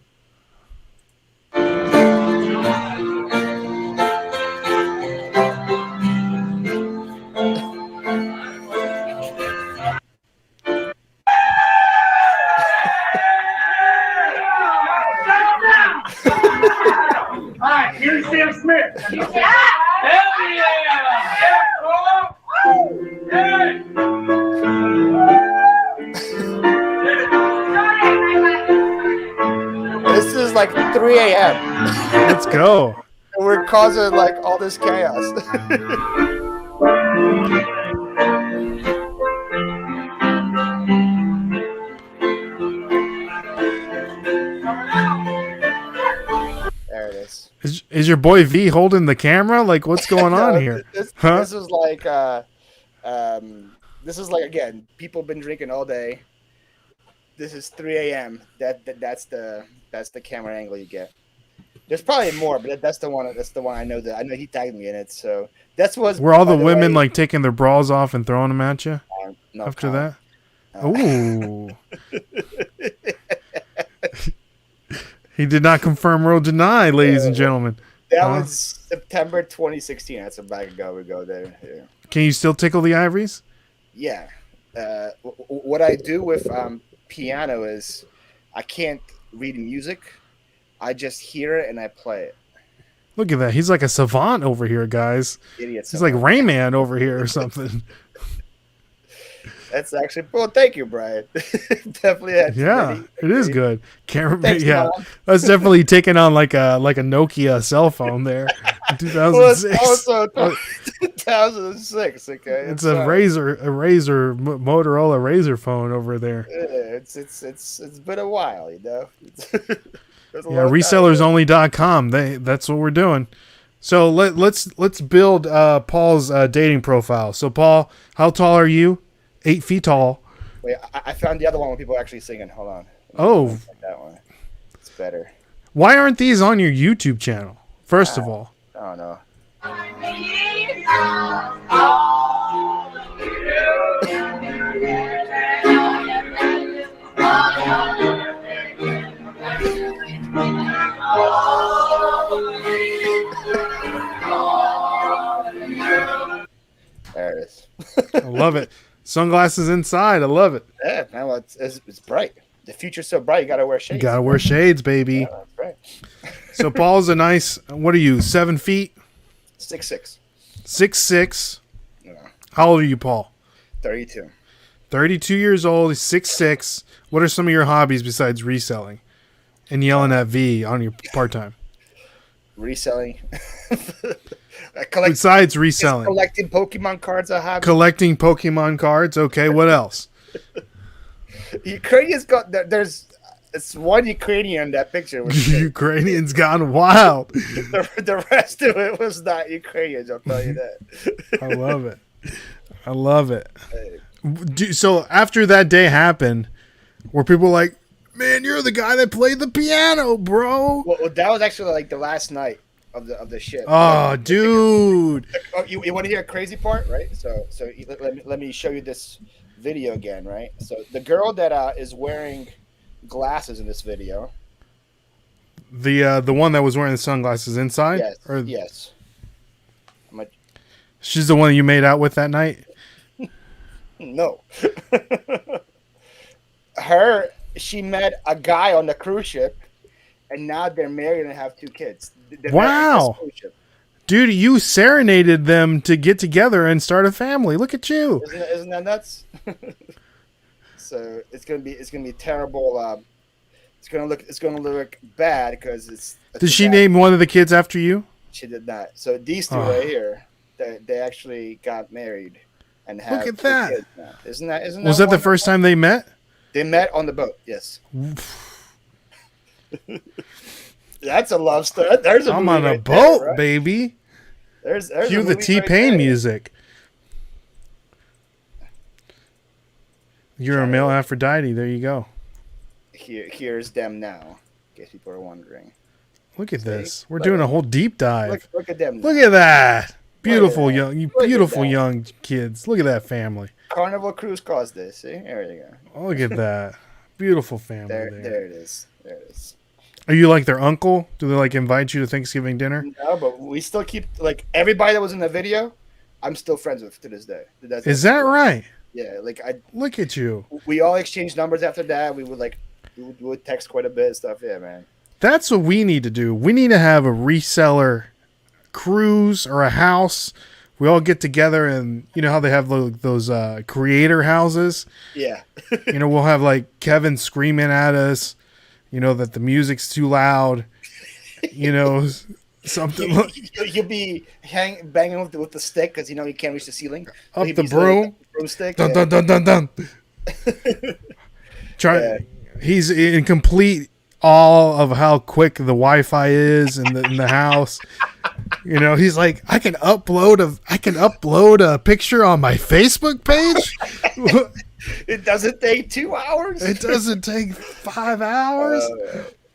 C: Alright, here's Sam Smith. Yeah! Hell yeah! Hey!
A: This is like 3 a.m.
B: Let's go.
A: and we're causing like all this chaos. There it is.
B: Is your boy V holding the camera? Like, what's going on here?
A: This
B: Huh?
A: is like this is like, again, people have been drinking all day. This is 3 a.m. That's the camera angle you get. There's probably more, but that's the one. That's the one I know. That I know he tagged me in it. So that's what.
B: Were all the women like taking their bras off and throwing them at you
A: no
B: after
A: comment.
B: that? Ooh. He did not confirm or deny, ladies and gentlemen.
A: That was September 2016. That's a back ago. We go there. Yeah.
B: Can you still tickle the ivories?
A: Yeah. What I do with piano is I can't read music. I just hear it and I play it.
B: Look at that. He's like a savant over here, guys.
A: Idiots.
B: He's like Rayman over here or something.
A: That's actually. Well, thank you, Brian. Definitely.
B: Yeah, it is good. Can't remember.
A: Thanks,
B: Yeah,
A: Mom.
B: that's definitely taking on like a Nokia cell phone there. In 2006.
A: Also 2006. Okay,
B: It's a Razer Motorola Razer phone over there.
A: It's been a while, you know.
B: Yeah, resellersonly.com. That's what we're doing. So let's build Paul's dating profile. So Paul, how tall are you? 8 feet tall.
A: Wait, I found the other one where people are actually singing. Hold on.
B: Oh,
A: That one. It's better.
B: why aren't these on your YouTube channel? First of all.
A: I don't know. There it is.
B: I love it. Sunglasses inside. I love it.
A: Yeah, now it's bright. The future's so bright. You gotta wear shades.
B: You gotta wear shades, baby.
A: Yeah, that's right.
B: So Paul's a nice. What are you? 7 feet?
A: 6'6".
B: 6'6".
A: Yeah,
B: How old are you, Paul?
A: 32.
B: 32 years old. He's 6'6". What are some of your hobbies besides reselling and yelling at V on your part time?
A: Reselling.
B: Besides reselling,
A: Collecting Pokemon cards. I have.
B: collecting Pokemon cards. Okay, what else?
A: Ukrainians got there's. It's one Ukrainian in that picture.
B: Ukrainians gone wild.
A: The rest of it was not Ukrainians. I'll tell you that.
B: I love it. I love it. So after that day happened, were people like, "Man, you're the guy that played the piano, bro"?
A: Well, that was actually like the last night of the shit.
B: Oh, dude.
A: Oh, you want to hear a crazy part, right? So let me show you this video again, right? So the girl that is wearing glasses in this video.
B: The one that was wearing the sunglasses inside?
A: Yes.
B: Or
A: Yes.
B: she's the one you made out with that night?
A: No. She met a guy on the cruise ship, and now they're married and have 2 kids. They're
B: Wow. Dude, you serenaded them to get together and start a family. Look at you.
A: Isn't that nuts? So it's gonna be terrible. It's gonna look bad because it's.
B: Did she name one of the kids after you?
A: She did not. So these 2 right here, they actually got married and have.
B: Look at that.
A: Kids now. Isn't that?
B: Was that the first time they met?
A: They met on the boat. Yes. That's a love story. There's a
B: I'm
A: movie
B: on a
A: right
B: boat,
A: there, right?
B: baby.
A: There's
B: Cue
A: a
B: the
A: movie right
B: T-Pain
A: there.
B: music. You're a male Aphrodite. There you go.
A: Here's them now. In case people are wondering.
B: Look at
A: See?
B: this. We're doing a whole deep dive.
A: Look at them.
B: Look at that. Beautiful
A: Look at
B: young,
A: Look at
B: beautiful
A: that.
B: young kids. Look at that family.
A: Carnival Cruise caused this. See, there you go.
B: Oh, look at that. Beautiful family
A: There
B: there.
A: it is. There it is.
B: Are you like their uncle? Do they like invite you to Thanksgiving dinner?
A: No, but we still keep like everybody that was in the video. I'm still friends with to this day.
B: Is that right?
A: Yeah, like
B: Look at you.
A: we all exchanged numbers after that. We would text quite a bit and stuff. Yeah, man.
B: That's what we need to do. We need to have a reseller cruise or a house. We all get together and you know how they have those creator houses?
A: Yeah.
B: You know, we'll have like Kevin screaming at us, you know, that the music's too loud, you know, something
A: You'll be banging with the stick because you know you can't reach the ceiling.
B: up
A: He'd
B: the
A: be sitting
B: broom.
A: with the broomstick.
B: Dun,
A: Yeah.
B: dun, dun, dun, dun. He's in complete awe of how quick the Wi-Fi is in the house. You know, he's like, I can upload a picture on my Facebook page.
A: It doesn't take 2 hours.
B: It doesn't take 5 hours.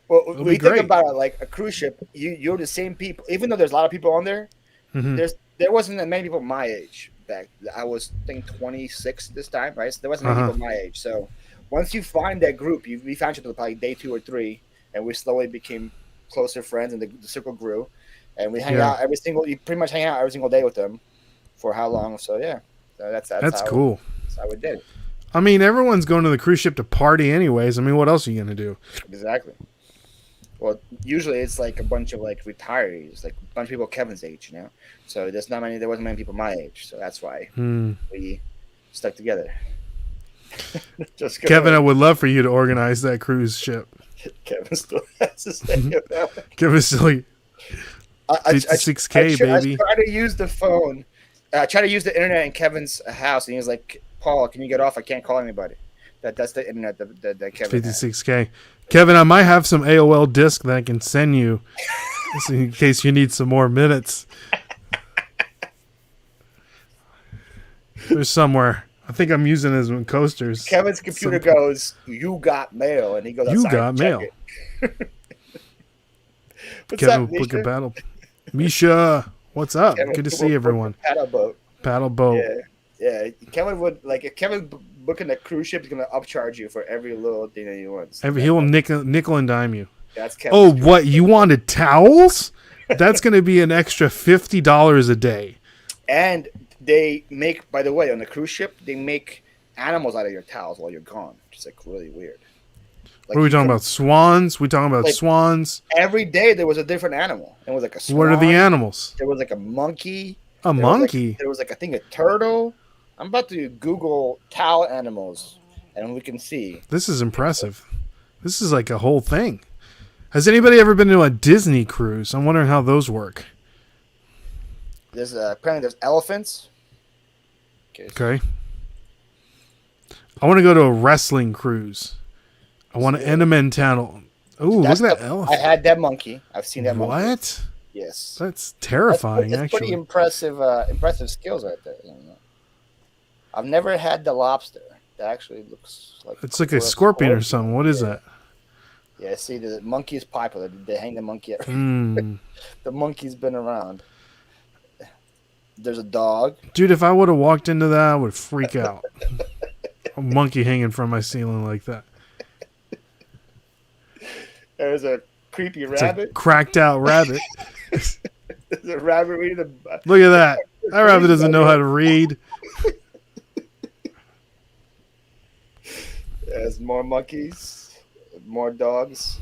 A: Well,
B: It'll
A: we
B: be
A: think
B: great.
A: about it like a cruise ship. You're the same people, even though there's a lot of people on there.
B: Mhm.
A: There wasn't that many people my age back. I was I think 26 this time, right? So there wasn't many people my age. So once you find that group, we found each other probably day 2 or 3, and we slowly became closer friends, and the circle grew, and we hang out you pretty much hang out every single day with them. For how long? So yeah, so that's
B: Cool.
A: That's how we did it.
B: I mean, everyone's going to the cruise ship to party anyways. I mean, what else are you going to do?
A: Exactly. Well, usually it's like a bunch of like retirees, like a bunch of people Kevin's age, you know. So there wasn't many people my age, so that's why we stuck together. Just
B: Kevin, I would love for you to organize that cruise ship.
A: Kevin still has to say about it.
B: Kevin still
A: I
B: 56K, baby.
A: I try to use the phone. I try to use the internet in Kevin's house, and he was like, "Paul, can you get off? I can't call anybody." That's the internet that Kevin has.
B: 56K. Kevin, I might have some AOL disk that I can send you in case you need some more minutes. There's somewhere. I think I'm using it as coasters.
A: Kevin's computer goes, "You got mail," and he goes,
B: You
A: outside
B: got
A: and check
B: mail.
A: it. What's
B: Kevin
A: up,
B: will book a
A: Misha?
B: battle. Misha, what's up?
A: Kevin
B: Good to
A: will
B: see
A: book
B: everyone.
A: a paddle boat.
B: Paddle boat.
A: Yeah. Kevin would like if Kevin booking a cruise ship, he's gonna upcharge you for every little thing that he wants.
B: He'll nickel and dime you.
A: That's Kevin.
B: Oh, what? You wanted towels? That's going to be an extra $50 a day.
A: And they make, by the way, on the cruise ship, they make animals out of your towels while you're gone. It's like really weird. Like,
B: what are we talking about? Swans? We talking about
A: like,
B: swans?
A: Every day there was a different animal. It was like a swan.
B: What are the animals?
A: There was like a monkey.
B: A monkey?
A: There was like I think a turtle. I'm about to Google towel animals, and we can see.
B: This is impressive. This is like a whole thing. Has anybody ever been to a Disney cruise? I'm wondering how those work.
A: There's apparently there's elephants.
B: Okay. I want to go to a wrestling cruise. I want to Enderman Tunnel. Ooh, look at that elephant.
A: I had that monkey. I've seen that monkey.
B: What?
A: Yes.
B: That's terrifying,
A: that's
B: actually.
A: pretty impressive skills right there. You know? I've never had the lobster. That actually looks like...
B: It's like a scorpion or something. What is that?
A: Yeah, see, the monkey is popular. They hang the monkey out. The monkey's been around. There's a dog.
B: Dude, if I would have walked into that, I would freak out. A monkey hanging from my ceiling like that.
A: There's a creepy
B: It's
A: rabbit.
B: a cracked out rabbit.
A: There's a rabbit reading a...
B: Look at that. That rabbit doesn't know how to read.
A: There's more monkeys, more dogs.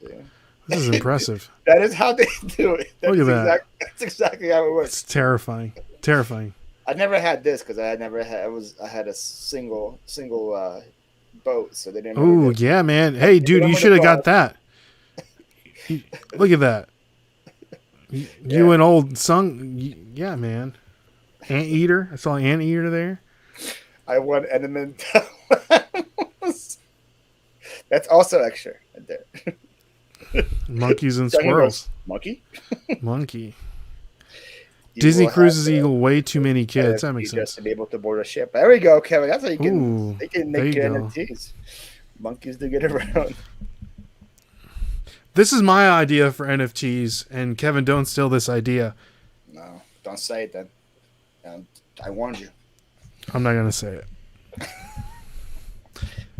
A: Yeah.
B: This is impressive.
A: That is how they do it.
B: Look at that.
A: That's exactly how it works.
B: It's terrifying. Terrifying.
A: I never had this because I had a single boat, so they didn't.
B: Oh yeah, man. Hey, dude, you should have got that. Look at that. You and old Sung. Yeah, man. Anteater. I saw an anteater there.
A: I won Enderman. That's also extra right there.
B: Monkeys and squirrels.
A: Monkey.
B: Monkey. Disney cruises equal way too many kids. That makes sense.
A: Just to be able to board a ship. There we go, Kevin. That's how you can.
B: Ooh,
A: they can make your NFTs. Monkeys to get around.
B: This is my idea for NFTs, and Kevin, don't steal this idea.
A: No, don't say it then. I warned you.
B: I'm not gonna say it.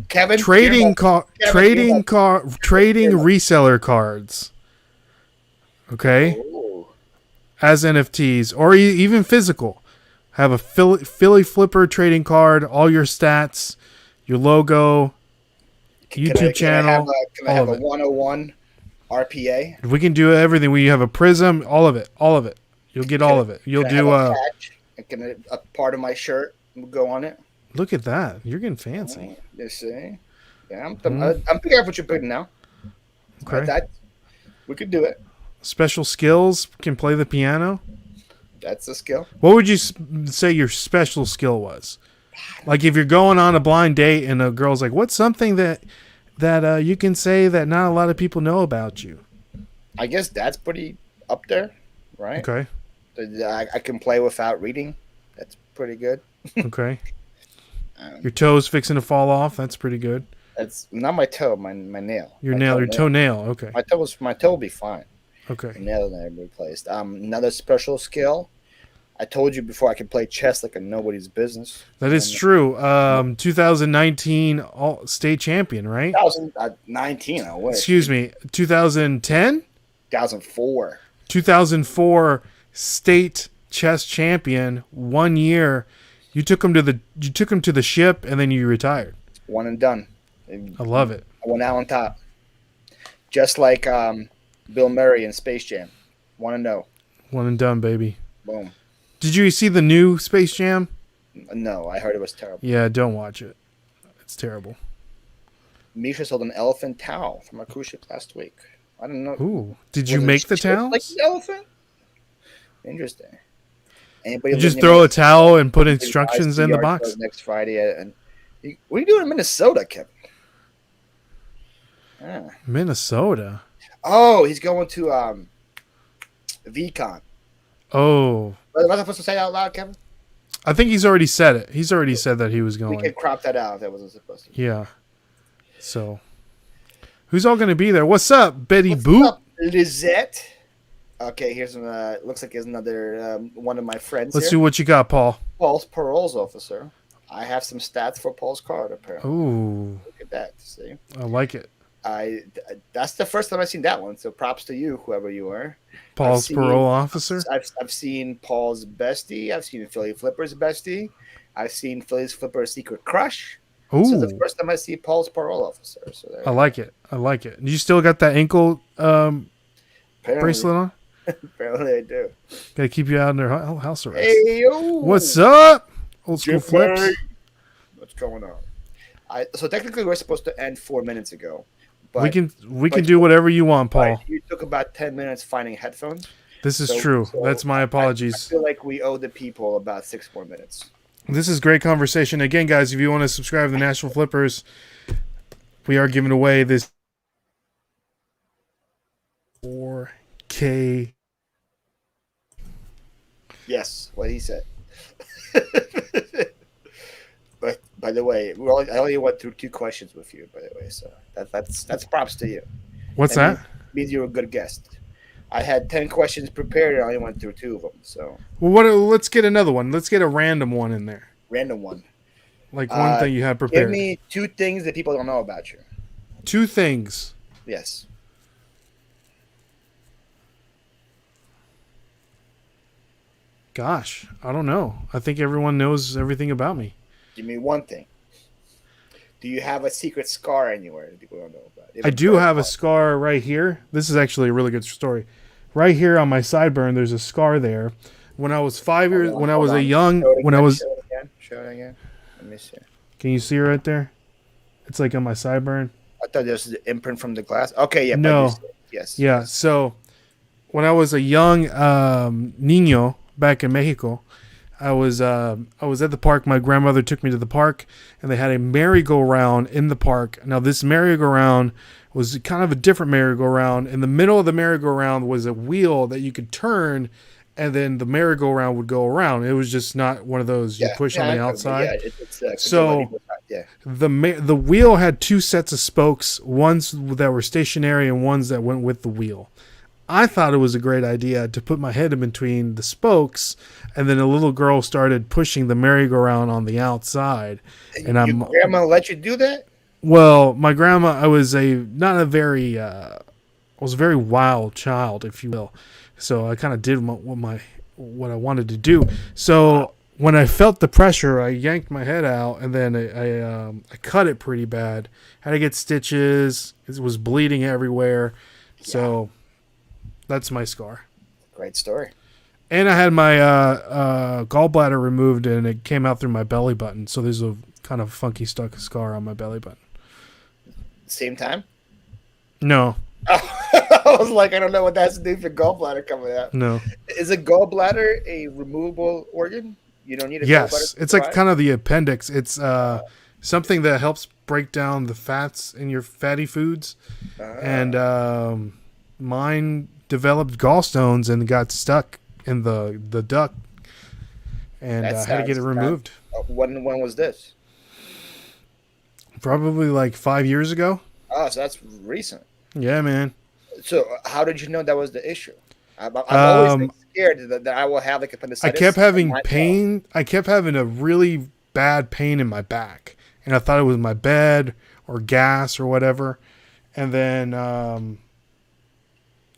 A: Kevin,
B: trading reseller cards. Okay.
A: Ooh.
B: As NFTs or even physical. Have a Philly Flipper trading card, all your stats, your logo, YouTube channel.
A: Can I have a 101 RPA?
B: We can do everything. We have a prism, all of it. You'll get all of it. You'll do
A: a patch. Can a part of my shirt go on it?
B: Look at that. You're getting fancy.
A: You see? Yeah, I'm picking up what you're putting now.
B: Okay.
A: We could do it.
B: Special skills, can play the piano.
A: That's a skill.
B: What would you say your special skill was? Like if you're going on a blind date and a girl's like, what's something that you can say that not a lot of people know about you?
A: I guess that's pretty up there, right?
B: Okay.
A: I can play without reading. That's pretty good.
B: Okay. Your toe's fixing to fall off. That's pretty good.
A: That's not my toe, my nail.
B: Your toenail. Okay.
A: My toe will be fine.
B: Okay.
A: My nail never replaced. Another special skill. I told you before I can play chess like a nobody's business.
B: That is true. 2019 state champion, right?
A: 2019. I wish.
B: Excuse me. 2010.
A: 2004.
B: 2004 state chess champion. 1 year. You took him to the ship and then you retired.
A: One and done.
B: I love it.
A: I went out on top. Just like Bill Murray in Space Jam. 1-0.
B: One and done, baby.
A: Boom.
B: Did you see the new Space Jam?
A: No, I heard it was terrible.
B: Yeah, don't watch it. It's terrible.
A: Misha sold an elephant towel from a cruise ship last week. I don't know.
B: Ooh. Did you make the towels?
A: Like the elephant? Interesting.
B: You just throw a towel and put instructions in the box?
A: Next Friday. What are you doing in Minnesota, Kevin?
B: Minnesota?
A: Oh, he's going to VCon.
B: Oh.
A: Was I supposed to say that out loud, Kevin?
B: I think he's already said it. He's already said that he was going.
A: We could crop that out if that wasn't supposed to.
B: Yeah. So, who's all going to be there? What's up, Betty Boop?
A: Up, Lizette? Okay, here's looks like there's another one of my friends.
B: Let's see what you got, Paul.
A: Paul's paroles officer. I have some stats for Paul's card, apparently.
B: Ooh.
A: Look at that. See?
B: I like it.
A: That's the first time I've seen that one. So props to you, whoever you are.
B: Paul's parole officer.
A: I've seen Paul's bestie. I've seen Philly Flipper's bestie. I've seen Philly's Flipper's secret crush.
B: Ooh.
A: So the first time I see Paul's parole officer. So there
B: I like it. I like it. You still got that ankle bracelet on?
A: Apparently I do.
B: Gotta keep you out in their house arrest.
A: Hey, yo.
B: What's up? Old school
A: Jeff
B: flips.
A: Murray. What's going on? So technically we're supposed to end 4 minutes ago. But,
B: we can do whatever you want, Paul.
A: You took about 10 minutes finding headphones.
B: This is true. That's my apologies.
A: I feel like we owe the people about 6 more minutes.
B: This is great conversation. Again, guys, if you want to subscribe to the Nashville Flippers, we are giving away this 4K.
A: Yes, what he said. But by the way, I only went through 2 questions with you. By the way, so that's props to you.
B: What's that?
A: Means you're a good guest. I had 10 questions prepared and I only went through 2 of them. So
B: let's get another one. Let's get a random one in there.
A: Random one.
B: Like one thing you had prepared.
A: Give me 2 things that people don't know about you.
B: 2 things.
A: Yes.
B: Gosh, I don't know. I think everyone knows everything about me.
A: Give me 1 thing. Do you have a secret scar anywhere that people don't know about?
B: I do have a scar right here. This is actually a really good story. Right here on my sideburn, there's a scar there. When I was 5 years, when I was a young, when I was.
A: Show it again. Let me see.
B: Can you see right there? It's like on my sideburn.
A: I thought there was the imprint from the glass. Okay, yeah.
B: No.
A: Yes.
B: Yeah. So when I was a young niño back in Mexico, I was at the park. My grandmother took me to the park, and they had a merry-go-round in the park. Now, this merry-go-round was kind of a different merry-go-round. In the middle of the merry-go-round was a wheel that you could turn, and then the merry-go-round would go around. It was just not one of those you push on the outside. The wheel had 2 sets of spokes, ones that were stationary and ones that went with the wheel. I thought it was a great idea to put my head in between the spokes, and then a little girl started pushing the merry-go-round on the outside. And
A: your grandma let you do that?
B: Well, my grandma, I was a very wild child, if you will. So I kind of did what I wanted to do. So when I felt the pressure, I yanked my head out, and then I cut it pretty bad. Had to get stitches. It was bleeding everywhere. So that's my scar.
A: Great story.
B: And I had my gallbladder removed, and it came out through my belly button. So there's a kind of funky stuck scar on my belly button.
A: Same time?
B: No.
A: I was like, I don't know what that has to do with your gallbladder coming out.
B: No.
A: Is a gallbladder a removable organ? You don't need a gallbladder?
B: Yes. It's like kind of the appendix. It's something that helps break down the fats in your fatty foods. And mine developed gallstones and got stuck in the duct, and I had to get it removed.
A: When was this?
B: Probably like 5 years ago.
A: Oh, so that's recent.
B: Yeah, man.
A: So how did you know that was the issue? I've always been scared that I will have like appendicitis.
B: I kept having pain. I kept having a really bad pain in my back, and I thought it was my bed or gas or whatever. And then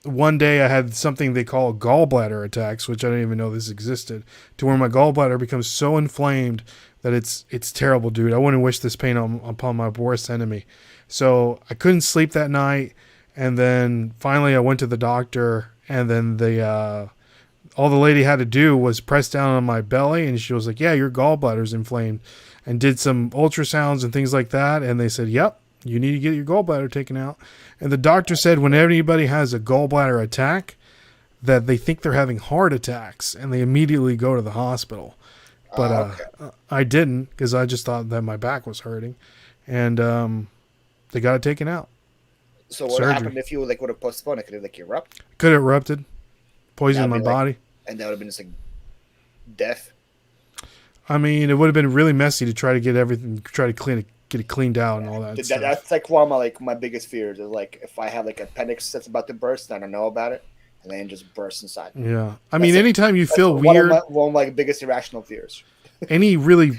B: one day I had something they call gallbladder attacks, which I didn't even know this existed, to where my gallbladder becomes so inflamed that it's terrible, dude. I wouldn't wish this pain upon my worst enemy. So I couldn't sleep that night, and then finally I went to the doctor, and then all the lady had to do was press down on my belly, and she was like, yeah, your gallbladder's inflamed, and did some ultrasounds and things like that, and they said, yep, you need to get your gallbladder taken out. And the doctor said when anybody has a gallbladder attack, that they think they're having heart attacks, and they immediately go to the hospital. But I didn't, because I just thought that my back was hurting, and they got it taken out.
A: So what happened if you would have postponed it? Could it erupt?
B: Could have erupted, poisoned my body,
A: and that would have been just death.
B: I mean, it would have been really messy to try to get everything, get it cleaned out and all that stuff.
A: That's like one of my biggest fears is if I have appendix that's about to burst and I don't know about it, and then it just bursts inside.
B: Yeah, I mean, anytime you feel weird,
A: one of my biggest irrational fears.
B: Any really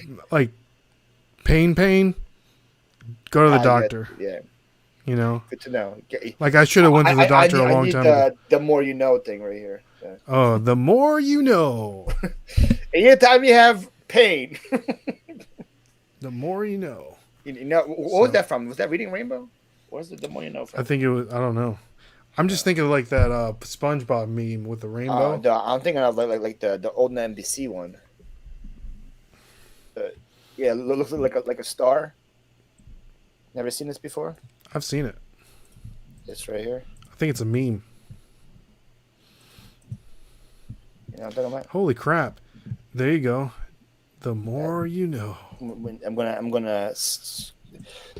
B: pain, go to the doctor.
A: Yeah.
B: You know,
A: Good to know.
B: like I should have went to the doctor a long time ago.
A: The more you know thing right here. Yeah.
B: Oh, the more you know.
A: Anytime you have pain,
B: The more you know.
A: you know what was that from? Was that Reading Rainbow? What was it? The more you know from?
B: I think it was. I don't know. I'm just thinking of like that SpongeBob meme with the rainbow.
A: I'm thinking of like the old NBC one. Yeah, it looks like a star. Never seen this before.
B: I've seen it.
A: It's right here.
B: I think it's a meme.
A: You know what I'm talking about?
B: Holy crap! There you go. The more you know.
A: I'm gonna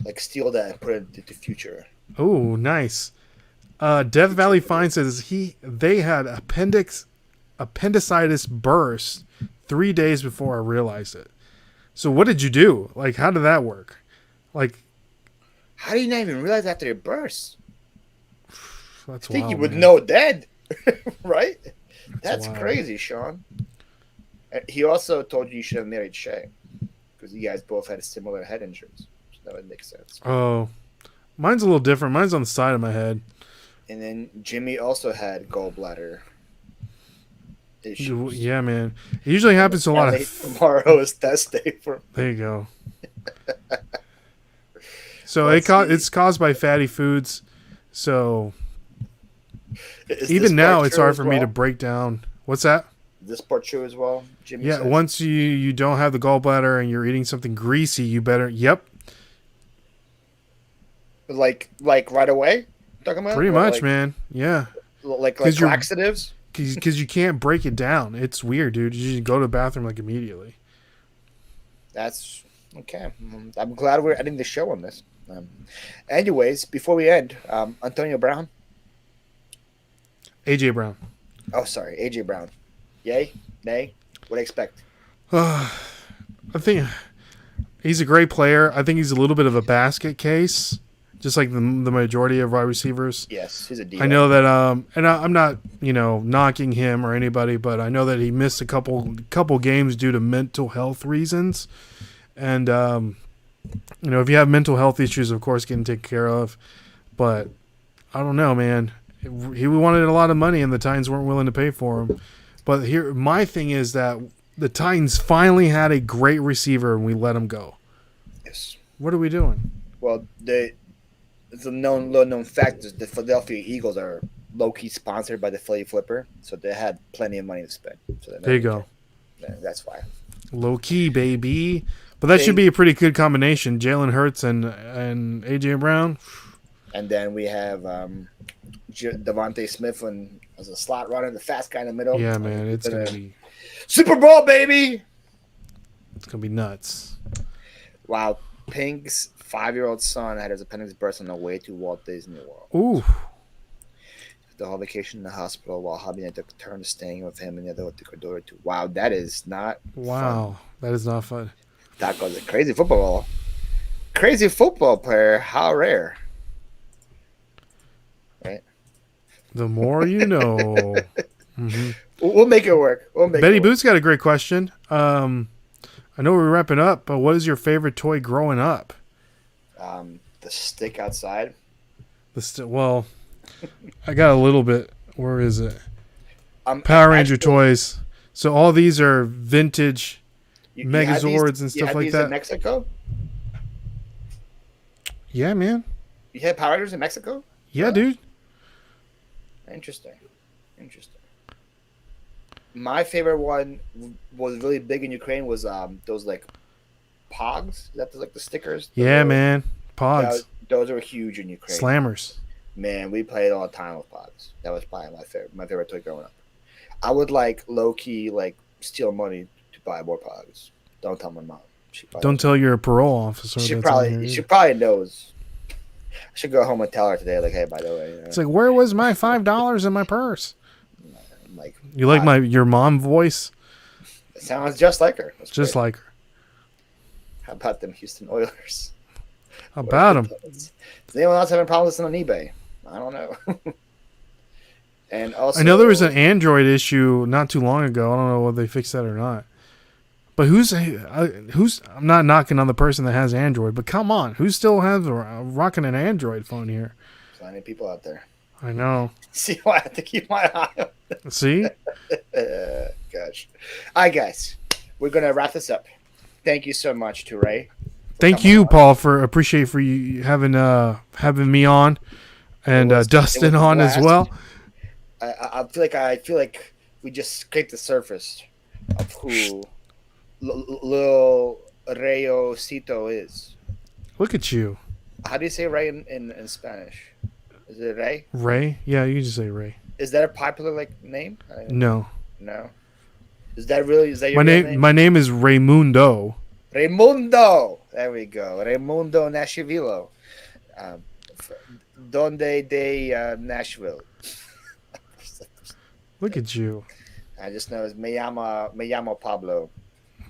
A: like steal that and put it into the future.
B: Oh, nice. Death Valley Fine says they had appendicitis burst 3 days before I realized it. So what did you do? Like, how did that work? Like,
A: how do you not even realize after it bursts?
B: that's
A: I think
B: wild,
A: you would
B: man.
A: know dead, right? That's
B: wild.
A: crazy, Sean. He also told you should have married Shay because you guys both had similar head injuries. So that would make sense.
B: Oh, mine's a little different. Mine's on the side of my head.
A: And then Jimmy also had gallbladder issues.
B: Yeah, man. It usually happens to a lot of.
A: Tomorrow is test day for.
B: There you go. So it's caused by fatty foods. So even now, it's hard for me to break down. What's that?
A: Is this part true as well, Jimmy?
B: Yeah,
A: said?
B: once you don't have the gallbladder and you're eating something greasy, you better. Yep.
A: Like right away. Talking about
B: Pretty much, man. Yeah.
A: Like
B: you're-
A: laxatives.
B: Because you can't break it down. It's weird, dude. You just go to the bathroom like immediately.
A: That's okay. I'm glad we're ending the show on this. Anyways, before we end, Antonio Brown.
B: AJ Brown.
A: Oh, sorry, AJ Brown. Yay? Nay? What do I expect?
B: I think he's a great player. I think he's a little bit of a basket case, just like the majority of wide receivers.
A: Yes, he's a D.
B: I know that, and I'm not, knocking him or anybody, but I know that he missed a couple games due to mental health reasons. And, if you have mental health issues, of course, getting taken care of. But I don't know, man. He wanted a lot of money, and the Titans weren't willing to pay for him. But here, my thing is that the Titans finally had a great receiver, and we let him go.
A: Yes.
B: What are we doing?
A: Well, it's a little known fact is the Philadelphia Eagles are low-key sponsored by the Philly Flipper, so they had plenty of money to spend. So
B: There you go.
A: That's why.
B: Low key, baby. But that should be a pretty good combination. Jalen Hurts and AJ Brown.
A: And then we have Devontae Smith as a slot runner, the fast guy in the middle.
B: Yeah, man, it's gonna be
A: Super Bowl, baby.
B: It's gonna be nuts.
A: Wow, Pink's 5-year-old son had his appendix burst on the way to Walt Disney World.
B: Ooh.
A: The whole vacation in the hospital while Hobby took a turn staying with him and the other took her daughter to. Wow, that is not
B: Wow, that is not fun.
A: That goes a crazy football player. How rare, right?
B: The more you know. Mm-hmm.
A: We'll make it work.
B: Betty Boots got a great question. I know we're wrapping up, but what is your favorite toy growing up?
A: The stick outside.
B: Well, I got a little bit. Where is it? Power Ranger toys. So all these are vintage Megazords and stuff like that.
A: In Mexico?
B: Yeah, man.
A: You had Power Rangers in Mexico?
B: Yeah, dude. Interesting.
A: My favorite one was really big in Ukraine was those like Pogs. Is that like the stickers?
B: Yeah, man. Pogs.
A: Those were huge in Ukraine.
B: Slammers.
A: Man, we played all the time with Pogs. That was probably my favorite toy growing up. I would low key steal money to buy more Pogs. Don't tell my mom.
B: Don't tell your parole officer.
A: She probably knows. I should go home and tell her today, hey, by the way.
B: It's like, where was my $5 in my purse? You like your mom voice?
A: It sounds just like her. That's
B: just
A: great.
B: like her.
A: How about them Houston Oilers?
B: How about them?
A: Does anyone else having problems on eBay? I don't know. And also,
B: I know there was an Android issue not too long ago. I don't know whether they fixed that or not. But who's? I'm not knocking on the person that has Android, but come on, who still has rocking an Android phone here?
A: Plenty of people out there.
B: I know.
A: See why I have to keep my eye on.
B: See?
A: Gosh. All right, guys. We're gonna wrap this up. Thank you so much to Ray.
B: Thank you, Paul, for you having me on, and Dustin on as well.
A: I feel like we just scraped the surface of who Lil Rayocito is.
B: Look at you.
A: How do you say Ray in Spanish? Is it Ray?
B: Ray? Yeah, you just say Ray.
A: Is that a popular name?
B: No.
A: No. Is that your
B: my name? My name is Raymundo.
A: Raimundo. There we go. Raimundo Nashville. Donde de Nashville.
B: Look at you.
A: I just know it's me llamo Pablo.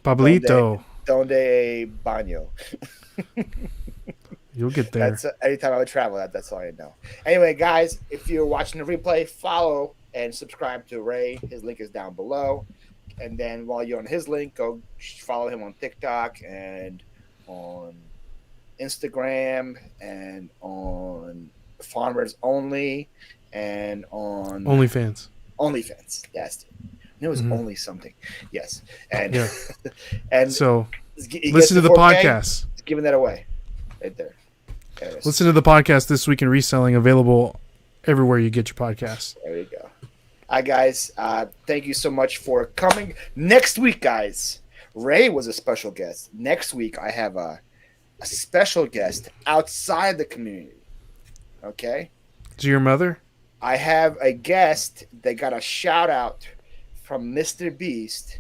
B: Pablito.
A: Donde baño.
B: You'll get there.
A: That's anytime I would travel. That's all I know. Anyway, guys, if you're watching the replay, follow and subscribe to Ray. His link is down below. And then while you're on his link, go follow him on TikTok and on Instagram and on Farmers Only and on
B: OnlyFans.
A: Yes, it was only something. Yes, and
B: yeah.
A: and
B: so listen to the podcast.
A: Giving that away, right there.
B: Listen to the podcast This Week in Reselling, available everywhere you get your podcasts.
A: There you go. Hi guys, thank you so much for coming. Next week, guys, Ray was a special guest. Next week, I have a special guest outside the community. Okay?
B: Is it your mother?
A: I have a guest that got a shout out from Mr. Beast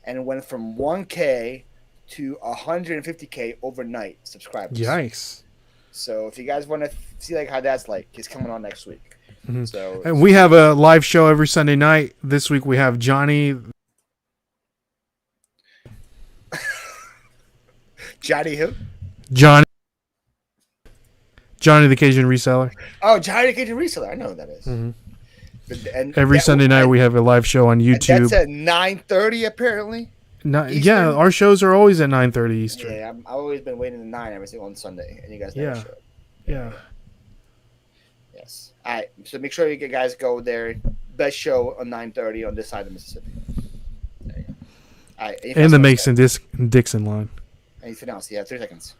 A: and went from 1K to 150K overnight subscribers.
B: Yikes.
A: So if you guys want to see how that's like, he's coming on next week.
B: Mm-hmm.
A: So
B: and we have a live show every Sunday night. This week we have Johnny.
A: Johnny who?
B: Johnny the Cajun Reseller.
A: Oh, Johnny the Cajun Reseller. I know who that is.
B: Mm-hmm. And every Sunday night we have a live show on YouTube.
A: That's at 9:30 apparently.
B: Yeah, our shows are always at 9:30 Eastern.
A: Yeah, I've always been waiting to 9 every single on Sunday, and you guys never show.
B: Yeah.
A: Yes. All right. So make sure you guys go there. Best show on 9:30 on this side of Mississippi. There you go. All right.
B: And the Mason Dixon line.
A: Anything else? Yeah, 3 seconds.